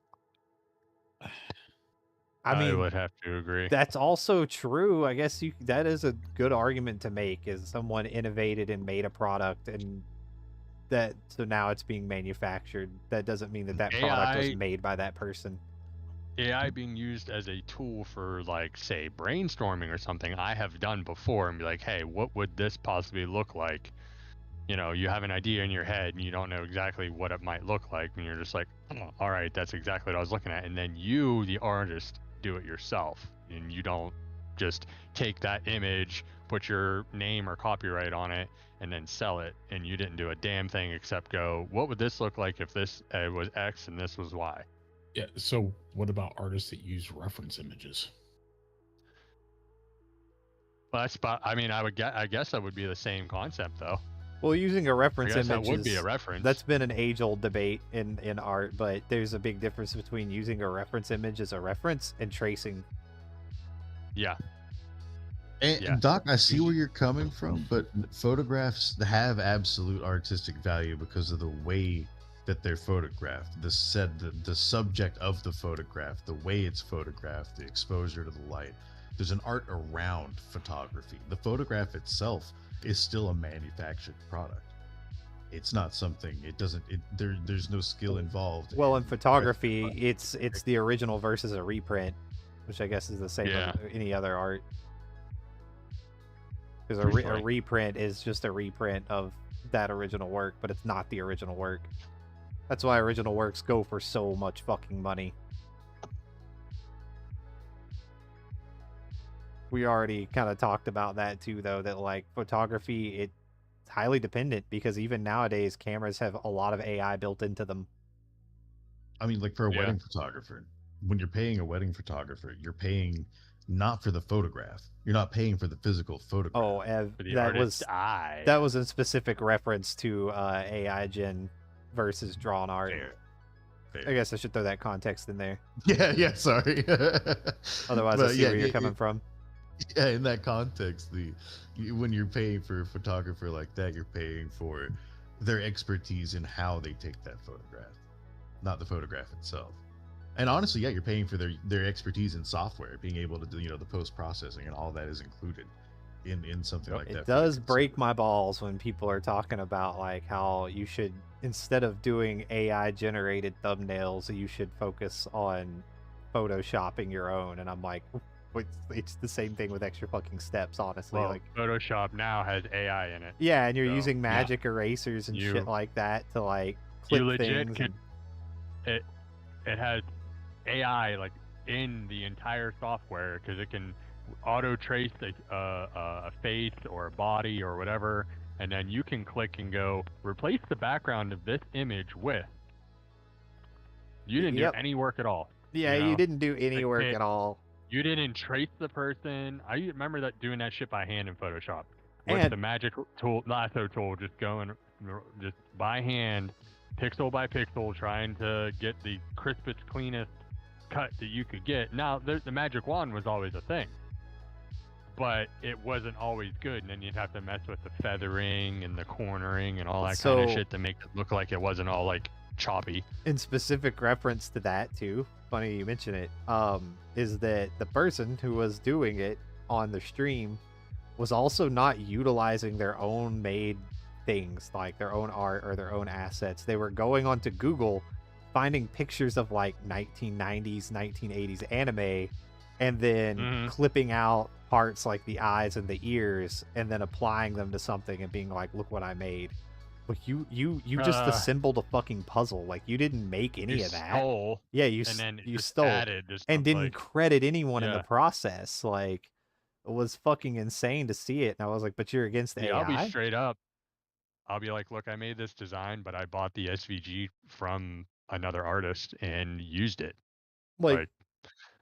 Speaker 6: I mean,
Speaker 8: would have to agree.
Speaker 6: that's also true. I guess that is a good argument to make. Is someone innovated and made a product, and so now it's being manufactured. That doesn't mean that product was
Speaker 8: AI
Speaker 6: made by that person.
Speaker 8: AI being used as a tool for like say brainstorming or something I have done before and be like, hey, what would this possibly look like? You know, you have an idea in your head and you don't know exactly what it might look like, and you're just like, oh, all right, that's exactly what I was looking at. And then you, the artist, do it yourself, and you don't just take that image, put your name or copyright on it, and then sell it, and you didn't do a damn thing except go, what would this look like if this was X and this was Y?
Speaker 1: Yeah. So what about artists that use reference images?
Speaker 8: Well, I mean, I guess that would be the same concept, though.
Speaker 6: Well, using a
Speaker 8: I
Speaker 6: reference
Speaker 8: guess
Speaker 6: image
Speaker 8: that would be
Speaker 6: is-
Speaker 8: a reference.
Speaker 6: That's been an age-old debate in art, but there's a big difference between using a reference image as a reference and tracing.
Speaker 8: Yeah.
Speaker 2: And
Speaker 8: Yeah.
Speaker 2: Doc, I see where you're coming from, but photographs have absolute artistic value because of the way that they're photographed, the subject of the photograph, the way it's photographed, the exposure to the light. There's an art around photography. The photograph itself is still a manufactured product. It's not something. It doesn't. There's no skill involved.
Speaker 6: Well, in photography, it's the original versus a reprint, which I guess is the same
Speaker 8: Yeah.
Speaker 6: as any other art. Because a
Speaker 8: Truthfully.
Speaker 6: reprint is just a reprint of that original work, but it's not the original work. That's why original works go for so much fucking money. We already kind of talked about that too, though, that like photography, it's highly dependent because even nowadays cameras have a lot of AI built into them.
Speaker 2: I mean, like for a
Speaker 8: Yeah.
Speaker 2: wedding photographer, when you're paying a wedding photographer, you're paying not for the photograph. You're not paying for the physical photograph.
Speaker 6: Oh, Ev,
Speaker 8: For the
Speaker 6: that
Speaker 8: artist's
Speaker 6: was
Speaker 8: eye.
Speaker 6: that was a specific reference to AI gen versus drawn art.
Speaker 2: Fair.
Speaker 6: I guess I should throw that context in there.
Speaker 2: Yeah, sorry.
Speaker 6: Otherwise, I see where you're coming from.
Speaker 2: Yeah, in that context, when you're paying for a photographer like that, you're paying for their expertise in how they take that photograph, not the photograph itself. And honestly, yeah, you're paying for their expertise in software, being able to do, the post processing and all that is included in something like that.
Speaker 6: It does break my balls when people are talking about like how you should, instead of doing AI generated thumbnails, you should focus on photoshopping your own. And I'm like, it's the same thing with extra fucking steps, honestly.
Speaker 8: Well,
Speaker 6: like
Speaker 8: Photoshop now has AI in it.
Speaker 6: yeah, and you're
Speaker 8: so,
Speaker 6: using magic erasers and shit like that to like clip
Speaker 8: You legit
Speaker 6: things.
Speaker 8: can. It has AI like in the entire software because it can auto trace a face or a body or whatever, and then you can click and go replace the background of this image with. You didn't
Speaker 6: Yep.
Speaker 8: do any work at all.
Speaker 6: Yeah,
Speaker 8: you
Speaker 6: you
Speaker 8: know?
Speaker 6: didn't do any work
Speaker 8: it-
Speaker 6: at all.
Speaker 8: You didn't trace the person. I remember doing that shit by hand in Photoshop with
Speaker 6: And-
Speaker 8: the magic tool, lasso tool, just going just by hand, pixel by pixel, trying to get the crispest, cleanest cut that you could get. Now, the magic wand was always a thing, but it wasn't always good, and then you'd have to mess with the feathering and the cornering and all that kind of
Speaker 6: So-
Speaker 8: shit to make it look like it wasn't all like choppy.
Speaker 6: In specific reference to that too, funny you mention it, is that the person who was doing it on the stream was also not utilizing their own made things, like their own art or their own assets. They were going onto Google, finding pictures of like 1990s, 1980s anime, and then clipping out parts like the eyes and the ears, and then applying them to something and being like, "Look what I made." Like you just assembled a fucking puzzle. Like you didn't make any of that.
Speaker 8: Stole,
Speaker 6: Yeah,
Speaker 8: and then
Speaker 6: you
Speaker 8: just
Speaker 6: stole
Speaker 8: added just
Speaker 6: and didn't
Speaker 8: like,
Speaker 6: credit anyone in the
Speaker 8: yeah.
Speaker 6: process. Like it was fucking insane to see it. And I was like, "But you're against
Speaker 8: Yeah,
Speaker 6: AI?"
Speaker 8: I'll be straight up. I'll be like, look, I made this design, but I bought the SVG from another artist and used it.
Speaker 6: Like,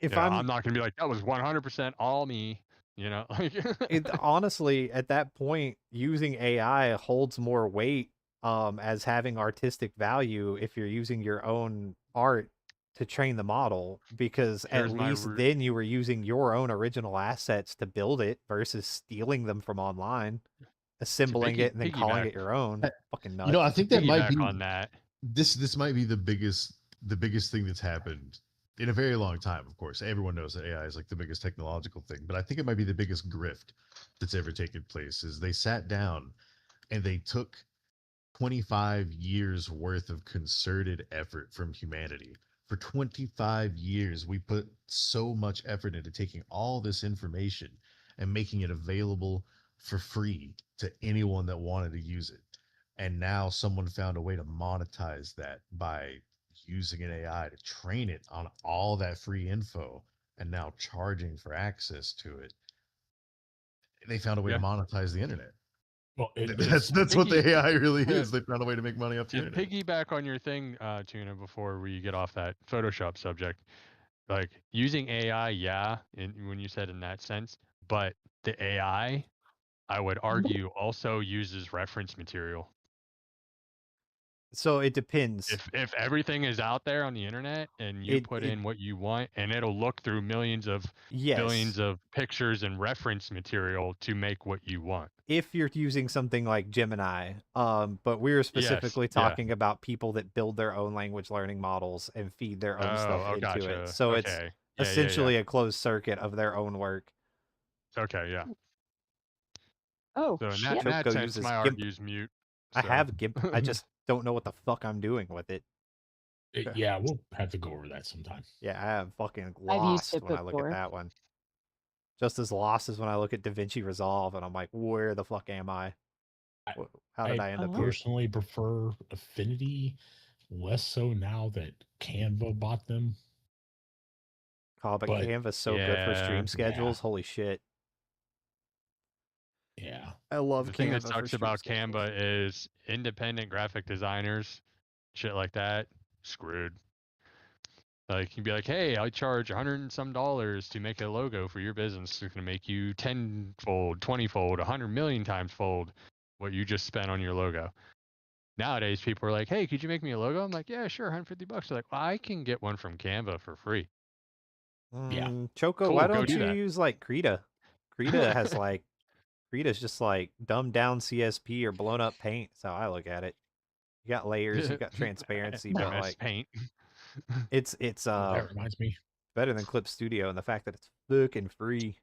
Speaker 6: if
Speaker 8: you know,
Speaker 6: I'm
Speaker 8: not gonna be like, that was 100% all me. You know, like
Speaker 6: it honestly at that point, using AI holds more weight as having artistic value if you're using your own art to train the model, because
Speaker 8: Here's
Speaker 6: at
Speaker 8: my
Speaker 6: least
Speaker 8: root-
Speaker 6: then you were using your own original assets to build it versus stealing them from online, assembling it and then calling
Speaker 8: piggyback.
Speaker 6: it your own. Fucking nuts.
Speaker 2: You know, I think that might
Speaker 8: piggyback
Speaker 2: be
Speaker 8: on that.
Speaker 2: this might be the biggest thing that's happened in a very long time. Of course, everyone knows that AI is like the biggest technological thing, but I think it might be the biggest grift that's ever taken place. Is they sat down and they took 25 years worth of concerted effort from humanity. For 25 years, we put so much effort into taking all this information and making it available for free to anyone that wanted to use it. And now someone found a way to monetize that by using an AI to train it on all that free info and now charging for access to it. They found a way to monetize the internet.
Speaker 1: Well,
Speaker 2: that's what the AI really is. They found a way to make money off the
Speaker 8: To
Speaker 2: internet.
Speaker 8: piggyback on your thing, Tuna, before we get off that Photoshop subject, like using AI, yeah, when you said in that sense, but the AI, I would argue, also uses reference material.
Speaker 6: So it depends.
Speaker 8: If everything is out there on the internet and you put in what you want, and it'll look through billions of pictures and reference material to make what you want.
Speaker 6: If you're using something like Gemini, but we were specifically talking about people that build their own language learning models and feed their own stuff into it. So it's essentially a closed circuit of their own work.
Speaker 8: Okay, yeah.
Speaker 9: Oh
Speaker 8: So in
Speaker 9: shit!
Speaker 8: that
Speaker 6: Choco
Speaker 8: sense,
Speaker 6: uses
Speaker 8: my
Speaker 6: GIMP.
Speaker 8: argue's mute.
Speaker 6: I
Speaker 8: So.
Speaker 6: have GIMP. I just don't know what the fuck I'm doing with it.
Speaker 1: Yeah, we'll have to go over that sometime.
Speaker 6: Yeah, I am fucking
Speaker 9: I've used
Speaker 6: lost
Speaker 9: it
Speaker 6: when I look at
Speaker 9: before.
Speaker 6: that one. Just as lost as when I look at DaVinci Resolve, and I'm like, where the fuck am I?
Speaker 1: I-
Speaker 6: How did I end up
Speaker 9: Oh.
Speaker 6: here?
Speaker 1: Personally prefer Affinity, less so now that Canva bought them.
Speaker 6: Oh, but
Speaker 1: But
Speaker 6: Canva's so good for
Speaker 8: Yeah,
Speaker 6: stream schedules. Holy shit.
Speaker 1: yeah,
Speaker 6: I love
Speaker 8: The thing that
Speaker 6: Canva for
Speaker 8: sucks
Speaker 6: stream
Speaker 8: about
Speaker 6: schedules.
Speaker 8: Canva is independent graphic designers, shit like that, screwed. Like you'd be like, hey, I charge $100 and some to make a logo for your business. It's gonna make you 10-fold, 20-fold, 100 million times fold what you just spent on your logo. Nowadays, people are like, hey, could you make me a logo? I'm like, yeah, sure, $150. They're like, well, I can get one from Canva for free.
Speaker 1: Yeah.
Speaker 6: Choco,
Speaker 8: Cool,
Speaker 6: why
Speaker 8: go
Speaker 6: don't
Speaker 8: do
Speaker 6: you
Speaker 8: that.
Speaker 6: use like Krita? Krita has like Krita's just like dumbed down CSP or blown up paint. That's how I look at it. You got layers, you got transparency, but
Speaker 8: MS
Speaker 6: like
Speaker 8: Paint.
Speaker 6: it's
Speaker 1: Oh, that reminds me.
Speaker 6: better than Clip Studio, and the fact that it's fucking free.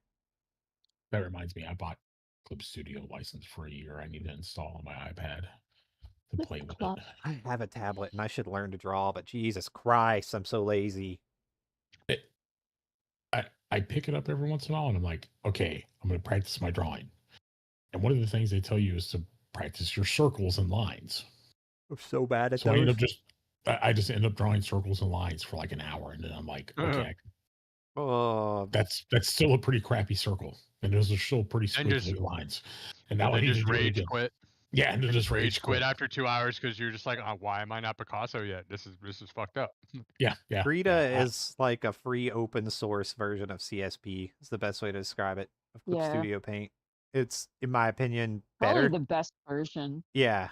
Speaker 1: That reminds me. I bought Clip Studio license for a year. I need to install on my iPad to
Speaker 9: Clip
Speaker 1: play with
Speaker 9: clop.
Speaker 1: it.
Speaker 6: I have a tablet and I should learn to draw, but Jesus Christ, I'm so lazy.
Speaker 1: I pick it up every once in a while and I'm like, okay, I'm going to practice my drawing. And one of the things they tell you is to practice your circles and lines.
Speaker 6: I'm so bad at
Speaker 1: So I end
Speaker 6: those.
Speaker 1: up I just end up drawing circles and lines for like an hour, and then I'm like, okay,
Speaker 6: Oh,
Speaker 1: that's still a pretty crappy circle, and those are still pretty
Speaker 8: And just-
Speaker 1: squiggly lines. And now I
Speaker 8: Then
Speaker 1: need to
Speaker 8: just
Speaker 1: do it
Speaker 8: rage
Speaker 1: again.
Speaker 8: quit.
Speaker 1: Yeah, and then
Speaker 8: And
Speaker 1: just rage
Speaker 8: quit after 2 hours because you're just like, why am I not Picasso yet? This is fucked up.
Speaker 1: Yeah, yeah.
Speaker 6: Krita
Speaker 1: yeah.
Speaker 6: is like a free open source version of CSP. Is the best way to describe it. Of Clip
Speaker 9: Yeah.
Speaker 6: Studio Paint. It's, in my opinion,
Speaker 9: Probably
Speaker 6: better.
Speaker 9: the best version.
Speaker 6: Yeah.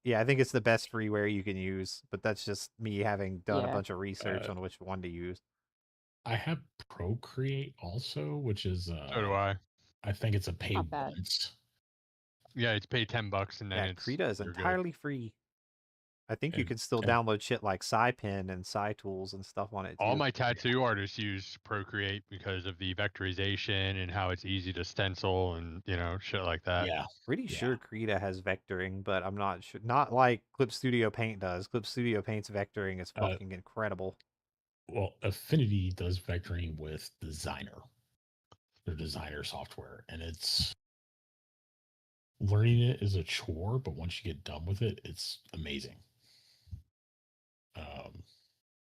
Speaker 6: Yeah, I think it's the best freeware you can use, but that's just me having done a
Speaker 9: Yeah.
Speaker 6: bunch of research on which one to use.
Speaker 1: I have Procreate also, which is
Speaker 8: So do I.
Speaker 1: I think it's a pay
Speaker 9: Not bad.
Speaker 1: once.
Speaker 8: Yeah, it's pay $10 and then
Speaker 6: Yeah,
Speaker 8: it's
Speaker 6: Krita is
Speaker 8: you're good.
Speaker 6: entirely free. I think you
Speaker 1: And-
Speaker 6: can still
Speaker 1: and-
Speaker 6: download shit like SciPen and SciTools and stuff on it too.
Speaker 8: All my tattoo artists use Procreate because of the vectorization and how it's easy to stencil and shit like that.
Speaker 1: Yeah,
Speaker 6: Pretty
Speaker 1: yeah.
Speaker 6: sure Krita has vectoring, but I'm not sure. Not like Clip Studio Paint does. Clip Studio Paint's vectoring is fucking incredible.
Speaker 1: Well, Affinity does vectoring with Designer, their designer software, and it's learning it is a chore, but once you get done with it, it's amazing.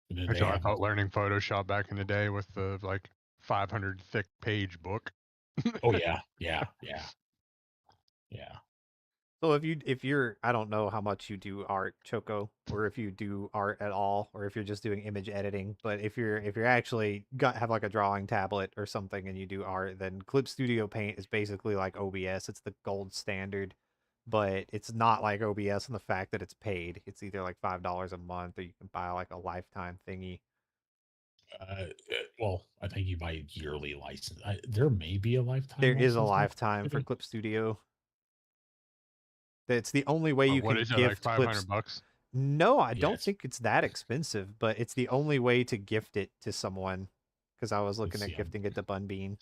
Speaker 1: And then
Speaker 8: That's
Speaker 1: they
Speaker 8: how I
Speaker 1: have,
Speaker 8: thought learning Photoshop back in the day with the like 500 thick page book.
Speaker 1: oh yeah, yeah.
Speaker 6: So if you're I don't know how much you do art, Choco, or if you do art at all, or if you're just doing image editing, but if you're actually have like a drawing tablet or something and you do art, then Clip Studio Paint is basically like OBS. It's the gold standard, but it's not like OBS in the fact that it's paid. It's either like $5 a month or you can buy like a lifetime thingy.
Speaker 1: Well, I think you buy a yearly license. There may be a lifetime.
Speaker 6: There is a
Speaker 1: license now.
Speaker 6: lifetime for Clip Studio. It's the only way
Speaker 8: Or
Speaker 6: you
Speaker 8: what
Speaker 6: can
Speaker 8: is it, like
Speaker 6: gift
Speaker 8: 500
Speaker 6: clips.
Speaker 8: bucks?
Speaker 6: No, I don't
Speaker 1: Yes.
Speaker 6: think it's that expensive, but it's the only way to gift it to someone. Because I was looking
Speaker 1: Let's
Speaker 6: at
Speaker 1: see,
Speaker 6: gifting it to Bunbean.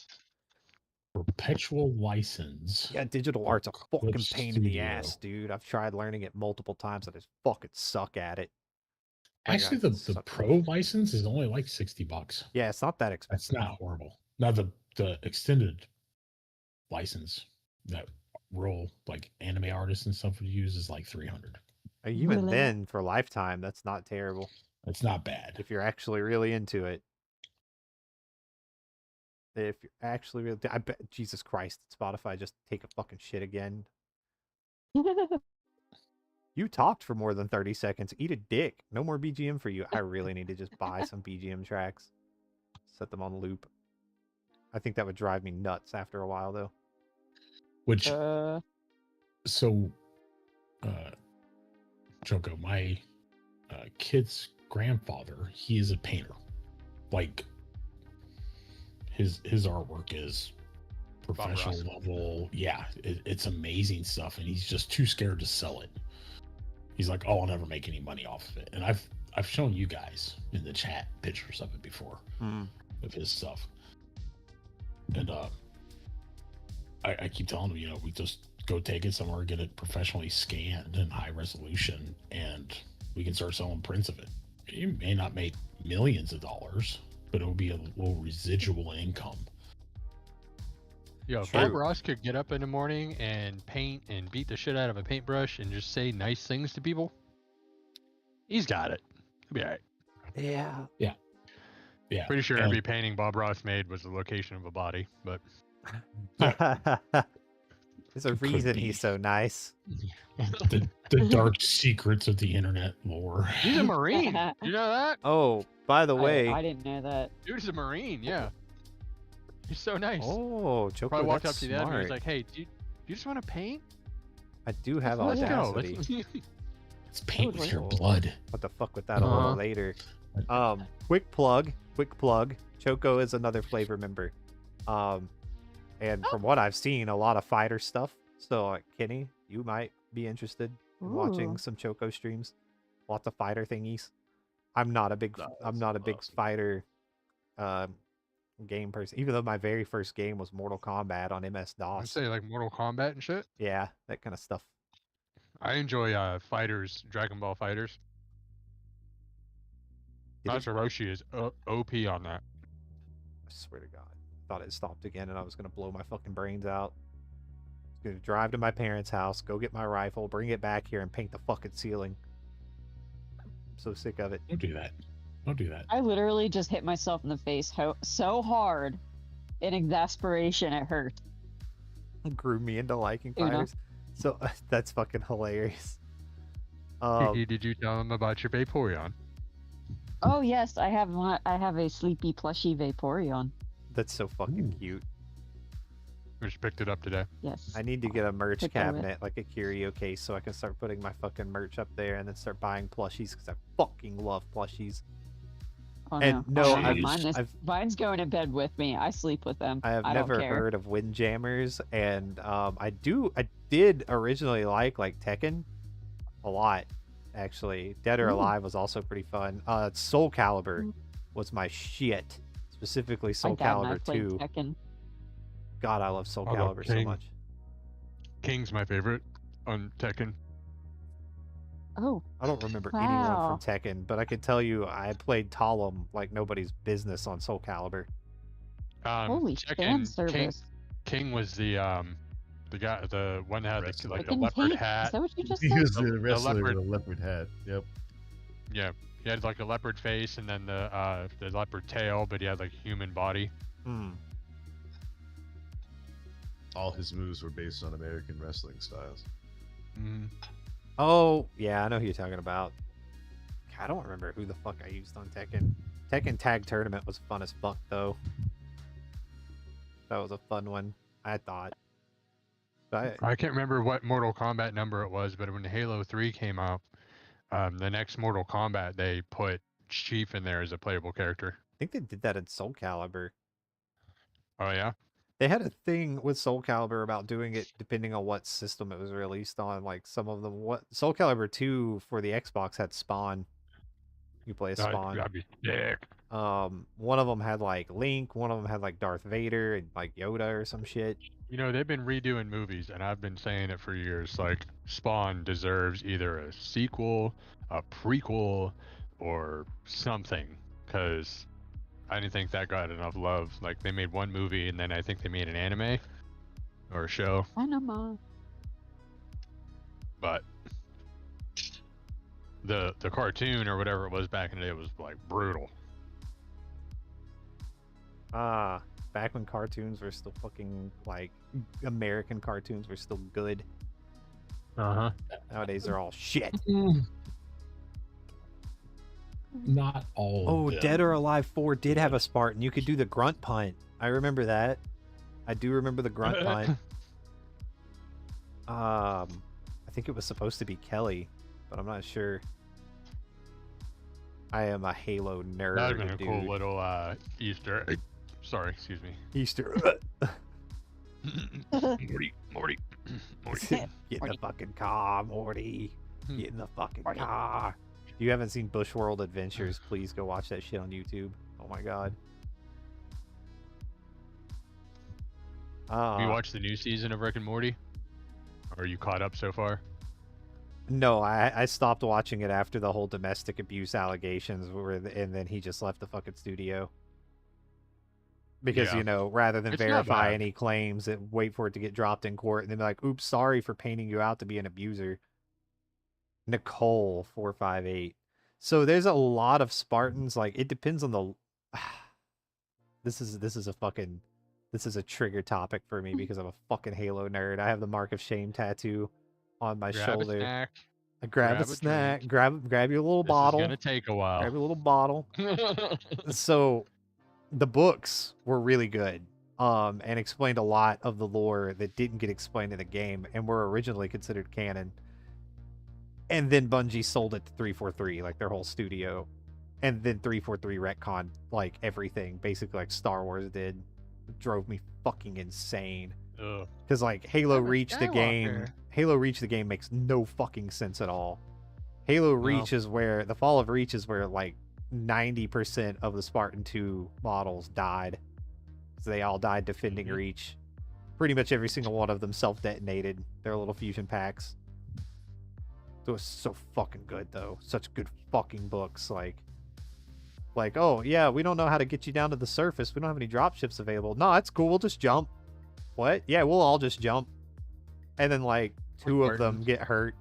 Speaker 1: Perpetual license.
Speaker 6: Yeah, digital
Speaker 1: for
Speaker 6: art's a fucking
Speaker 1: Clip
Speaker 6: pain in the
Speaker 1: Studio.
Speaker 6: ass, dude. I've tried learning it multiple times. I just fucking suck at it. Like,
Speaker 1: Actually,
Speaker 6: I
Speaker 1: the
Speaker 6: suck-
Speaker 1: pro license is only like $60.
Speaker 6: Yeah, it's not that expensive.
Speaker 1: That's not horrible. Now the extended license that real like anime artists and stuff would use is like 300.
Speaker 6: Even
Speaker 9: Really?
Speaker 6: then, for lifetime, that's not terrible.
Speaker 1: It's not bad.
Speaker 6: If you're actually really into it. If you're actually really, I bet Jesus Christ, Spotify just take a fucking shit again. You talked for more than 30 seconds. Eat a dick. No more BGM for you. I really need to just buy some BGM tracks. Set them on loop. I think that would drive me nuts after a while, though.
Speaker 1: Which
Speaker 9: Uh,
Speaker 1: Joko, my kid's grandfather, he is a painter. Like his artwork is professional
Speaker 8: Ross.
Speaker 1: level. Yeah, it's amazing stuff, and he's just too scared to sell it. He's like, "Oh, I'll never make any money off of it." And I've shown you guys in the chat pictures of it before of his stuff, and I keep telling them, we just go take it somewhere, get it professionally scanned in high resolution, and we can start selling prints of it. You may not make millions of dollars, but it will be a little residual income.
Speaker 8: Yo, if
Speaker 6: True.
Speaker 8: Bob Ross could get up in the morning and paint and beat the shit out of a paintbrush and just say nice things to people, he's got it. He'll be all right.
Speaker 6: Yeah.
Speaker 1: Yeah.
Speaker 8: Pretty sure
Speaker 1: and
Speaker 8: every painting Bob Ross made was the location of a body, but
Speaker 6: There's a
Speaker 1: It could
Speaker 6: reason
Speaker 1: be.
Speaker 6: he's so nice.
Speaker 1: the dark secrets of the internet lore.
Speaker 8: he's a Marine. You know that?
Speaker 6: Oh, by the way.
Speaker 9: I didn't know that.
Speaker 8: Dude's a Marine, yeah. He's so nice.
Speaker 6: Oh, Choco,
Speaker 8: Probably walked up
Speaker 6: that's
Speaker 8: to the admin and was
Speaker 6: smart.
Speaker 8: like, hey, do you just want to paint?
Speaker 6: I do have
Speaker 8: Let's go.
Speaker 6: audacity.
Speaker 1: It's paint with your
Speaker 6: Oh.
Speaker 1: blood.
Speaker 6: What the fuck with that a little later. Quick plug. Choco is another flavor member. And from what I've seen, a lot of fighter stuff. So, Kenny, you might be interested in watching
Speaker 9: Ooh.
Speaker 6: some Choco streams. Lots of fighter thingies. I'm not a big fighter game person. Even though my very first game was Mortal Kombat on MS
Speaker 8: I'd
Speaker 6: DOS.
Speaker 8: say like Mortal Kombat and shit.
Speaker 6: Yeah, that kind of stuff.
Speaker 8: I enjoy fighters, Dragon Ball fighters.
Speaker 6: Did it-
Speaker 8: Hiroshi is OP on that.
Speaker 6: I swear to God. Thought it stopped again and I was going to blow my fucking brains out. I was going to drive to my parents' house, go get my rifle, bring it back here, and paint the fucking ceiling. I'm so sick of it.
Speaker 1: Don't do that. Don't do that.
Speaker 9: I literally just hit myself in the face so hard in exasperation it hurt.
Speaker 6: It grew me into liking
Speaker 9: You know?
Speaker 6: fighters. So that's fucking hilarious.
Speaker 8: Did you tell him about your Vaporeon?
Speaker 9: Oh yes, I have a sleepy plushy Vaporeon.
Speaker 6: That's so fucking cute.
Speaker 8: We just picked it up today.
Speaker 9: Yes.
Speaker 6: I need to get a merch
Speaker 9: Pick on it.
Speaker 6: cabinet, like a curio case, so I can start putting my fucking merch up there and then start buying plushies because I fucking love plushies.
Speaker 9: Oh,
Speaker 6: and
Speaker 9: no,
Speaker 6: no,
Speaker 9: mine's going to bed with me. I sleep with them.
Speaker 6: I have
Speaker 9: don't
Speaker 6: never
Speaker 9: care.
Speaker 6: heard of Windjammers, and I did originally like Tekken a lot, actually. Dead or
Speaker 9: Ooh.
Speaker 6: Alive was also pretty fun. Soul Calibur was my shit, specifically
Speaker 9: My
Speaker 6: Soul
Speaker 9: dad and I
Speaker 6: Calibur
Speaker 9: played
Speaker 6: 2.
Speaker 9: Tekken.
Speaker 6: God, I love Soul
Speaker 8: I love
Speaker 6: Calibur so
Speaker 8: King.
Speaker 6: much.
Speaker 8: King's my favorite on Tekken.
Speaker 9: Oh,
Speaker 6: I don't remember anyone
Speaker 9: Wow.
Speaker 6: from Tekken, but I can tell you I played Talum like nobody's business on Soul Calibur.
Speaker 9: holy fan service.
Speaker 8: King was the guy, the one that had
Speaker 2: Wrestler.
Speaker 8: like the
Speaker 9: Tekken
Speaker 8: leopard
Speaker 9: Heat? Is
Speaker 8: hat.
Speaker 9: that what you just
Speaker 2: He
Speaker 9: said?
Speaker 2: was
Speaker 8: The
Speaker 2: the wrestler
Speaker 8: leopard-
Speaker 2: with a leopard hat. Yep.
Speaker 8: Yeah, he had like a leopard face and then the leopard tail, but he had like a human body.
Speaker 6: Hmm.
Speaker 2: All his moves were based on American wrestling styles.
Speaker 8: Mm.
Speaker 6: Oh, yeah, I know who you're talking about. I don't remember who the fuck I used on Tekken. Tekken Tag Tournament was fun as fuck, though. That was a fun one, I thought. But
Speaker 8: I can't remember what Mortal Kombat number it was, but when Halo 3 came out, the next Mortal Kombat they put Chief in there as a playable character.
Speaker 6: I think they did that in Soul Calibur.
Speaker 8: Oh yeah.
Speaker 6: They had a thing with Soul Calibur about doing it depending on what system it was released on. Like some of them, what Soul Calibur 2 for the Xbox had Spawn. You play as Spawn.
Speaker 8: That'd be sick.
Speaker 6: One of them had like Link. One of them had like Darth Vader and like Yoda or some shit.
Speaker 8: You know, they've been redoing movies, and I've been saying it for years. Like, Spawn deserves either a sequel, a prequel, or something. Because I didn't think that got enough love. Like, they made one movie, and then I think they made an anime or a show.
Speaker 9: Panama.
Speaker 8: But the cartoon or whatever it was back in the day was like brutal.
Speaker 6: Back when cartoons were still fucking like American cartoons were still good.
Speaker 8: Uh
Speaker 6: Nowadays they're all shit.
Speaker 8: huh.
Speaker 1: Not all.
Speaker 6: Oh,
Speaker 1: of them.
Speaker 6: Dead or Alive 4 did have a Spartan. You could do the grunt punt. I remember that. I do remember the grunt punt. I think it was supposed to be Kelly, but I'm not sure. I am a Halo nerd.
Speaker 8: That'd have been a
Speaker 6: dude.
Speaker 8: cool little Easter egg. Sorry, excuse me.
Speaker 6: Easter.
Speaker 8: Morty.
Speaker 6: Get in the fucking car, Morty. Get in the fucking car. If you haven't seen Bushworld Adventures, please go watch that shit on YouTube. Oh my god.
Speaker 8: Have you watched the new season of Rick and Morty? Or are you caught up so far?
Speaker 6: No, I stopped watching it after the whole domestic abuse allegations were, and then he just left the fucking studio. Because,
Speaker 8: Yeah.
Speaker 6: you know, rather than
Speaker 8: It's not
Speaker 6: verify
Speaker 8: bad.
Speaker 6: any claims, wait for it to get dropped in court, and then be like, oops, sorry for painting you out to be an abuser. Nicole 458. So there's a lot of Spartans. Like, it depends on the. This is a trigger topic for me because I'm a fucking Halo nerd. I have the Mark of Shame tattoo on my
Speaker 8: Grab
Speaker 6: shoulder.
Speaker 8: a snack.
Speaker 6: I grab a
Speaker 8: grab a
Speaker 6: snack.
Speaker 8: drink.
Speaker 6: Grab your little
Speaker 8: This
Speaker 6: bottle.
Speaker 8: is gonna take a while.
Speaker 6: Grab your little bottle. So the books were really good. And explained a lot of the lore that didn't get explained in the game and were originally considered canon. And then Bungie sold it to 343, like their whole studio. And then 343 retconned like everything, basically like Star Wars did. It drove me fucking insane.
Speaker 8: Ugh.
Speaker 6: Because like Halo
Speaker 8: I'm a
Speaker 6: Reach the game,
Speaker 8: Skywalker.
Speaker 6: Halo Reach the game makes no fucking sense at all. Halo Reach is where the Fall of Reach is where like 90% of the Spartan 2 models died. So they all died defending
Speaker 8: Mhm.
Speaker 6: Reach. Pretty much every single one of them self-detonated their little fusion packs. So it was so fucking good though. Such good fucking books. Like, oh yeah, we don't know how to get you down to the surface. We don't have any dropships available. No, that's cool. We'll just jump. What? Yeah, we'll all just jump. And then like two of them
Speaker 8: Spartans.
Speaker 6: get hurt.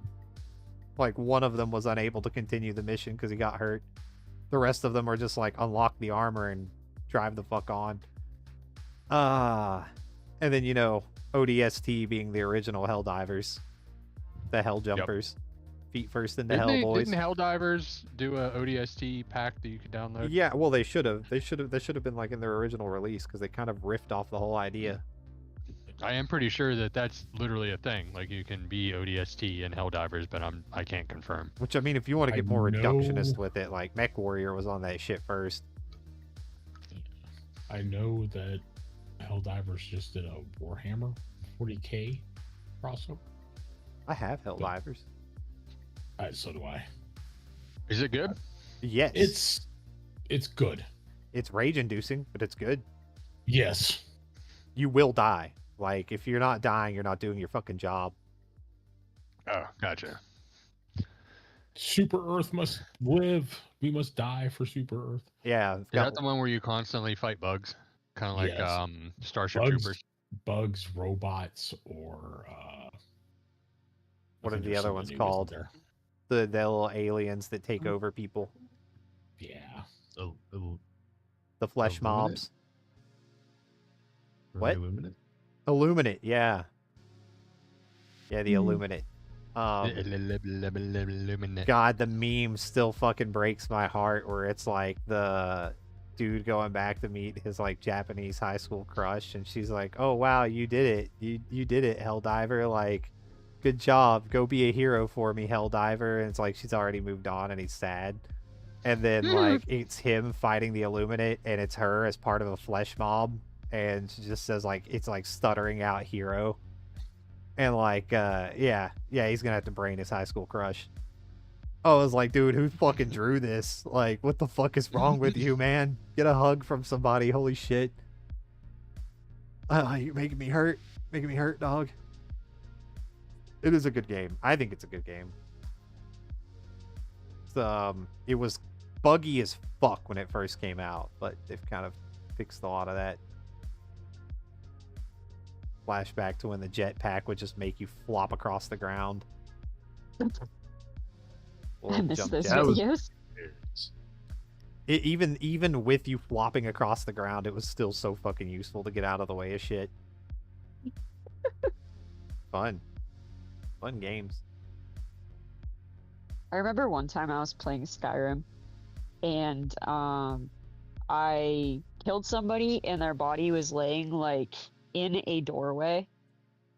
Speaker 6: Like one of them was unable to continue the mission because he got hurt. The rest of them are just like unlock the armor and drive the fuck on. And then, you know, ODST being the original Helldivers. The Hell Jumpers. Feet first into Hell, boys.
Speaker 8: Didn't Helldivers do a ODST pack that you could download?
Speaker 6: Yeah, well, they should have. They should have been like in their original release because they kind of riffed off the whole idea.
Speaker 8: I am pretty sure that that's literally a thing. Like you can be ODST in Helldivers, but I can't confirm.
Speaker 6: Which, I mean, if you want to
Speaker 1: I
Speaker 6: get more reductionist
Speaker 1: know-
Speaker 6: with it, like Mech Warrior was on that shit first.
Speaker 1: I know that Helldivers just did a Warhammer 40k crossover.
Speaker 6: I have Helldivers.
Speaker 1: So do I.
Speaker 8: Is it good?
Speaker 6: Yes.
Speaker 1: It's good.
Speaker 6: It's rage-inducing, but it's good.
Speaker 1: Yes.
Speaker 6: You will die. Like, if you're not dying, you're not doing your fucking job.
Speaker 8: Oh, gotcha.
Speaker 1: Super Earth must live. We must die for Super Earth.
Speaker 6: Yeah.
Speaker 8: Is that the one where you constantly fight bugs? Kind of like
Speaker 1: Yes.
Speaker 8: Starship
Speaker 1: Bugs,
Speaker 8: Troopers.
Speaker 1: bugs, robots, or I
Speaker 6: What are
Speaker 1: think
Speaker 6: the
Speaker 1: there's
Speaker 6: other
Speaker 1: something
Speaker 6: ones
Speaker 1: new, isn't
Speaker 6: called?
Speaker 1: there?
Speaker 6: The little aliens that take over people.
Speaker 1: Yeah.
Speaker 6: The flesh
Speaker 2: Illuminate?
Speaker 6: mobs. What?
Speaker 2: Illuminate?
Speaker 6: Illuminate, yeah. Yeah, the
Speaker 1: Hmm.
Speaker 6: Illuminate.
Speaker 8: Illuminate.
Speaker 6: God, the meme still fucking breaks my heart where it's like the dude going back to meet his like Japanese high school crush and she's like, "Oh wow, you did it. You did it, Helldiver. Like, good job. Go be a hero for me, Helldiver." And it's like she's already moved on and he's sad. And then like it's him fighting the Illuminate and it's her as part of a flesh mob and she just says like it's like stuttering out hero. And like yeah, he's gonna have to brain his high school crush. I was like, dude, who fucking drew this? Like, what the fuck is wrong with you, man? Get a hug from somebody. Holy shit. You're making me hurt. Making me hurt, dog. It is a good game. I think it's a good game. It was buggy as fuck when it first came out, but they've kind of fixed a lot of that. Flashback to when the jetpack would just make you flop across the ground.
Speaker 9: I miss those
Speaker 2: That was-
Speaker 9: videos.
Speaker 6: Even with you flopping across the ground, it was still so fucking useful to get out of the way of shit. Fun games.
Speaker 9: I remember one time I was playing Skyrim, and I killed somebody, and their body was laying like in a doorway,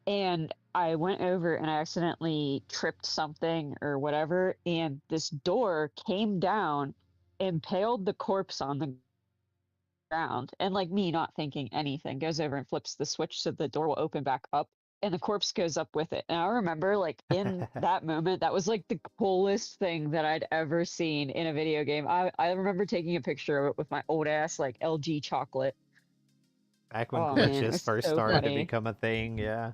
Speaker 9: and I went over and I accidentally tripped something or whatever, and this door came down, impaled the corpse on the ground, and like me not thinking anything, goes over and flips the switch so the door will open back up, and the corpse goes up with it. And I remember like in that moment, that was like the coolest thing that I'd ever seen in a video game. I remember taking a picture of it with my old ass like LG chocolate.
Speaker 6: Back when
Speaker 9: Oh man, it
Speaker 6: glitches
Speaker 9: was
Speaker 6: first
Speaker 9: so
Speaker 6: started to
Speaker 9: funny.
Speaker 6: become a thing, yeah.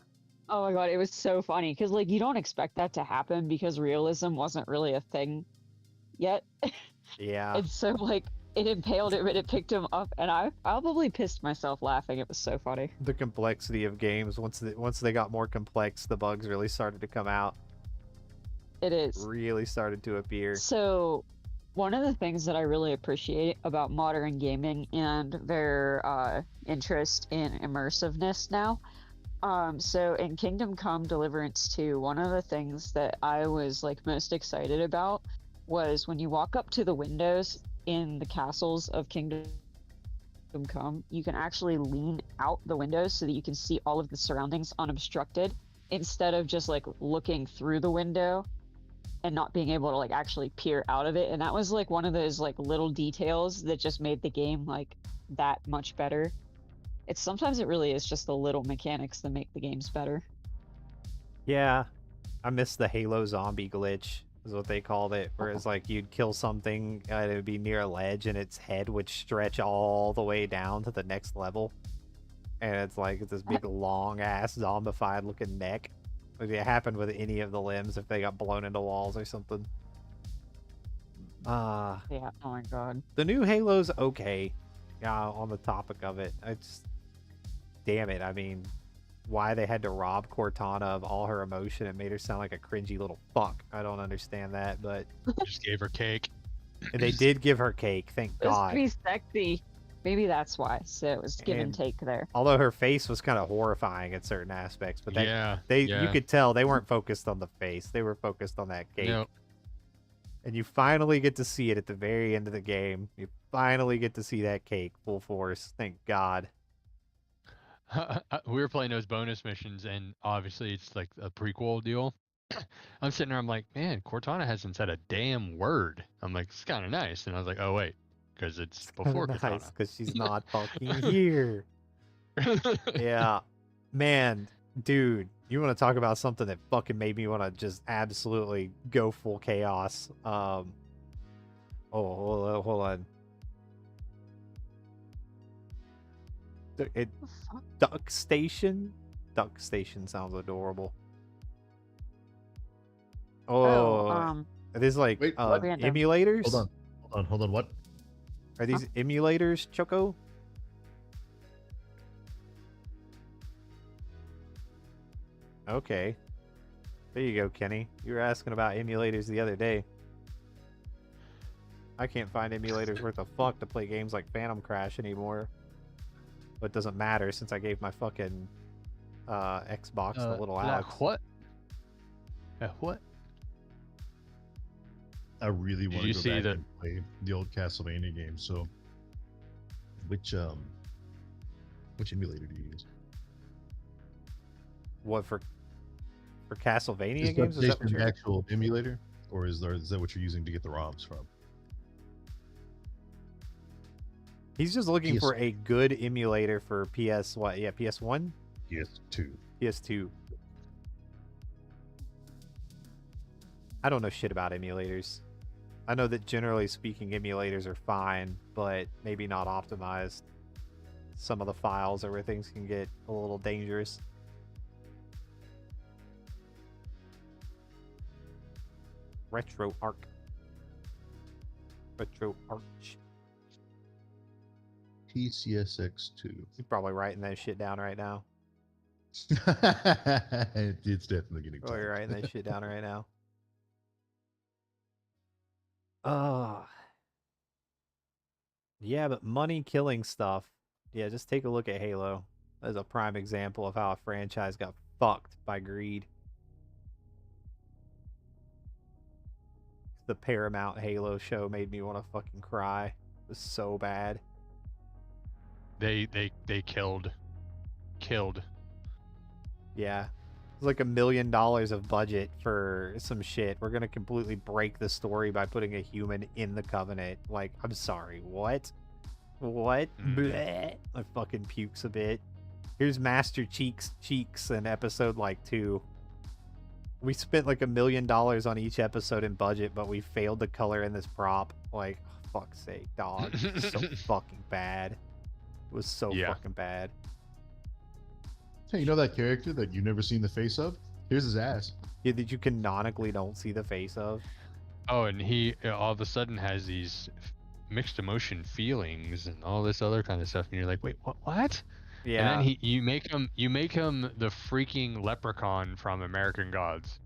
Speaker 9: Oh my god, it was so funny because like you don't expect that to happen because realism wasn't really a thing yet.
Speaker 6: Yeah.
Speaker 9: And so like it impaled him and it picked him up and I probably pissed myself laughing. It was so funny.
Speaker 6: The complexity of games, once they got more complex, the bugs really started to come out.
Speaker 9: It is.
Speaker 6: Really started to appear.
Speaker 9: So one of the things that I really appreciate about modern gaming and their interest in immersiveness now. So in Kingdom Come Deliverance 2, one of the things that I was like most excited about was when you walk up to the windows in the castles of Kingdom Come, you can actually lean out the windows so that you can see all of the surroundings unobstructed instead of just like looking through the window and not being able to like actually peer out of it. And that was like one of those like little details that just made the game like that much better. It's sometimes it really is just the little mechanics that make the games better.
Speaker 6: Yeah. I miss the Halo zombie glitch, is what they called it. Where it's like you'd kill something and it would be near a ledge and its head would stretch all the way down to the next level. And it's like it's this big long ass zombified looking neck. Like it happened with any of the limbs if they got blown into walls or something.
Speaker 9: Yeah, oh my god.
Speaker 6: The new Halo's okay. On the topic of it, it's damn it. I mean, why they had to rob Cortana of all her emotion and made her sound like a cringy little fuck. I don't understand that, but
Speaker 8: Just gave her cake.
Speaker 6: they did give her cake, thank
Speaker 9: Just to
Speaker 6: God.
Speaker 9: be sexy. Maybe that's why. So it was give and
Speaker 6: And-
Speaker 9: take there.
Speaker 6: Although her face was kind of horrifying in certain aspects, but that,
Speaker 8: Yeah.
Speaker 6: you
Speaker 8: yeah.
Speaker 6: could tell they weren't focused on the face. They were focused on that cake.
Speaker 8: No.
Speaker 6: And you finally get to see it at the very end of the game. You finally get to see that cake full force. Thank God.
Speaker 8: We were playing those bonus missions, and obviously it's like a prequel deal. I'm sitting there, I'm like, man, Cortana hasn't said a damn word. I'm like, it's kind of nice. And I was like, oh, wait, because it's before
Speaker 6: Nice,
Speaker 8: Cortana.
Speaker 6: because she's not fucking here. Yeah. Man, dude, you want to talk about something that fucking made me want to just absolutely go full chaos. Hold on.
Speaker 9: What the fuck?
Speaker 6: Duck Station? Duck Station sounds adorable. Oh, are these like
Speaker 2: Wait,
Speaker 9: what? Random.
Speaker 6: emulators?
Speaker 2: Hold on. What?
Speaker 6: Are these emulators, Choco? Okay. There you go, Kenny. You were asking about emulators the other day. I can't find emulators worth a fuck to play games like Phantom Crash anymore. But it doesn't matter since I gave my fucking Xbox to little Alex.
Speaker 8: What? What?
Speaker 2: I really want
Speaker 8: you
Speaker 2: to go
Speaker 8: see
Speaker 2: back
Speaker 8: the-
Speaker 2: and play the old Castlevania games. So, which emulator do you use?
Speaker 6: What for Castlevania
Speaker 2: Is
Speaker 6: games? Is that what
Speaker 2: PlayStation
Speaker 6: you're...
Speaker 2: the actual emulator, or is that what you're using to get the ROMs from?
Speaker 6: He's just looking
Speaker 2: PS...
Speaker 6: for a good emulator for PS what? Yeah, PS1,
Speaker 2: PS2.
Speaker 6: PS2. I don't know shit about emulators. I know that generally speaking, emulators are fine, but maybe not optimized. Some of the files or where things can get a little dangerous. RetroArch. RetroArch.
Speaker 2: TCSX2.
Speaker 6: You're probably writing that shit down right now.
Speaker 2: It's definitely getting
Speaker 6: Probably
Speaker 2: typed.
Speaker 6: writing that shit down right now. Oh. Yeah, but money killing stuff. Yeah, just take a look at Halo as a prime example of how a franchise got fucked by greed. The Paramount Halo show made me want to fucking cry. It was so bad.
Speaker 8: They killed.
Speaker 6: Yeah. It was like $1 million of budget for some shit. We're gonna completely break the story by putting a human in the Covenant. Like, I'm sorry, what? What? Bleh. I fucking pukes a bit. Here's Master Cheeks in episode like 2. We spent like $1 million on each episode in budget, but we failed to color in this prop. Like, oh, fuck's sake, dog. So fucking bad. It was so
Speaker 8: Yeah.
Speaker 6: fucking bad.
Speaker 2: Hey, you know that character that you've never seen the face of? Here's his ass.
Speaker 6: Yeah, that you canonically don't see the face of.
Speaker 8: Oh, and he all of a sudden has these mixed emotion feelings and all this other kind of stuff, and you're like, wait, what?
Speaker 6: Yeah.
Speaker 8: And then you make him the freaking leprechaun from American Gods.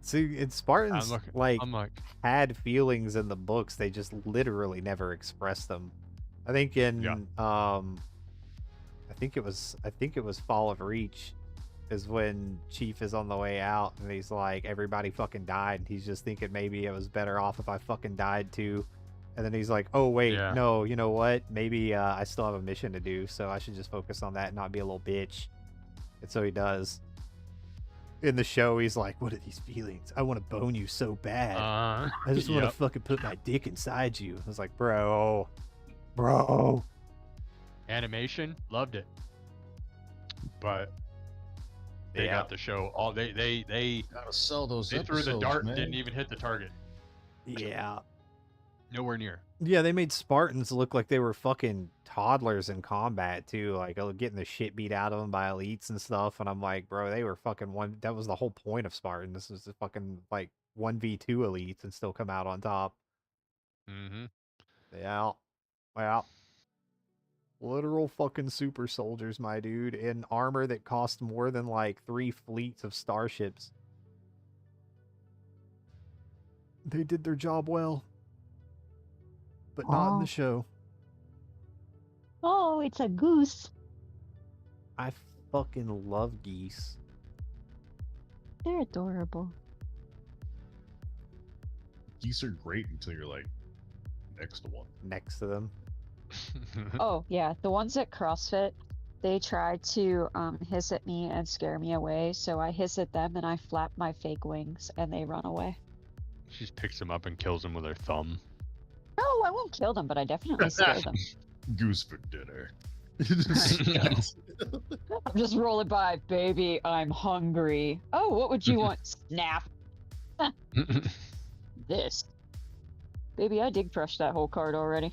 Speaker 6: See, Spartans like
Speaker 8: I'm like,
Speaker 6: had feelings in the books. They just literally never expressed them. I think in I think it was Fall of Reach is when Chief is on the way out and he's like, everybody fucking died, and he's just thinking maybe it was better off if I fucking died too. And then he's like, oh wait,
Speaker 8: Yeah.
Speaker 6: no, you know what? Maybe I still have a mission to do, so I should just focus on that and not be a little bitch. And so he does. In the show, he's like, what are these feelings? I want to bone you so bad. I just want to
Speaker 8: yep.
Speaker 6: fucking put my dick inside you. I was like, bro.
Speaker 8: Animation, loved it. But they
Speaker 6: Yeah.
Speaker 8: got the show all they
Speaker 2: Gotta sell those
Speaker 8: threw the
Speaker 2: episodes,
Speaker 8: dart,
Speaker 2: man.
Speaker 8: didn't even hit the target.
Speaker 6: Yeah.
Speaker 8: Nowhere near.
Speaker 6: Yeah, they made Spartans look like they were fucking toddlers in combat too, like getting the shit beat out of them by elites and stuff. And I'm like, bro, they were fucking one. That was the whole point of Spartan. This was the fucking like 1v2 elites and still come out on top.
Speaker 8: Mm-hmm.
Speaker 6: Yeah, well, literal fucking super soldiers, my dude, in armor that cost more than like 3 fleets of starships. They did their job well, but not in the show.
Speaker 9: Oh, it's a goose.
Speaker 6: I fucking love geese.
Speaker 9: They're adorable.
Speaker 2: Geese are great until you're like next to one.
Speaker 6: Next to them.
Speaker 9: Oh yeah, the ones at CrossFit, they try to hiss at me and scare me away. So I hiss at them and I flap my fake wings and they run away.
Speaker 8: She just picks him up and kills him with her thumb.
Speaker 9: No, I won't kill them, but I definitely scare them.
Speaker 2: Goose for dinner.
Speaker 9: I'm just rolling by, baby. I'm hungry. Oh, what would you want? Snap. This. Baby, I dig crushed that whole card already.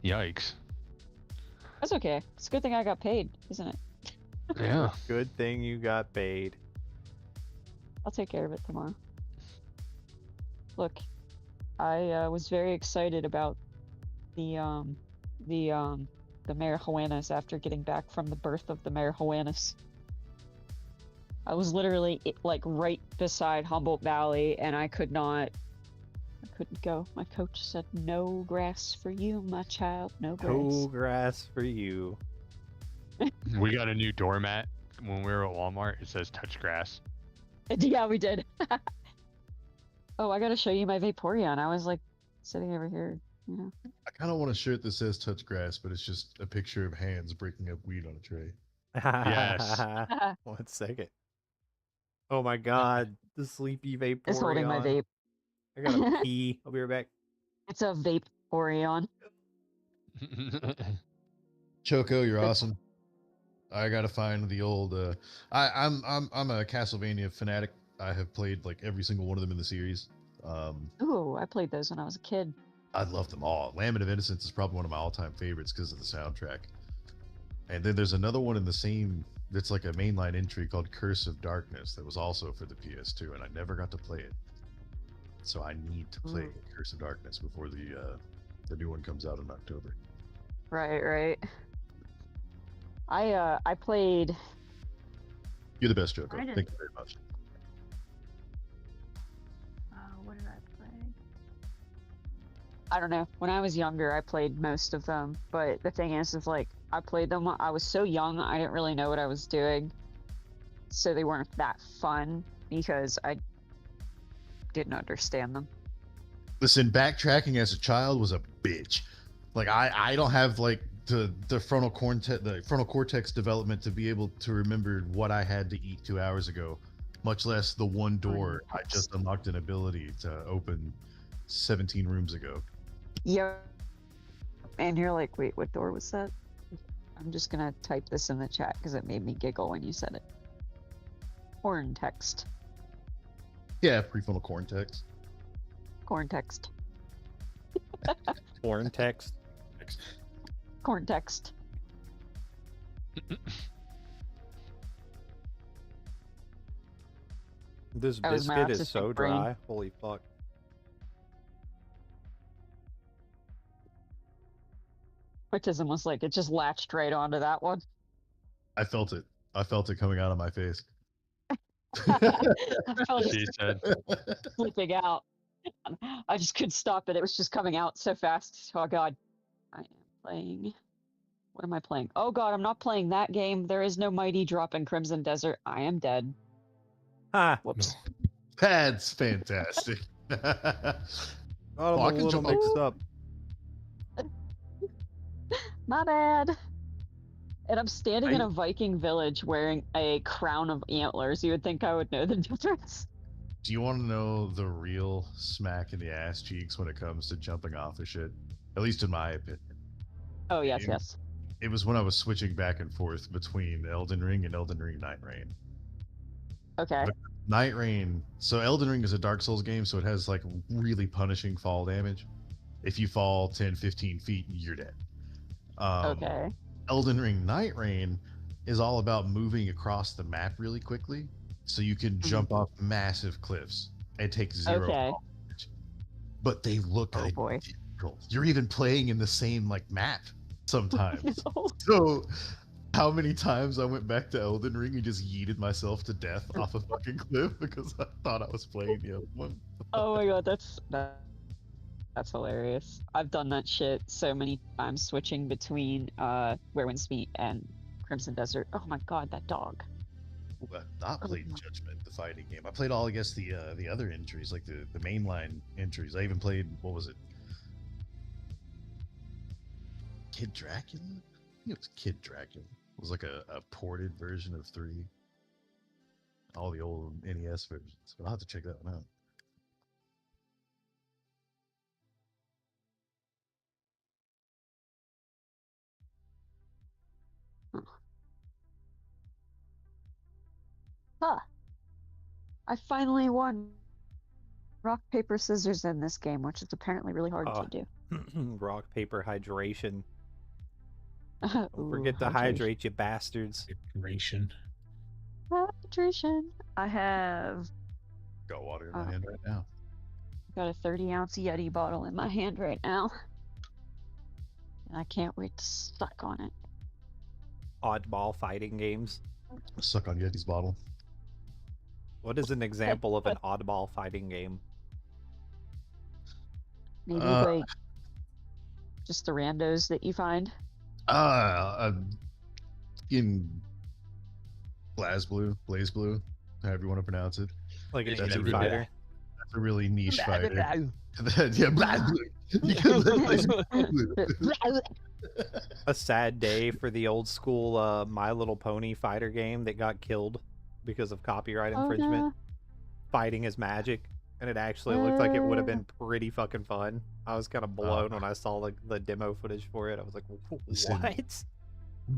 Speaker 8: Yikes.
Speaker 9: That's okay. It's a good thing I got paid, isn't it?
Speaker 8: Yeah.
Speaker 6: Good thing you got paid.
Speaker 9: I'll take care of it tomorrow. Look, I was very excited about the marijuanas after getting back from the birth of the marijuanas. I was literally like right beside Humboldt Valley, and I couldn't go. My coach said, "No grass for you, my child. No grass."
Speaker 6: No grass for you.
Speaker 8: We got a new doormat when we were at Walmart. It says touch grass.
Speaker 9: Yeah, we did. Oh, I gotta show you my Vaporeon. I was like sitting over here, you know.
Speaker 2: I kind of want a shirt that says touch grass, but it's just a picture of hands breaking up weed on a tray.
Speaker 8: Yes.
Speaker 6: 1 second. Oh my god, the sleepy Vaporeon.
Speaker 9: It's holding my vape.
Speaker 6: I gotta pee. I'll be right back.
Speaker 9: It's a Vaporeon.
Speaker 2: Choco, you're awesome. I gotta find the old. I'm a Castlevania fanatic. I have played like every single one of them in the series.
Speaker 9: Ooh, I played those when I was a kid.
Speaker 2: I love them all. Lament of Innocence is probably one of my all-time favorites because of the soundtrack. And then there's another one in the same. That's like a mainline entry called Curse of Darkness that was also for the PS2, and I never got to play it. So I need to play Curse of Darkness before the new one comes out in October.
Speaker 9: Right. I played.
Speaker 2: You're the best, Choco.
Speaker 9: I didn't-
Speaker 2: Thank you very much.
Speaker 9: What did I play? I don't know. When I was younger, I played most of them, but the thing is like I played them. I was so young, I didn't really know what I was doing, so they weren't that fun because I didn't understand them.
Speaker 2: Listen, backtracking as a child was a bitch. Like I don't have like the frontal cortex development to be able to remember what I had to eat 2 hours ago, much less the one door I just unlocked an ability to open 17 rooms ago.
Speaker 9: Yep. And you're like, wait, what door was that? I'm just gonna type this in the chat because it made me giggle when you said it. Corn text.
Speaker 2: Yeah, prefrontal cortex.
Speaker 9: Corn text.
Speaker 6: Porn text.
Speaker 9: Corn text.
Speaker 6: This
Speaker 9: That was my
Speaker 6: biscuit is
Speaker 9: autistic
Speaker 6: so
Speaker 9: brain.
Speaker 6: dry. Holy fuck.
Speaker 9: Autism was like, it just latched right onto that one.
Speaker 2: I felt it. I felt it coming out of my face.
Speaker 9: I felt
Speaker 8: She
Speaker 9: it
Speaker 8: said,
Speaker 9: slipping out. I just couldn't stop it. It was just coming out so fast. Oh god. I am playing. What am I playing? Oh god, I'm not playing that game. There is no mighty drop in Crimson Desert. I am dead.
Speaker 6: Ha!
Speaker 9: Whoops.
Speaker 2: That's fantastic.
Speaker 6: Oh,
Speaker 2: Oh,
Speaker 6: I'm
Speaker 2: I
Speaker 6: a
Speaker 2: can
Speaker 6: little
Speaker 2: jump up.
Speaker 6: mixed up.
Speaker 9: My bad. And I'm standing in a Viking village wearing a crown of antlers. You would think I would know the difference.
Speaker 2: Do you want to know the real smack in the ass cheeks when it comes to jumping off of shit? At least in my opinion.
Speaker 9: Oh yes,
Speaker 2: You-
Speaker 9: yes.
Speaker 2: It was when I was switching back and forth between Elden Ring and Elden Ring Night Rain.
Speaker 9: Okay.
Speaker 2: Night Rain. So Elden Ring is a Dark Souls game, so it has like really punishing fall damage. If you fall 10, 15 feet, you're dead.
Speaker 9: Okay.
Speaker 2: Elden Ring Night Rain is all about moving across the map really quickly, so you can jump off massive cliffs and take zero
Speaker 9: Okay.
Speaker 2: fall damage. But they look
Speaker 9: Oh boy.
Speaker 2: identical. You're even playing in the same like map sometimes.
Speaker 9: No.
Speaker 2: So how many times I went back to Elden Ring and just yeeted myself to death off a fucking cliff because I thought I was playing the other one.
Speaker 9: Oh my god, that's hilarious. I've done that shit so many times, switching between Where Winds Meet and Crimson Desert. Oh my god, that dog.
Speaker 2: I've not played Judgment, the fighting game. I played all, I guess, the other entries, like the mainline entries. I even played, what was it? Kid Dracula? I think it was Kid Dracula. It was like a ported version of 3. All the old NES versions. But I'll have to check that one out.
Speaker 9: Huh. I finally won rock, paper, scissors in this game, which is apparently really hard
Speaker 6: Oh.
Speaker 9: to do.
Speaker 6: Rock, paper, hydration.
Speaker 9: Ooh,
Speaker 6: Don't forget to
Speaker 9: hydration.
Speaker 6: hydrate, you bastards.
Speaker 1: Hydration.
Speaker 9: Hydration. I have
Speaker 2: Got water in my hand right now.
Speaker 9: got a 30-ounce Yeti bottle in my hand right now. And I can't wait to suck on it.
Speaker 6: Oddball fighting games.
Speaker 2: Suck on Yeti's bottle.
Speaker 6: What is an example of an oddball fighting game?
Speaker 9: Maybe
Speaker 2: Uh,
Speaker 9: like just the randos that you find.
Speaker 2: In Blaze Blue, however you want to pronounce it.
Speaker 6: Like an
Speaker 2: That's a
Speaker 6: indie
Speaker 2: really-
Speaker 6: fighter?
Speaker 2: That's a really niche fighter. Yeah, Blaze Blue. You can literally Blue.
Speaker 6: A sad day for the old school My Little Pony fighter game that got killed because of copyright
Speaker 9: Oh,
Speaker 6: infringement.
Speaker 9: no.
Speaker 6: Fighting is magic. And it actually looked like it would have been pretty fucking fun. I was kind of blown when I saw the demo footage for it. I was like,
Speaker 2: Listen,
Speaker 6: what?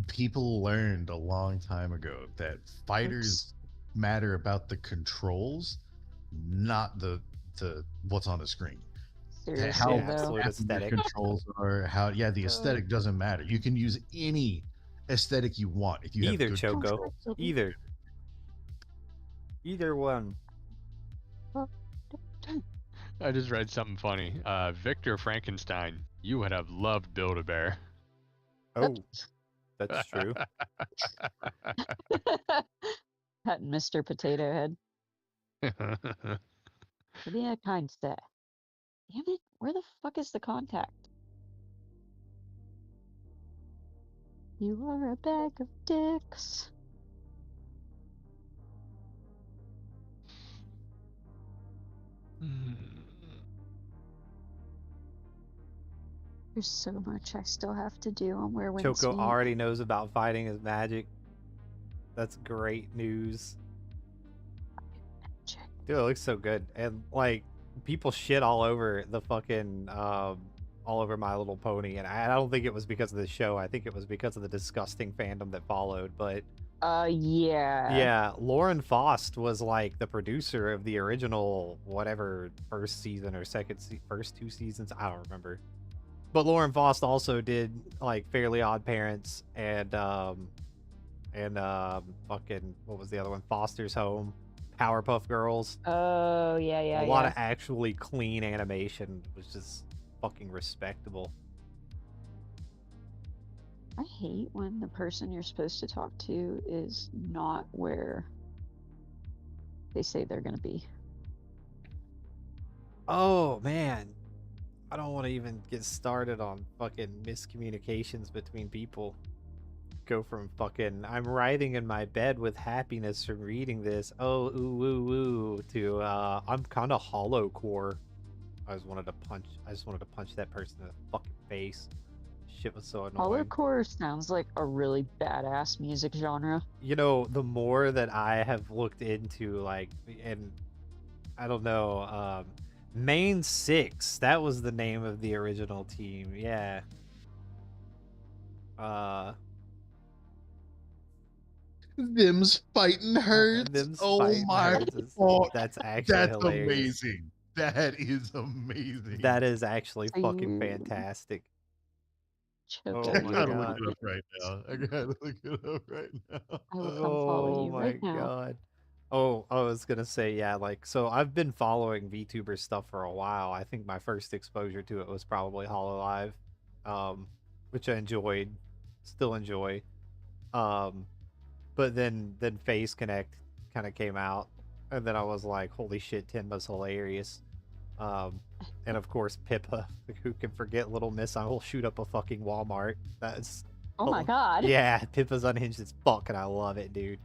Speaker 2: People learned a long time ago that fighters matter about the controls, not the what's on the screen.
Speaker 9: Seriously,
Speaker 2: How
Speaker 6: Yeah,
Speaker 9: though.
Speaker 6: absolutely.
Speaker 2: the
Speaker 6: aesthetic.
Speaker 2: controls are, how the aesthetic doesn't matter. You can use any aesthetic you want if you have
Speaker 6: Either,
Speaker 2: good
Speaker 6: Choco.
Speaker 2: controls.
Speaker 6: Either. Either one.
Speaker 8: I just read something funny. Victor Frankenstein, you would have loved Build-A-Bear.
Speaker 6: Oh, that's true.
Speaker 9: That Mr. Potato Head. To be a kind sir. Damn it, where the fuck is the contact? You are a bag of dicks. There's so much I still have to do on Where Winds
Speaker 6: Choco
Speaker 9: Meet.
Speaker 6: already knows about fighting is magic. That's great news. Dude, it looks so good. And like people shit all over the fucking all over My Little Pony, and I don't think it was because of the show. I think it was because of the disgusting fandom that followed. But
Speaker 9: Yeah.
Speaker 6: yeah, Lauren Faust was like the producer of the original whatever first season or first 2 seasons. I don't remember. But Lauren Faust also did like Fairly Odd Parents and fucking what was the other one? Foster's Home, Powerpuff Girls.
Speaker 9: Oh, yeah, yeah,
Speaker 6: A lot
Speaker 9: yeah.
Speaker 6: of actually clean animation, which is fucking respectable.
Speaker 9: I hate when the person you're supposed to talk to is not where they say they're gonna be.
Speaker 6: Oh man, I don't want to even get started on fucking miscommunications between people. Go from fucking I'm writhing in my bed with happiness from reading this, oh ooh woo woo, to I'm kind of hollow core. I just wanted to punch that person in the fucking face. Shit was so annoying.
Speaker 9: Hollowcore sounds like a really badass music genre.
Speaker 6: You know, the more that I have looked into, like, and I don't know, Main Six, that was the name of the original team, yeah.
Speaker 2: Them's fighting hurts.
Speaker 6: Them's
Speaker 2: Oh
Speaker 6: fighting
Speaker 2: my
Speaker 6: hurts is-
Speaker 2: god.
Speaker 6: that's actually
Speaker 2: That's
Speaker 6: hilarious.
Speaker 2: amazing. That is amazing.
Speaker 6: That is actually
Speaker 9: So
Speaker 6: fucking
Speaker 9: you
Speaker 6: fantastic.
Speaker 9: choke
Speaker 6: Oh
Speaker 2: I
Speaker 9: up
Speaker 6: my
Speaker 9: your
Speaker 2: gotta look
Speaker 6: god.
Speaker 2: it up right now. I gotta look it up right now.
Speaker 9: I will come follow
Speaker 6: Oh
Speaker 9: you
Speaker 6: my
Speaker 9: right now.
Speaker 6: god. Oh, I was gonna say, yeah, like, so I've been following VTuber stuff for a while. I think my first exposure to it was probably Hololive, which I enjoyed, still enjoy. But then Phase Connect kind of came out, and then I was like, holy shit, Tenma's hilarious. And of course Pippa, who can forget Little Miss? I will shoot up a fucking Walmart. That's
Speaker 9: Oh my god.
Speaker 6: yeah, Pippa's unhinged as fuck, and I love it, dude.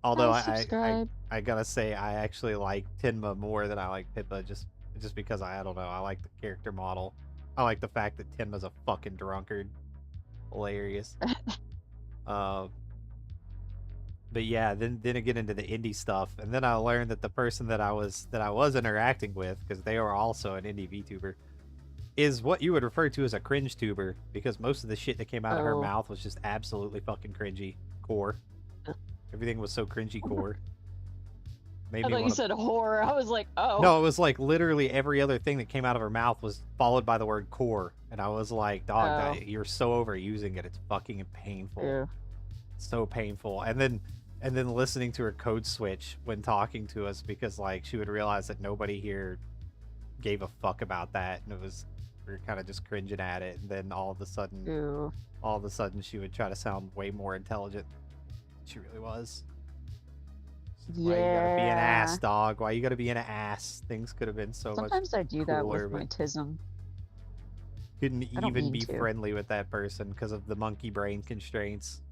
Speaker 6: Although
Speaker 9: I subscribe.
Speaker 6: I gotta say I actually like Tenma more than I like Pippa, just because I don't know, I like the character model. I like the fact that Tenma's a fucking drunkard. Hilarious. But yeah, then I get into the indie stuff, and then I learned that the person that I was interacting with, because they are also an indie VTuber, is what you would refer to as a cringe tuber, because most of the shit that came out of her
Speaker 9: Oh.
Speaker 6: mouth was just absolutely fucking cringy. Core. Everything was so cringy core. Made
Speaker 9: I
Speaker 6: me
Speaker 9: thought you
Speaker 6: wanna...
Speaker 9: said horror. I was like, oh.
Speaker 6: No, it was like literally every other thing that came out of her mouth was followed by the word core, and I was like, dog,
Speaker 9: Oh.
Speaker 6: you're so overusing it. It's fucking painful.
Speaker 9: Ew.
Speaker 6: So painful. And then listening to her code switch when talking to us, because like she would realize that nobody here gave a fuck about that, and we were kind of just cringing at it, and then all of a sudden she would try to sound way more intelligent than she really was. Why you gotta be an ass, dog? Why you gotta be an ass? Things could have been so
Speaker 9: Sometimes
Speaker 6: much
Speaker 9: I do that
Speaker 6: cooler,
Speaker 9: with my
Speaker 6: but
Speaker 9: tism.
Speaker 6: couldn't
Speaker 9: I don't
Speaker 6: even
Speaker 9: mean
Speaker 6: be
Speaker 9: to.
Speaker 6: friendly with that person because of the monkey brain constraints.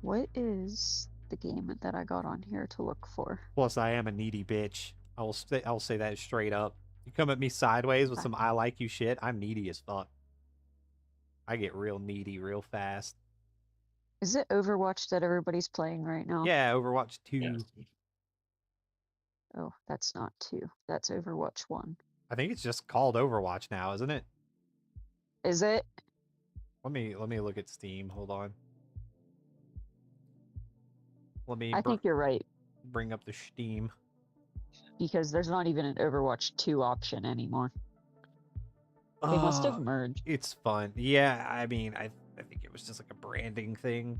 Speaker 9: What is the game that I got on here to look for?
Speaker 6: Plus, I am a needy bitch. I'll say that straight up. You come at me sideways with some I like you shit, I'm needy as fuck. I get real needy real fast.
Speaker 9: Is it Overwatch that everybody's playing right now?
Speaker 6: Yeah, Overwatch 2.
Speaker 1: Yes.
Speaker 9: Oh, that's not 2. That's Overwatch 1.
Speaker 6: I think it's just called Overwatch now, isn't it?
Speaker 9: Is it?
Speaker 6: Let me look at Steam. Hold on. Let me
Speaker 9: I think you're right,
Speaker 6: bring up the Steam.
Speaker 9: because there's not even an Overwatch 2 option anymore. They must have merged.
Speaker 6: It's fun. Yeah, I mean, I think it was just like a branding thing.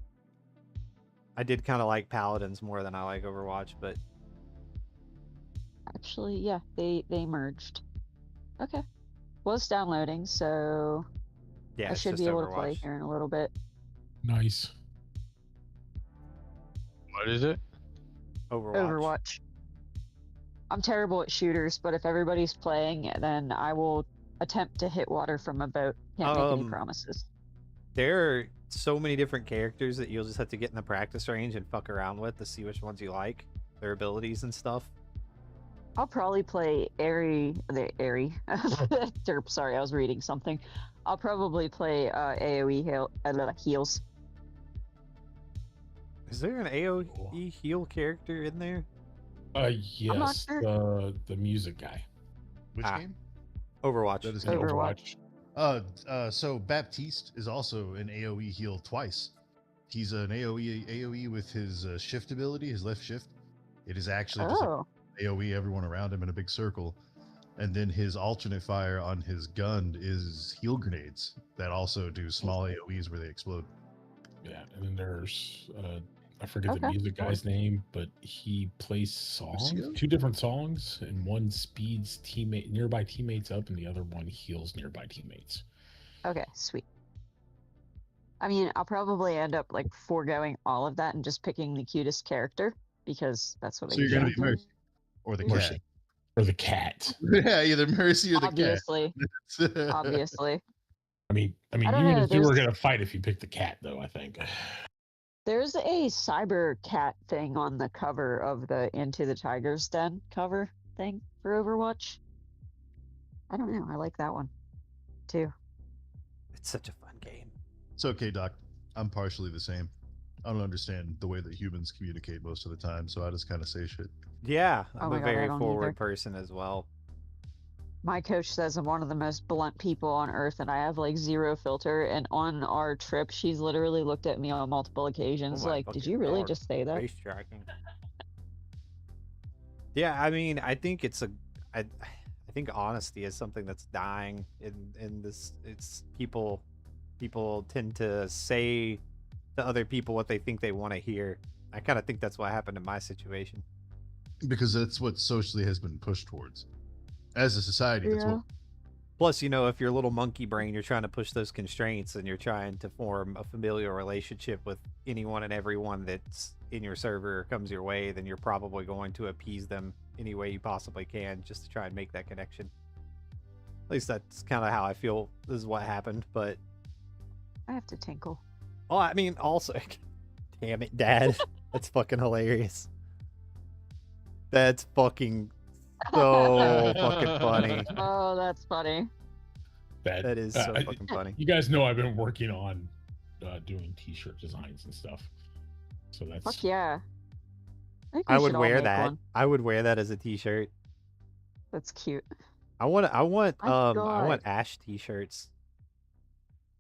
Speaker 6: I did kind of like Paladins more than I like Overwatch, but
Speaker 9: Actually, yeah, they merged. Okay. Well, it's downloading, so
Speaker 6: yeah,
Speaker 9: I
Speaker 6: it's
Speaker 9: should
Speaker 6: just
Speaker 9: be able to play
Speaker 6: Overwatch.
Speaker 9: here in a little bit.
Speaker 1: Nice.
Speaker 8: What is it?
Speaker 9: Overwatch. I'm terrible at shooters, but if everybody's playing, then I will attempt to hit water from a boat. Can't make any promises.
Speaker 6: There are so many different characters that you'll just have to get in the practice range and fuck around with to see which ones you like, their abilities and stuff.
Speaker 9: I'll probably play Derp, sorry, I was reading something. I'll probably play AoE heals.
Speaker 6: Is there an AoE heal character in there?
Speaker 1: Yes,
Speaker 9: sure.
Speaker 1: the music guy.
Speaker 2: Which game?
Speaker 6: Overwatch.
Speaker 2: That is
Speaker 1: In
Speaker 9: Overwatch.
Speaker 2: So Baptiste is also an AoE heal twice. He's an AoE with his shift ability, his left shift. It is actually just
Speaker 9: Oh,
Speaker 2: AoE everyone around him in a big circle. And then his alternate fire on his gun is heal grenades that also do small AoEs where they explode.
Speaker 1: Yeah, and then there's I forget the
Speaker 9: Okay,
Speaker 1: music
Speaker 9: cool.
Speaker 1: guy's name, but he plays songs,
Speaker 2: Lucio?
Speaker 1: 2 different songs, and one speeds nearby teammates up, and the other one heals nearby teammates.
Speaker 9: Okay, sweet. I mean, I'll probably end up like foregoing all of that and just picking the cutest character because that's what I
Speaker 2: So you're gonna
Speaker 9: usually
Speaker 2: be
Speaker 9: do.
Speaker 2: Mercy or the
Speaker 1: Mercy.
Speaker 2: cat.
Speaker 1: Or the cat.
Speaker 2: Yeah, either Mercy or the
Speaker 9: Obviously,
Speaker 2: cat.
Speaker 9: obviously.
Speaker 1: I mean,
Speaker 9: I don't
Speaker 1: even
Speaker 9: know,
Speaker 1: if you were
Speaker 9: there's-
Speaker 1: gonna fight, if you picked the cat, though, I think.
Speaker 9: There's a cyber cat thing on the cover of the Into the Tiger's Den cover thing for Overwatch. I don't know. I like that one too.
Speaker 6: It's such a fun game.
Speaker 2: It's okay, Doc. I'm partially the same. I don't understand the way that humans communicate most of the time, so I just kind of say shit.
Speaker 6: Yeah,
Speaker 9: Oh
Speaker 6: I'm
Speaker 9: my
Speaker 6: a
Speaker 9: God, I
Speaker 6: very
Speaker 9: don't
Speaker 6: forward
Speaker 9: either.
Speaker 6: person as well.
Speaker 9: My coach says I'm one of the most blunt people on earth and I have like zero filter. And on our trip, she's literally looked at me on multiple occasions
Speaker 6: Oh my
Speaker 9: like, did
Speaker 6: fucking
Speaker 9: you really
Speaker 6: God.
Speaker 9: just say that?
Speaker 6: Face tracking. Yeah, I mean, I think I think honesty is something that's dying in this. It's people tend to say to other people what they think they want to hear. I kind of think that's what happened in my situation.
Speaker 2: Because that's what socially has been pushed towards. As a society, that's what
Speaker 6: Plus, you know, if you're a little monkey brain, you're trying to push those constraints and you're trying to form a familial relationship with anyone and everyone that's in your server or comes your way, then you're probably going to appease them any way you possibly can just to try and make that connection. At least that's kind of how I feel this is what happened, but
Speaker 9: I have to tinkle.
Speaker 6: oh, I mean, also, damn it, Dad, that's fucking hilarious. That's fucking so fucking funny.
Speaker 9: Oh, that's funny.
Speaker 6: That is so fucking funny.
Speaker 1: You guys know I've been working on doing T-shirt designs and stuff, so that's
Speaker 9: Fuck yeah. think
Speaker 6: I
Speaker 9: we
Speaker 6: would
Speaker 9: should all
Speaker 6: wear
Speaker 9: make
Speaker 6: that.
Speaker 9: one.
Speaker 6: I would wear that as a t-shirt.
Speaker 9: That's cute.
Speaker 6: I want
Speaker 9: My
Speaker 6: I want
Speaker 9: God.
Speaker 6: Ash t-shirts.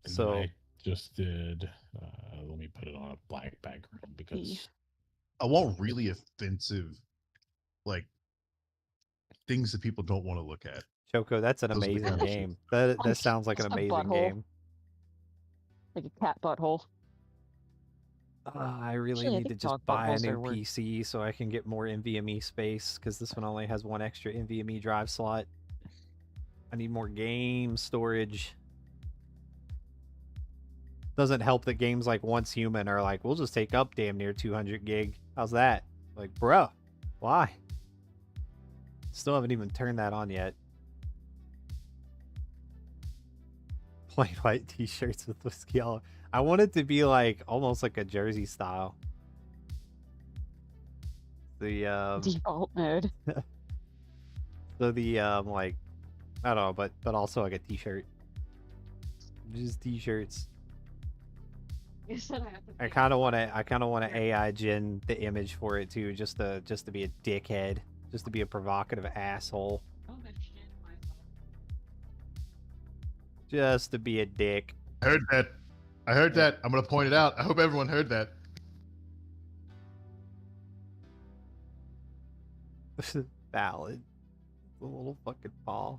Speaker 1: and
Speaker 6: So
Speaker 1: I just did. Let me put it on a black background because
Speaker 2: I want really offensive, like things that people don't want to look at.
Speaker 6: Choco, that's an
Speaker 2: Those are the
Speaker 6: amazing
Speaker 2: kind of
Speaker 6: game. That
Speaker 9: Like,
Speaker 6: sounds like an
Speaker 9: just a
Speaker 6: amazing
Speaker 9: butthole.
Speaker 6: game.
Speaker 9: Like a cat butthole.
Speaker 6: I really
Speaker 9: Actually, I
Speaker 6: need to
Speaker 9: think
Speaker 6: just
Speaker 9: dog
Speaker 6: buy a
Speaker 9: buttholes
Speaker 6: new
Speaker 9: are worth-
Speaker 6: PC so I can get more NVMe space because this one only has one extra NVMe drive slot. I need more game storage. Doesn't help that games like Once Human are like, we'll just take up damn near 200 gig. How's that? Like, bruh, why? Still haven't even turned that on yet. Plain white t-shirts with whiskey all. I want it to be like almost like a jersey style. The
Speaker 9: Default mode.
Speaker 6: so the like I don't know, but also like a t-shirt. Just t-shirts.
Speaker 9: You said I have to
Speaker 6: I
Speaker 9: pick
Speaker 6: kind of
Speaker 9: one.
Speaker 6: want to AI gen the image for it too, just to be a dickhead, just to be a provocative asshole,
Speaker 9: Oh, but shit, myself.
Speaker 6: just to be a dick.
Speaker 2: I heard that. I heard that. I'm gonna point it out. I hope everyone heard that.
Speaker 6: Valid. The little fucking paw.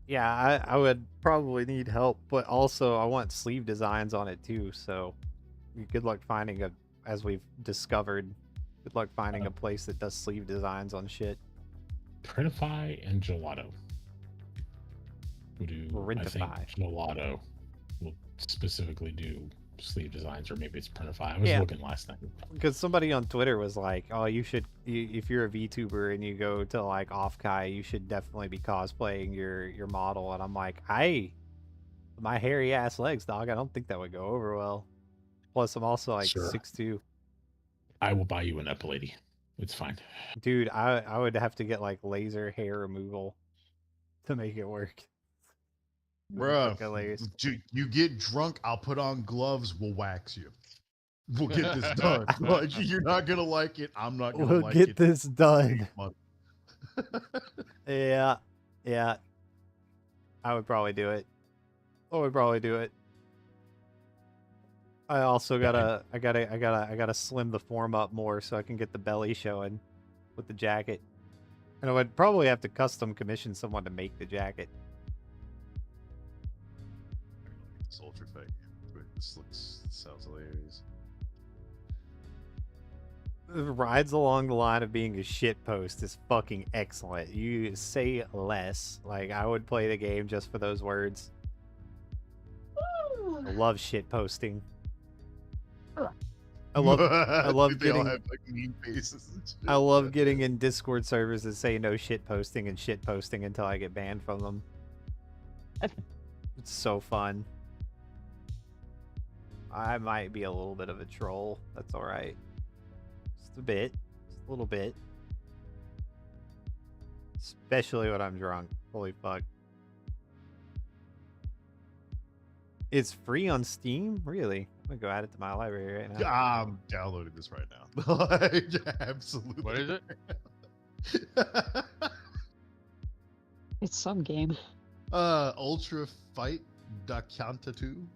Speaker 6: Yeah, I would probably need help, but also I want sleeve designs on it too. So, good luck finding a, as we've discovered, good luck finding a place that does sleeve designs on shit.
Speaker 1: Printify and Gelato. Who do I think
Speaker 6: Printify.
Speaker 1: Gelato will specifically do sleeve designs, or maybe it's Printify. I was
Speaker 6: Yeah.
Speaker 1: looking last night.
Speaker 6: Because somebody on Twitter was like, "Oh, you should, if you're a VTuber and you go to like Offkai, you should definitely be cosplaying your model." And I'm like, my hairy ass legs, dog. I don't think that would go over well. Plus, I'm also like
Speaker 1: Sure.
Speaker 6: 6'2".
Speaker 1: I will buy you an Epilady. It's fine.
Speaker 6: Dude, I would have to get like laser hair removal to make it work.
Speaker 2: Bruh,
Speaker 6: Hilarious.
Speaker 2: you get drunk, I'll put on gloves, we'll wax you. We'll get this done. Like, you're not gonna like it, I'm not gonna
Speaker 6: We'll
Speaker 2: like
Speaker 6: get
Speaker 2: it.
Speaker 6: this done.
Speaker 2: Month.
Speaker 6: Yeah. I would probably do it. I also gotta slim the form up more so I can get the belly showing with the jacket. And I would probably have to custom commission someone to make the jacket.
Speaker 2: This ultra fight game. Wait, this sounds hilarious.
Speaker 6: It rides along the line of being a shit post is fucking excellent. You say less. Like, I would play the game just for those words. I love shit posting. I love
Speaker 2: They all
Speaker 6: getting
Speaker 2: have like mean faces and shit.
Speaker 6: I love getting in Discord servers that say no shit posting and shit posting until I get banned from them. It's so fun. I might be a little bit of a troll. That's alright. Just a bit. Just a little bit. Especially when I'm drunk. Holy fuck. It's free on Steam? Really? I'm gonna go add it to my library right now.
Speaker 2: I'm downloading this right now. Like, absolutely.
Speaker 8: What is it?
Speaker 9: It's some game.
Speaker 2: Ultra Fight Dakanta 2.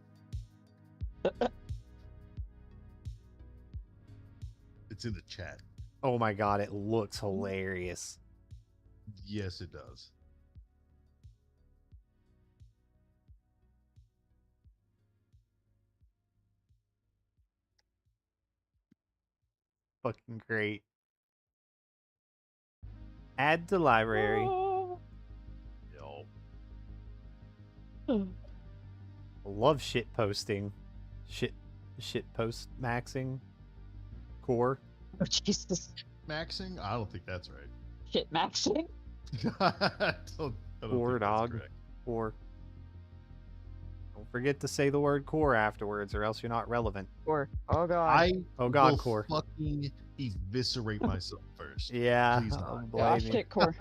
Speaker 2: It's in the chat.
Speaker 6: Oh my god, it looks hilarious.
Speaker 2: Yes, it does.
Speaker 6: Fucking great. Add to library.
Speaker 9: Oh.
Speaker 2: Yo.
Speaker 6: Love shit posting. Shit post maxing. Core.
Speaker 9: Oh, Jesus.
Speaker 2: Maxing? I don't think that's right.
Speaker 9: Shit maxing?
Speaker 2: I don't
Speaker 6: Core
Speaker 2: think that's
Speaker 6: dog.
Speaker 2: correct.
Speaker 6: Core. Don't forget to say the word core afterwards or else you're not relevant.
Speaker 9: Or, oh god.
Speaker 2: I
Speaker 6: Oh god,
Speaker 2: will
Speaker 6: core.
Speaker 2: fucking eviscerate myself first.
Speaker 6: Yeah,
Speaker 2: Please
Speaker 6: I
Speaker 2: not.
Speaker 6: don't
Speaker 9: Yeah,
Speaker 6: blame you.
Speaker 9: shit core.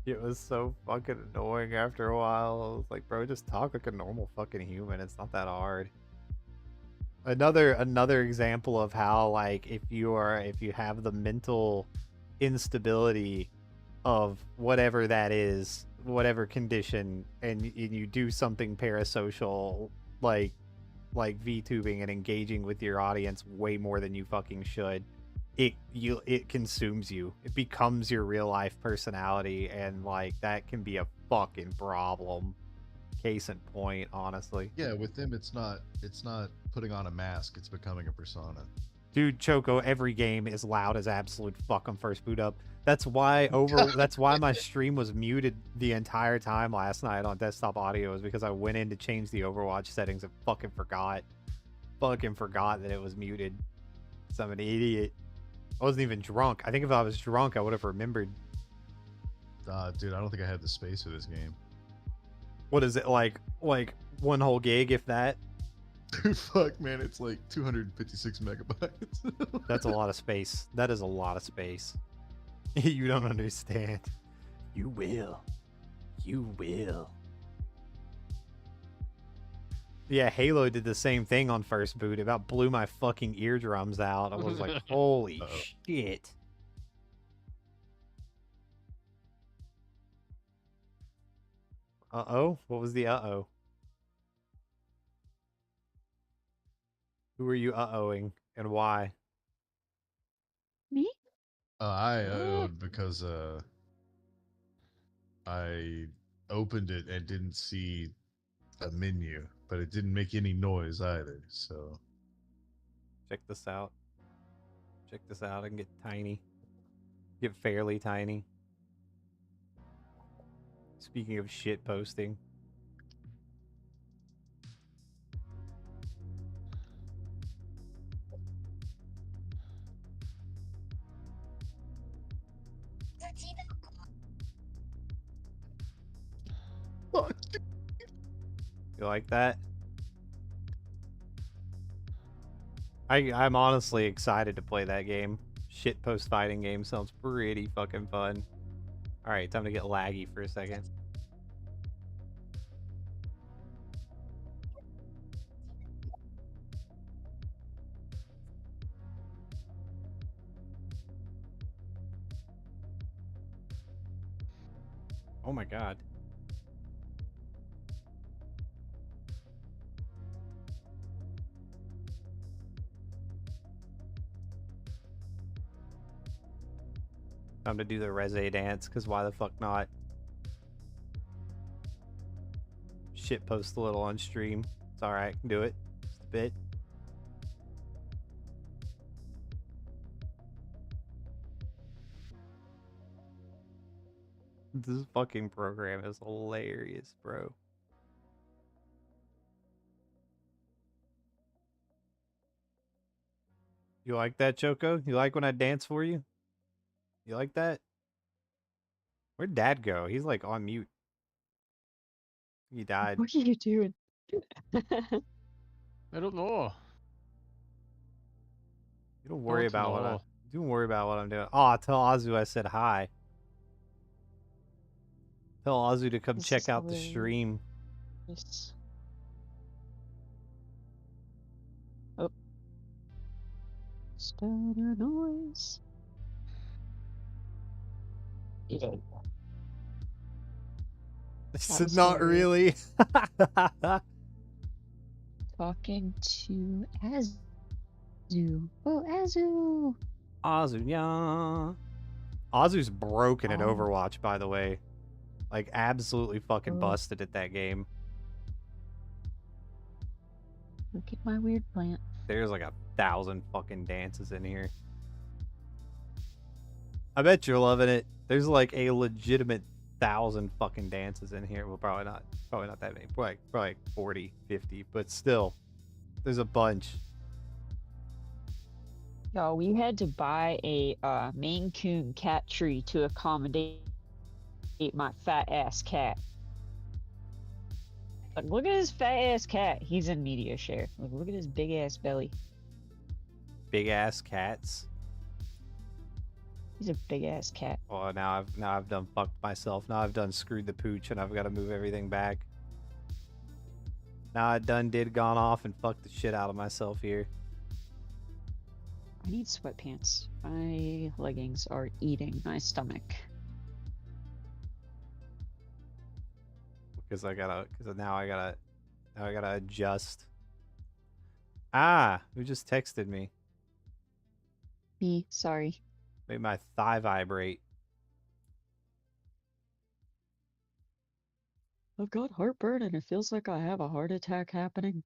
Speaker 6: It was so fucking annoying after a while. I was like, bro, just talk like a normal fucking human. It's not that hard. Another example of how, like, if you have the mental instability of whatever that is, whatever condition, and you do something parasocial like VTubing and engaging with your audience way more than you fucking should, it consumes you. It becomes your real life personality, and like that can be a fucking problem. Case in point, honestly.
Speaker 2: Yeah, with them it's not putting on a mask, it's becoming a persona.
Speaker 6: Dude, Choco, every game is loud as absolute fuck on first boot up. That's why that's why my stream was muted the entire time last night on desktop audio, is because I went in to change the Overwatch settings and fucking forgot. Fucking forgot that it was muted. So I'm an idiot. I wasn't even drunk. I think if I was drunk, I would have remembered.
Speaker 2: Dude, I don't think I had the space for this game.
Speaker 6: What is it, like one whole gig, if that?
Speaker 2: Dude, fuck, man, it's like 256 megabytes.
Speaker 6: That's a lot of space. That is a lot of space. You don't understand. You will. You will. Yeah, Halo did the same thing on first boot. It about blew my fucking eardrums out. I was like, holy shit. Uh-oh? What was the uh-oh? Who are you uh-ohing and why?
Speaker 9: Me?
Speaker 2: I owed because I opened it and didn't see a menu, but it didn't make any noise either. So
Speaker 6: Check this out. Check this out. I can get tiny. Get fairly tiny. Speaking of shit posting. You like that? I'm honestly excited to play that game. Shit post fighting game sounds pretty fucking fun. Alright, time to get laggy for a second. Oh my god. Time to do the Reze dance, because why the fuck not? Shit post a little on stream. It's alright, I can do it. Just a bit. This fucking program is hilarious, bro. You like that, Choco? You like when I dance for you? You like that? Where'd Dad go? He's like on mute. He died.
Speaker 9: What are you doing?
Speaker 8: I don't know.
Speaker 6: You don't worry
Speaker 8: Don't
Speaker 6: about what I.
Speaker 8: know.
Speaker 6: Don't worry about what I'm doing. Oh, tell Azu I said hi. Tell Azu to come
Speaker 9: This
Speaker 6: check
Speaker 9: is
Speaker 6: out the stream.
Speaker 9: hilarious. Oh. Stoner noise. Yeah.
Speaker 6: This
Speaker 9: was
Speaker 6: is not
Speaker 9: hilarious.
Speaker 6: really.
Speaker 9: Talking to Azu. Oh, Azu.
Speaker 6: Azu, yeah. Azu's broken at
Speaker 9: Oh.
Speaker 6: Overwatch, by the way. Like, absolutely fucking
Speaker 9: Oh.
Speaker 6: busted at that game.
Speaker 9: Look at my weird plant.
Speaker 6: There's like 1,000 fucking dances in here. I bet you're loving it. There's like a legitimate 1,000 fucking dances in here. Well, probably not that many. Probably like 40, 50, but still, there's a bunch.
Speaker 9: Yo, we had to buy a Maine Coon cat tree to accommodate my fat ass cat. Like, look at his fat ass cat. He's in media share. Like, look at his big ass belly.
Speaker 6: Big ass cats.
Speaker 9: He's a big ass cat.
Speaker 6: Well, now I've done fucked myself. Now I've done screwed the pooch, and I've got to move everything back. Now I done did gone off and fucked the shit out of myself here.
Speaker 9: I need sweatpants. My leggings are eating my stomach.
Speaker 6: Because now I gotta adjust. Ah, who just texted me?
Speaker 9: Me, sorry.
Speaker 6: Made my thigh vibrate.
Speaker 9: I've got heartburn and it feels like I have a heart attack happening.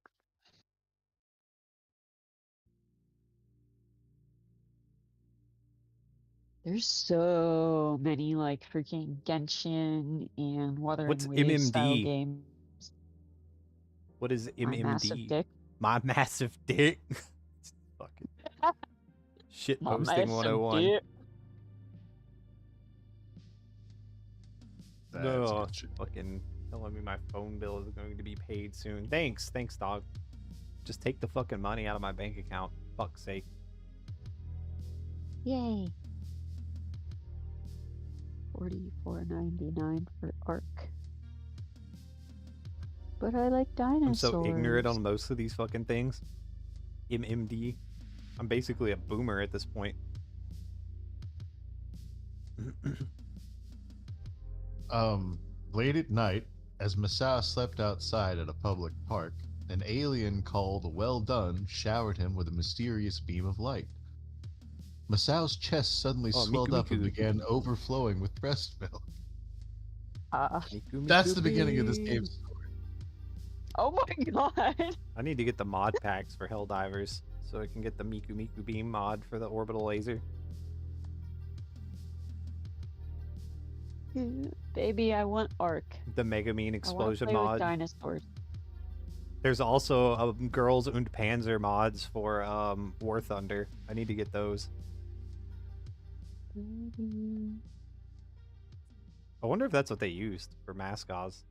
Speaker 9: There's so many like freaking Genshin and Wuthering
Speaker 6: What's
Speaker 9: Waves style
Speaker 6: MMD?
Speaker 9: games.
Speaker 6: What is
Speaker 9: My massive
Speaker 6: MMD?
Speaker 9: dick.
Speaker 6: My massive dick. Fucking shit
Speaker 9: My
Speaker 6: posting
Speaker 9: massive
Speaker 6: 101.
Speaker 9: dick.
Speaker 2: That's
Speaker 6: No,
Speaker 2: good shit.
Speaker 6: fucking telling me my phone bill is going to be paid soon. Thanks, dog. Just take the fucking money out of my bank account. Fuck's sake.
Speaker 9: Yay. $44.99 for Arc. But I like dinosaurs.
Speaker 6: I'm so ignorant on most of these fucking things. MMD. I'm basically a boomer at this point.
Speaker 2: Late at night, as Masao slept outside at a public park, an alien called Well Done showered him with a mysterious beam of light. Masao's chest suddenly
Speaker 6: Oh,
Speaker 2: swelled
Speaker 6: Miku
Speaker 2: up and
Speaker 6: Miku.
Speaker 2: began overflowing with breast milk.
Speaker 6: Miku
Speaker 2: That's
Speaker 6: Miku
Speaker 2: the beginning of this
Speaker 6: beam.
Speaker 2: game's story.
Speaker 9: Oh my god!
Speaker 6: I need to get the mod packs for Helldivers so I can get the Miku Miku beam mod for the orbital laser.
Speaker 9: Baby, I want Arc.
Speaker 6: The Megamine
Speaker 9: I want to
Speaker 6: explosion
Speaker 9: play with
Speaker 6: mod.
Speaker 9: dinosaurs.
Speaker 6: There's also Girls und Panzer mods for War Thunder. I need to get those. I wonder if that's what they used for Mascos.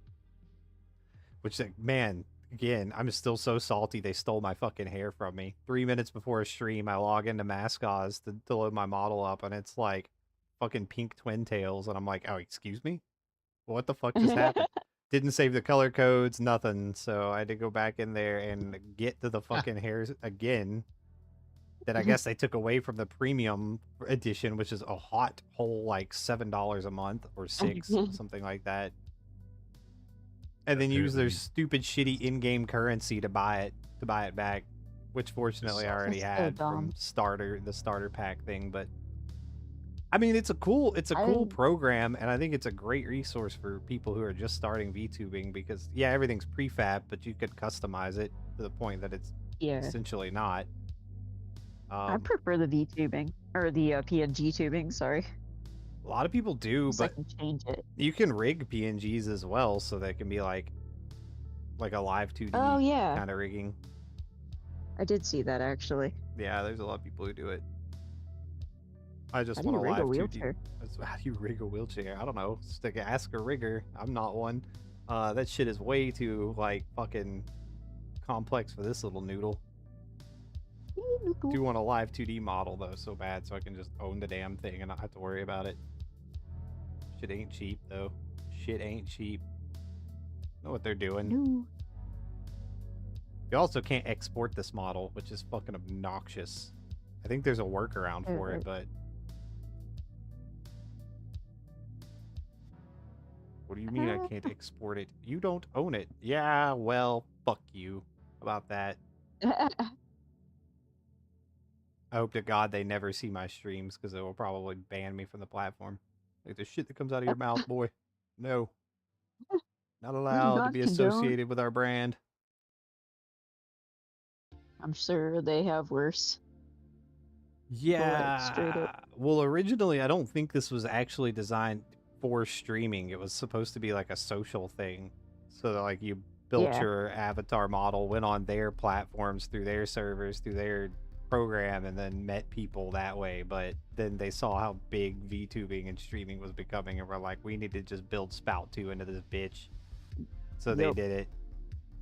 Speaker 6: Which, like, man, again, I'm still so salty they stole my fucking hair from me. 3 minutes before a stream, I log into Mascos to load my model up, and it's like fucking pink twin tails, and I'm like, oh, excuse me? What the fuck just happened? Didn't save the color codes, nothing, so I had to go back in there and get to the fucking hairs again. That I guess they took away from the premium edition, which is a hot whole like $7 a month or $6, something like that. And then use their
Speaker 2: Apparently-
Speaker 6: stupid shitty in-game currency to buy it back, which fortunately I already
Speaker 9: That's so
Speaker 6: had from
Speaker 9: dumb.
Speaker 6: the starter pack thing. But I mean, it's a cool
Speaker 9: I-
Speaker 6: program, and I think it's a great resource for people who are just starting VTubing because yeah, everything's prefab, but you could customize it to the point that it's
Speaker 9: Yeah,
Speaker 6: essentially not.
Speaker 9: I
Speaker 6: Um,
Speaker 9: prefer the VTubing or the PNG tubing. Sorry,
Speaker 6: a lot of people do,
Speaker 9: 'cause I
Speaker 6: but
Speaker 9: can change it.
Speaker 6: you can rig PNGs as well, so they can be like a live 2D
Speaker 9: Oh yeah,
Speaker 6: kind of rigging.
Speaker 9: I did see that actually.
Speaker 6: Yeah, there's a lot of people who do it. I just
Speaker 9: How do
Speaker 6: want
Speaker 9: you
Speaker 6: a
Speaker 9: rig a
Speaker 6: live 2D.
Speaker 9: wheelchair?
Speaker 6: How do you rig a wheelchair? I don't know. Stick ask a rigger. I'm not one. That shit is way too like fucking complex for this little noodle. Do want a live 2D model though so bad so I can just own the damn thing and not have to worry about it. Shit ain't cheap though. Shit ain't cheap. Know what they're doing.
Speaker 9: No.
Speaker 6: You also can't export this model, which is fucking obnoxious. I think there's a workaround for it, but what do you mean I can't export it? You don't own it. Yeah, well, fuck you about that. I hope to God they never see my streams because it will probably ban me from the platform. Like the shit that comes out of your mouth, boy. No. Not allowed to
Speaker 9: not
Speaker 6: be
Speaker 9: condone.
Speaker 6: associated with our brand.
Speaker 9: I'm sure they have worse. straight
Speaker 6: Yeah.
Speaker 9: up.
Speaker 6: Well, originally, I don't think this was actually designed for streaming. It was supposed to be like a social thing. So that, like, you built
Speaker 9: Yeah.
Speaker 6: your avatar model, went on their platforms through their servers, through their program, and then met people that way. But then they saw how big VTubing and streaming was becoming, and were like, we need to just build Spout 2 into this bitch. So they
Speaker 9: Yep.
Speaker 6: did it.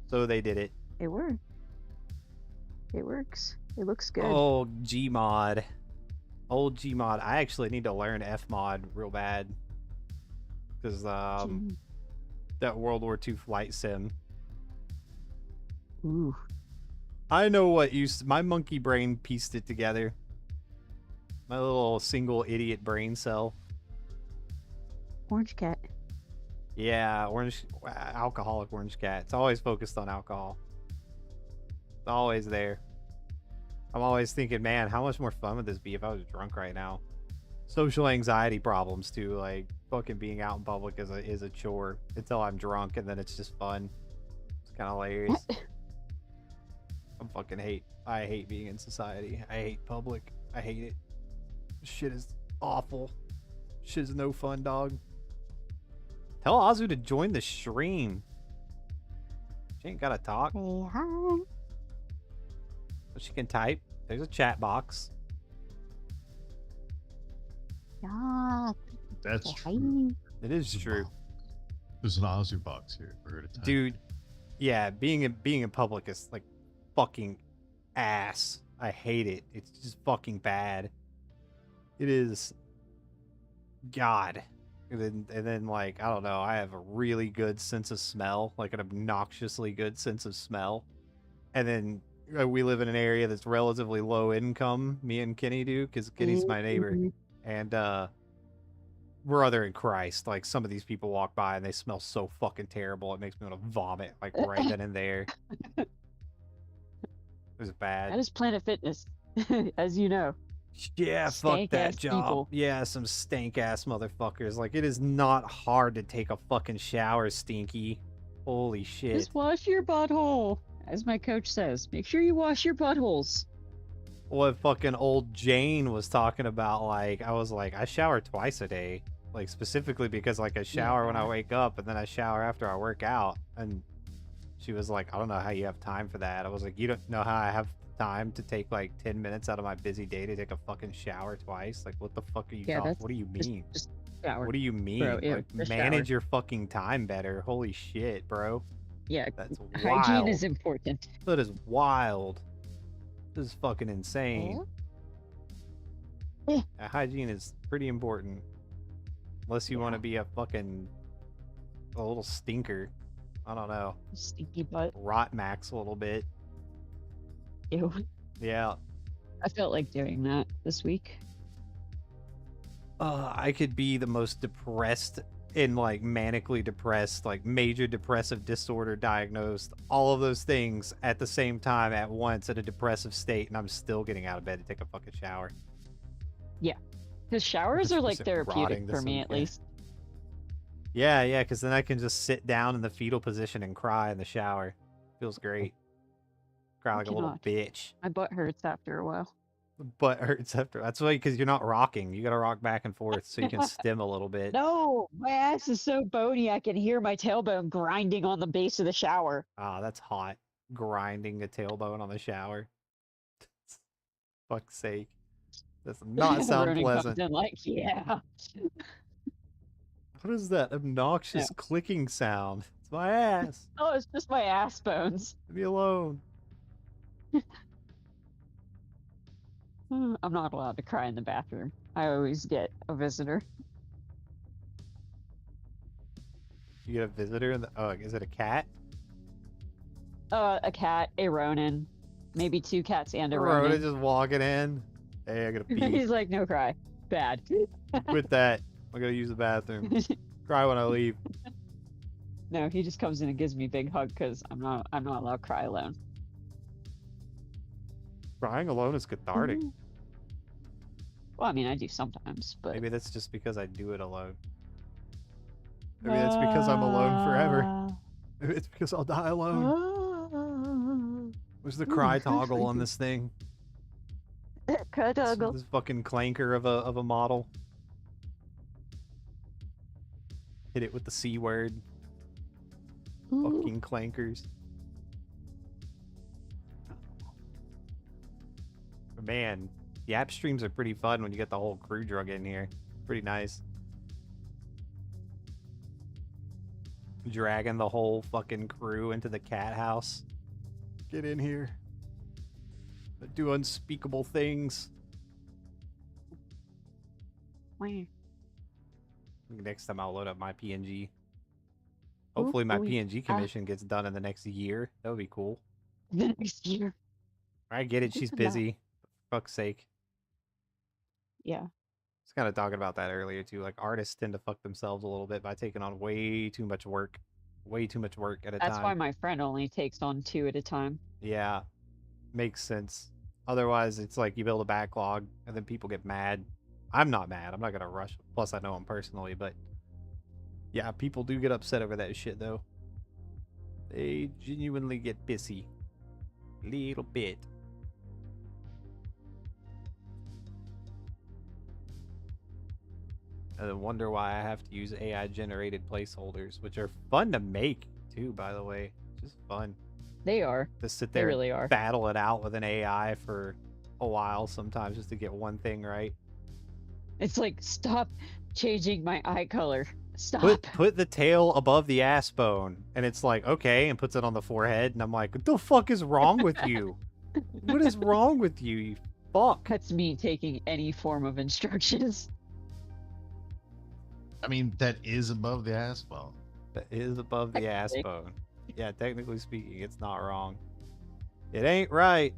Speaker 6: So they did it.
Speaker 9: It works. It works. It looks good.
Speaker 6: Oh, Gmod. Old Gmod. I actually need to learn Fmod real bad. Because that World War II flight sim.
Speaker 9: Ooh.
Speaker 6: I know what my monkey brain pieced it together. My little single idiot brain cell.
Speaker 9: Orange cat.
Speaker 6: Yeah, alcoholic orange cat. It's always focused on alcohol. It's always there. I'm always thinking, man, how much more fun would this be if I was drunk right now? Social anxiety problems too, like fucking being out in public is a chore until I'm drunk, and then it's just fun. It's kind of hilarious. I hate being in society. I hate public. I hate it. Shit is awful. Shit is no fun, dog. Tell Azu to join the stream. She ain't gotta talk.
Speaker 9: Say hi.
Speaker 6: But she can type. There's a chat box.
Speaker 9: Yeah.
Speaker 2: That's
Speaker 9: Say
Speaker 2: true.
Speaker 9: hi.
Speaker 6: It is true.
Speaker 2: There's an Azu box here. We're at a time.
Speaker 6: Dude, yeah, being in public is like fucking ass. I hate it. It's just fucking bad. It is. God. And then like, I don't know, I have a really good sense of smell, like an obnoxiously good sense of smell. And then we live in an area that's relatively low income, me and Kenny do, because Kenny's my neighbor. And brother in Christ, like some of these people walk by and they smell so fucking terrible, it makes me want to vomit, like right then and there. It was bad.
Speaker 9: That is Planet Fitness, as you know.
Speaker 6: Yeah, fuck
Speaker 9: Stank
Speaker 6: that
Speaker 9: ass
Speaker 6: job.
Speaker 9: people.
Speaker 6: Yeah, some stank ass motherfuckers. Like, it is not hard to take a fucking shower, Stinky. Holy shit.
Speaker 9: Just wash your butthole, as my coach says. Make sure you wash your buttholes.
Speaker 6: What fucking old Jane was talking about, like, I was like, I shower twice a day. Like, specifically because, like, I shower when I
Speaker 9: Yeah.
Speaker 6: wake up and then I shower after I work out. And she was like, I don't know how you have time for that. I was like, you don't know how I have time to take like 10 minutes out of my busy day to take a fucking shower twice? Like, what the fuck are you
Speaker 9: Yeah,
Speaker 6: talking?
Speaker 9: that's
Speaker 6: What do you
Speaker 9: Just,
Speaker 6: mean?
Speaker 9: just shower.
Speaker 6: What do you mean?
Speaker 9: Bro, yeah,
Speaker 6: Like,
Speaker 9: just
Speaker 6: manage
Speaker 9: shower.
Speaker 6: your fucking time better. Holy shit, bro.
Speaker 9: Yeah,
Speaker 6: That's
Speaker 9: hygiene
Speaker 6: wild.
Speaker 9: is important.
Speaker 6: That is wild. This is fucking insane.
Speaker 9: Yeah.
Speaker 6: Hygiene is pretty important. Unless you want to be a little stinker. I don't know.
Speaker 9: Stinky butt.
Speaker 6: Rot max a little bit.
Speaker 9: Ew.
Speaker 6: Yeah.
Speaker 9: I felt like doing that this week.
Speaker 6: I could be the most depressed and like manically depressed, like major depressive disorder diagnosed, all of those things at the same time at once in a depressive state, and I'm still getting out of bed to take a fucking shower.
Speaker 9: Yeah. Because showers are like
Speaker 6: 100%
Speaker 9: therapeutic
Speaker 6: rotting
Speaker 9: for me,
Speaker 6: this
Speaker 9: at
Speaker 6: one, yeah.
Speaker 9: least.
Speaker 6: Yeah, because then I can just sit down in the fetal position and cry in the shower. Feels great. Cry
Speaker 9: I
Speaker 6: like a little
Speaker 9: cannot.
Speaker 6: bitch.
Speaker 9: My butt hurts after a while.
Speaker 6: Butt hurts after. That's why, because you're not rocking. You gotta rock back and forth so you can stim a little bit.
Speaker 9: No, my ass is so bony I can hear my tailbone grinding on the base of the shower.
Speaker 6: Ah, that's hot. Grinding a tailbone on the shower. Fuck's sake. Does not sound
Speaker 9: Ronan comes
Speaker 6: pleasant.
Speaker 9: in like, yeah.
Speaker 6: What is that obnoxious clicking sound? It's my ass.
Speaker 9: Oh, it's just my ass bones.
Speaker 6: Leave me alone.
Speaker 9: I'm not allowed to cry in the bathroom. I always get a visitor.
Speaker 6: You get a visitor in the. Oh, is it a cat?
Speaker 9: A cat, a Ronan, maybe 2 cats and a
Speaker 6: Rhoda
Speaker 9: Ronan.
Speaker 6: just walking in. Hey, I gotta pee.
Speaker 9: He's like, no cry. Bad.
Speaker 6: Quit that. I gotta use the bathroom. Cry when I leave.
Speaker 9: No, he just comes in and gives me a big hug because I'm not allowed to cry alone.
Speaker 6: Crying alone is cathartic.
Speaker 9: Well, I mean, I do sometimes, but
Speaker 6: Maybe that's just because I do it alone. Maybe that's because I'm alone forever. Maybe it's because I'll die alone. Where's the cry toggle on this thing?
Speaker 9: Cry toggle.
Speaker 6: This fucking clanker of a model. Hit it with the C word. Fucking clankers. But man, the app streams are pretty fun when you get the whole crew drug in here. Pretty nice. Dragging the whole fucking crew into the cat house. Get in here. Do unspeakable things. Next time I'll load up my PNG. Hopefully my PNG commission gets done in the next year. That would be cool.
Speaker 9: The next year.
Speaker 6: I get it, she's busy. For fuck's sake.
Speaker 9: Yeah.
Speaker 6: I was kind of talking about that earlier too. Like artists tend to fuck themselves a little bit by taking on way too much work. Way too much work at a time.
Speaker 9: That's why my friend only takes on 2 at a time.
Speaker 6: Yeah. Makes sense. Otherwise, it's like you build a backlog and then people get mad. I'm not mad. I'm not going to rush. Plus, I know him personally, but yeah, people do get upset over that shit, though. They genuinely get pissy. Little bit. And then wonder why I have to use AI-generated placeholders, which are fun to make, too, by the way. Just fun.
Speaker 9: They are.
Speaker 6: To sit
Speaker 9: They
Speaker 6: there
Speaker 9: really
Speaker 6: and
Speaker 9: are.
Speaker 6: battle it out with an AI for a while sometimes just to get one thing right.
Speaker 9: It's like, stop changing my eye color. Stop.
Speaker 6: Put the tail above the ass bone, and it's like, okay, and puts it on the forehead, and I'm like, what the fuck is wrong with you? What is wrong with you, you fuck?
Speaker 9: That's me taking any form of instructions.
Speaker 2: I mean, that is above the ass bone.
Speaker 6: That is above the ass
Speaker 9: Technically.
Speaker 6: bone. Yeah, technically speaking, it's not wrong. It ain't right.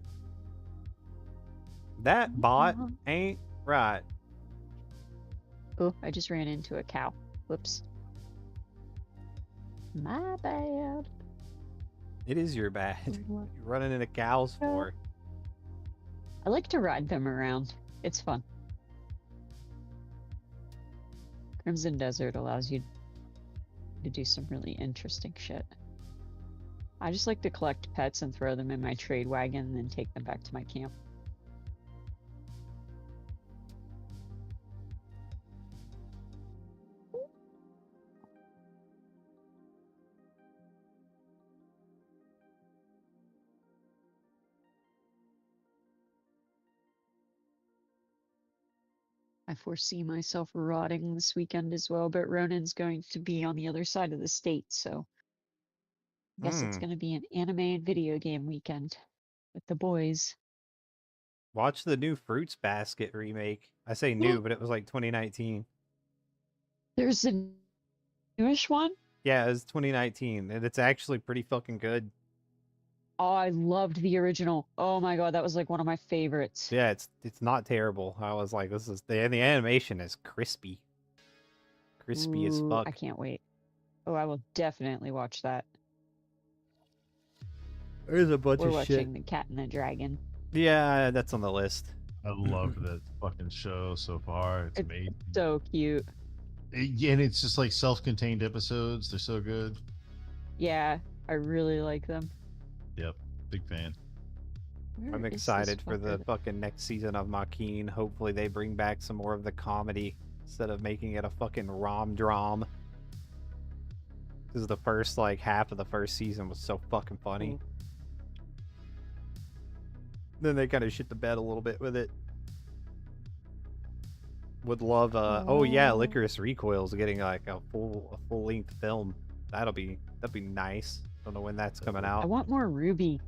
Speaker 6: That bot ain't right.
Speaker 9: Oh, I just ran into a cow. Whoops. My bad.
Speaker 6: It is your bad. You're running into cows for.
Speaker 9: I like to ride them around. It's fun. Crimson Desert allows you to do some really interesting shit. I just like to collect pets and throw them in my trade wagon and then take them back to my camp. I foresee myself rotting this weekend as well, but Ronan's going to be on the other side of the state, so I guess it's going to be an anime and video game weekend with the boys.
Speaker 6: Watch the new Fruits Basket remake. I say new, but it was like 2019.
Speaker 9: There's a newish one?
Speaker 6: Yeah, it was 2019, and it's actually pretty fucking good.
Speaker 9: Oh, I loved the original. Oh my god, that was like one of my favorites.
Speaker 6: Yeah, it's not terrible. I was like, this is the animation is crispy. Crispy as
Speaker 9: Ooh,
Speaker 6: fuck.
Speaker 9: I can't wait. Oh, I will definitely watch that.
Speaker 6: There's a bunch
Speaker 9: We're
Speaker 6: of
Speaker 9: watching
Speaker 6: shit.
Speaker 9: The Cat and the Dragon.
Speaker 6: Yeah, that's on the list.
Speaker 2: I love that fucking show so far. It's
Speaker 9: It's
Speaker 2: amazing.
Speaker 9: so cute.
Speaker 2: And it's just like self-contained episodes. They're so good.
Speaker 9: Yeah, I really like them.
Speaker 2: Yep, big fan.
Speaker 9: Where
Speaker 6: I'm
Speaker 9: is this
Speaker 6: excited for
Speaker 9: fucker
Speaker 6: the
Speaker 9: that-
Speaker 6: fucking next season of Maquin. Hopefully they bring back some more of the comedy instead of making it a fucking rom-dram. Because the first like half of the first season was so fucking funny.
Speaker 9: Ooh.
Speaker 6: Then they kind of shit the bed a little bit with it. Would love oh yeah,
Speaker 9: Oh.
Speaker 6: Licorice Recoil's getting like a full length film. That'd be nice. Don't know when that's coming
Speaker 9: I
Speaker 6: out.
Speaker 9: want more Ruby.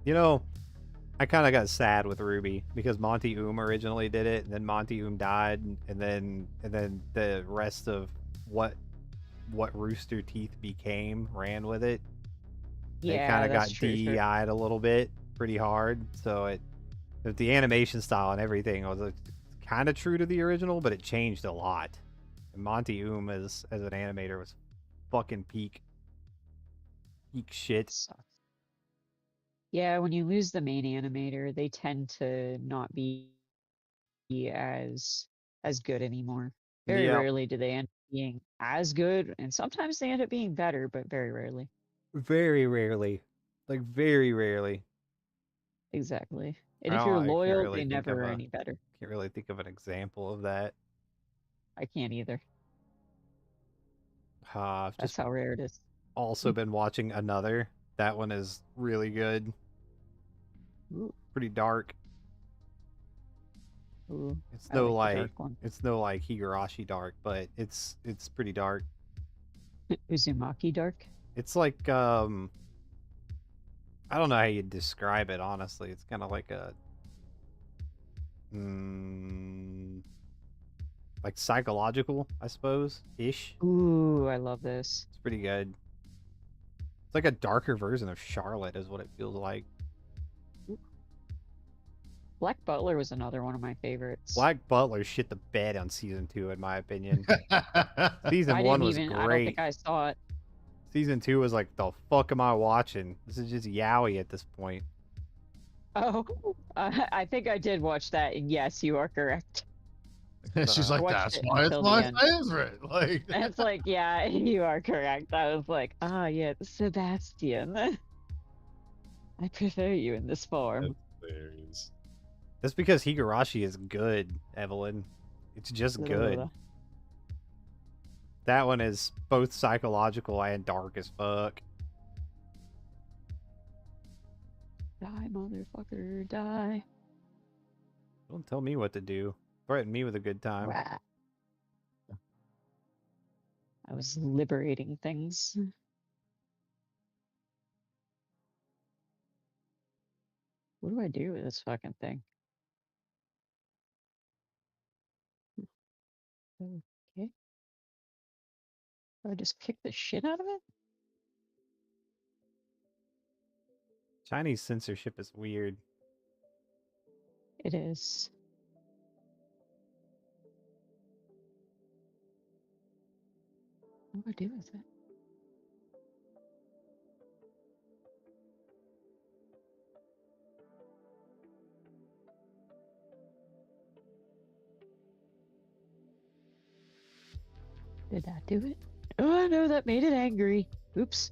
Speaker 6: You know, I kind of got sad with Ruby because Monty originally did it, and then Monty died, and then the rest of what Rooster Teeth became ran with it. They
Speaker 9: Yeah,
Speaker 6: kind of got
Speaker 9: that's true.
Speaker 6: DEI'd a little bit, pretty hard. So the animation style and everything was kind of true to the original, but it changed a lot. And Monty as an animator was fucking peak shit.
Speaker 9: Sucks. Yeah, when you lose the main animator, they tend to not be as good anymore. Very
Speaker 6: Yeah,
Speaker 9: rarely do they end up being as good, and sometimes they end up being better, but very rarely.
Speaker 6: very rarely, like very rarely.
Speaker 9: Exactly. And if
Speaker 6: Oh,
Speaker 9: you're
Speaker 6: I can't
Speaker 9: loyal,
Speaker 6: really
Speaker 9: they
Speaker 6: think of
Speaker 9: never are
Speaker 6: a
Speaker 9: any better.
Speaker 6: can't really think of an example of that.
Speaker 9: I can't either.
Speaker 6: I've
Speaker 9: That's
Speaker 6: just
Speaker 9: how rare it is.
Speaker 6: also been watching another. That one is really good.
Speaker 9: Ooh,
Speaker 6: Pretty dark.
Speaker 9: ooh,
Speaker 6: It's
Speaker 9: I
Speaker 6: no
Speaker 9: like the
Speaker 6: like
Speaker 9: dark one.
Speaker 6: it's no like Higurashi dark, but it's pretty dark.
Speaker 9: Uzumaki Dark.
Speaker 6: It's like I don't know how you describe it honestly. It's kind of like a like psychological, I suppose, ish.
Speaker 9: Ooh, I love this.
Speaker 6: It's pretty good. It's like a darker version of Charlotte is what it feels like.
Speaker 9: Black Butler was another one of my favorites.
Speaker 6: Black Butler shit the bed on season 2 in my opinion. Season
Speaker 9: I
Speaker 6: 1
Speaker 9: didn't
Speaker 6: was
Speaker 9: even. I don't
Speaker 6: great.
Speaker 9: think I saw it.
Speaker 6: Season 2 was like, the fuck am I watching? This is just yaoi at this point.
Speaker 9: Oh, I think I did watch that, and yes, you are correct.
Speaker 2: She's
Speaker 6: I
Speaker 2: like,
Speaker 9: watched
Speaker 2: that's
Speaker 9: it
Speaker 2: why it's
Speaker 9: until the
Speaker 2: my
Speaker 9: end.
Speaker 2: favorite. Like,
Speaker 9: And it's like, yeah, you are correct. I was like, ah, yeah, Sebastian. I prefer you in this form.
Speaker 2: hilarious.
Speaker 6: That's because Higurashi is good, Evelyn. It's just good.
Speaker 9: Ugh.
Speaker 6: That one is both psychological and dark as fuck.
Speaker 9: Die, motherfucker, die.
Speaker 6: Don't tell me what to do. Threaten me with a good time.
Speaker 9: Rah. I was liberating things. What do I do with this fucking thing? Okay. Do I just kick the shit out of it?
Speaker 6: Chinese censorship is weird.
Speaker 9: It is. What do I do with it? Did that do it? Oh no, that made it angry. Oops.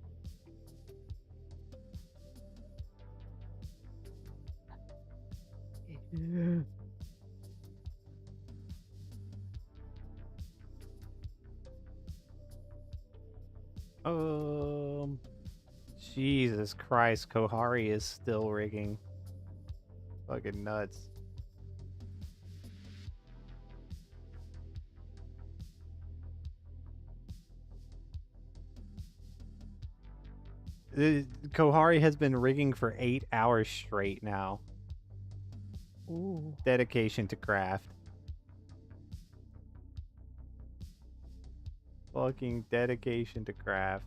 Speaker 6: Jesus Christ, Kohari is still rigging. Fucking nuts. Kohari has been rigging for 8 hours straight now.
Speaker 9: Ooh.
Speaker 6: Dedication to craft. Fucking dedication to craft.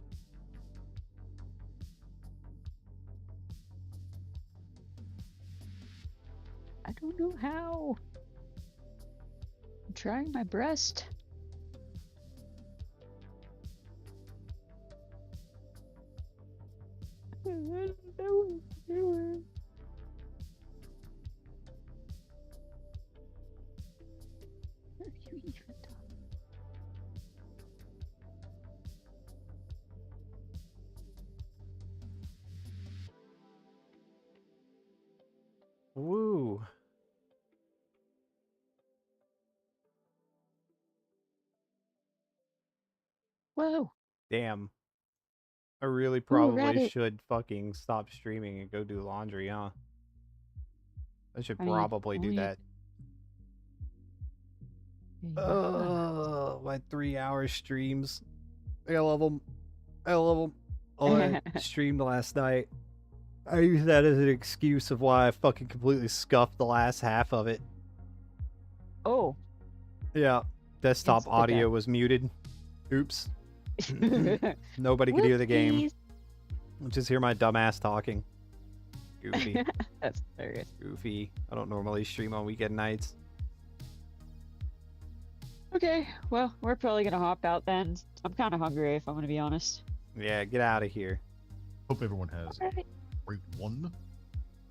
Speaker 9: I don't know how. I'm trying my best. I don't know what I'm doing. Whoa.
Speaker 6: Damn. I really
Speaker 9: Ooh,
Speaker 6: probably
Speaker 9: rabbit.
Speaker 6: should fucking stop streaming and go do laundry, huh? I should
Speaker 9: I mean,
Speaker 6: probably do
Speaker 9: only
Speaker 6: that. Oh, my 3-hour streams. I love them. I love them. Oh, I streamed last night. I use that as an excuse of why I fucking completely scuffed the last half of it.
Speaker 9: Oh.
Speaker 6: Yeah. Desktop
Speaker 9: It's the
Speaker 6: audio
Speaker 9: best.
Speaker 6: was muted. Oops. Nobody could hear the game.
Speaker 9: Whoopsies.
Speaker 6: Just hear my dumbass talking. Goofy.
Speaker 9: That's hilarious.
Speaker 6: Goofy. I don't normally stream on weekend nights.
Speaker 9: Okay, well, we're probably gonna hop out then. I'm kind of hungry, if I'm gonna be honest.
Speaker 6: Yeah, get out of here.
Speaker 2: Hope everyone has a
Speaker 9: Alright.
Speaker 2: great one.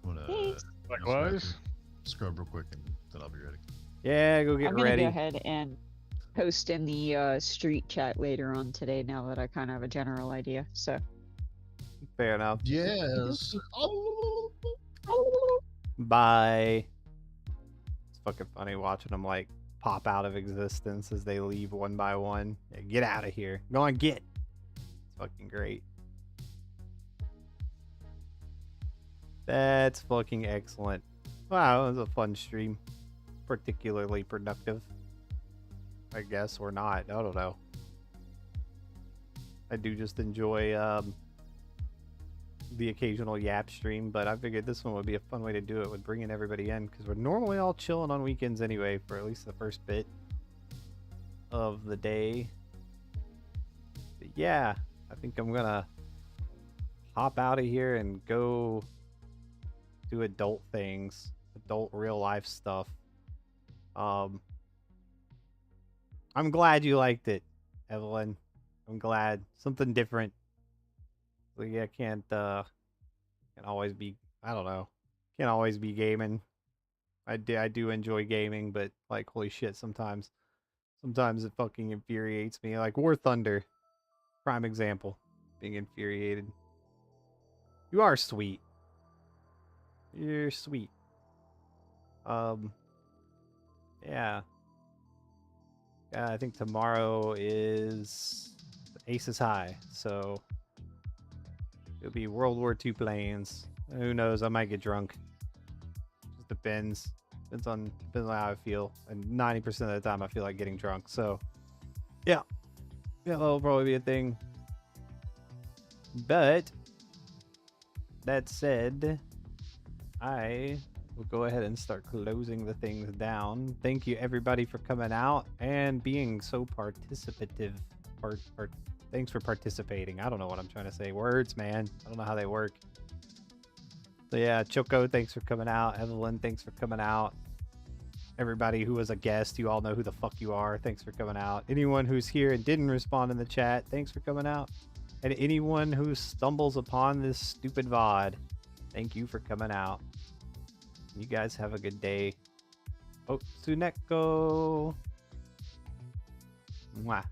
Speaker 2: I'm gonna
Speaker 9: Thanks.
Speaker 8: Likewise.
Speaker 2: scrub real quick and then I'll be ready.
Speaker 6: Yeah, go get
Speaker 9: I'm gonna
Speaker 6: ready.
Speaker 9: go ahead and post in the street chat later on today. Now that I kind of have a general idea, so.
Speaker 6: Fair enough.
Speaker 2: Yes.
Speaker 6: Bye. It's fucking funny watching them like pop out of existence as they leave one by one. Yeah, get out of here. Go on, get. It's fucking great. That's fucking excellent. Wow, it was a fun stream. Particularly productive. I guess, or not. I don't know. I do just enjoy the occasional yap stream, but I figured this one would be a fun way to do it with bringing everybody in, because we're normally all chilling on weekends anyway for at least the first bit of the day. But yeah, I think I'm gonna hop out of here and go do adult things, adult real life stuff. I'm glad you liked it, Evelyn. I'm glad. Something different. So yeah, can't always be, I don't know. Can't always be gaming. I do enjoy gaming, but like holy shit, sometimes it fucking infuriates me. Like War Thunder, prime example. Being infuriated. You are sweet. You're sweet. Yeah. I think tomorrow is Aces High, so it'll be World War II planes. Who knows? I might get drunk. Just depends. Depends on how I feel. And 90% of the time, I feel like getting drunk. So, yeah, that'll probably be a thing. But that said, I will go ahead and start closing the things down. Thank you everybody for coming out and being so participative. Thanks for participating. I don't know what I'm trying to say. Words, man. I don't know how they work. So yeah, Choco, thanks for coming out. Evelyn, thanks for coming out. Everybody who was a guest, you all know who the fuck you are. Thanks for coming out. Anyone who's here and didn't respond in the chat, thanks for coming out. And anyone who stumbles upon this stupid VOD, thank you for coming out. You guys have a good day. Oh, Tsuneko. Mwah.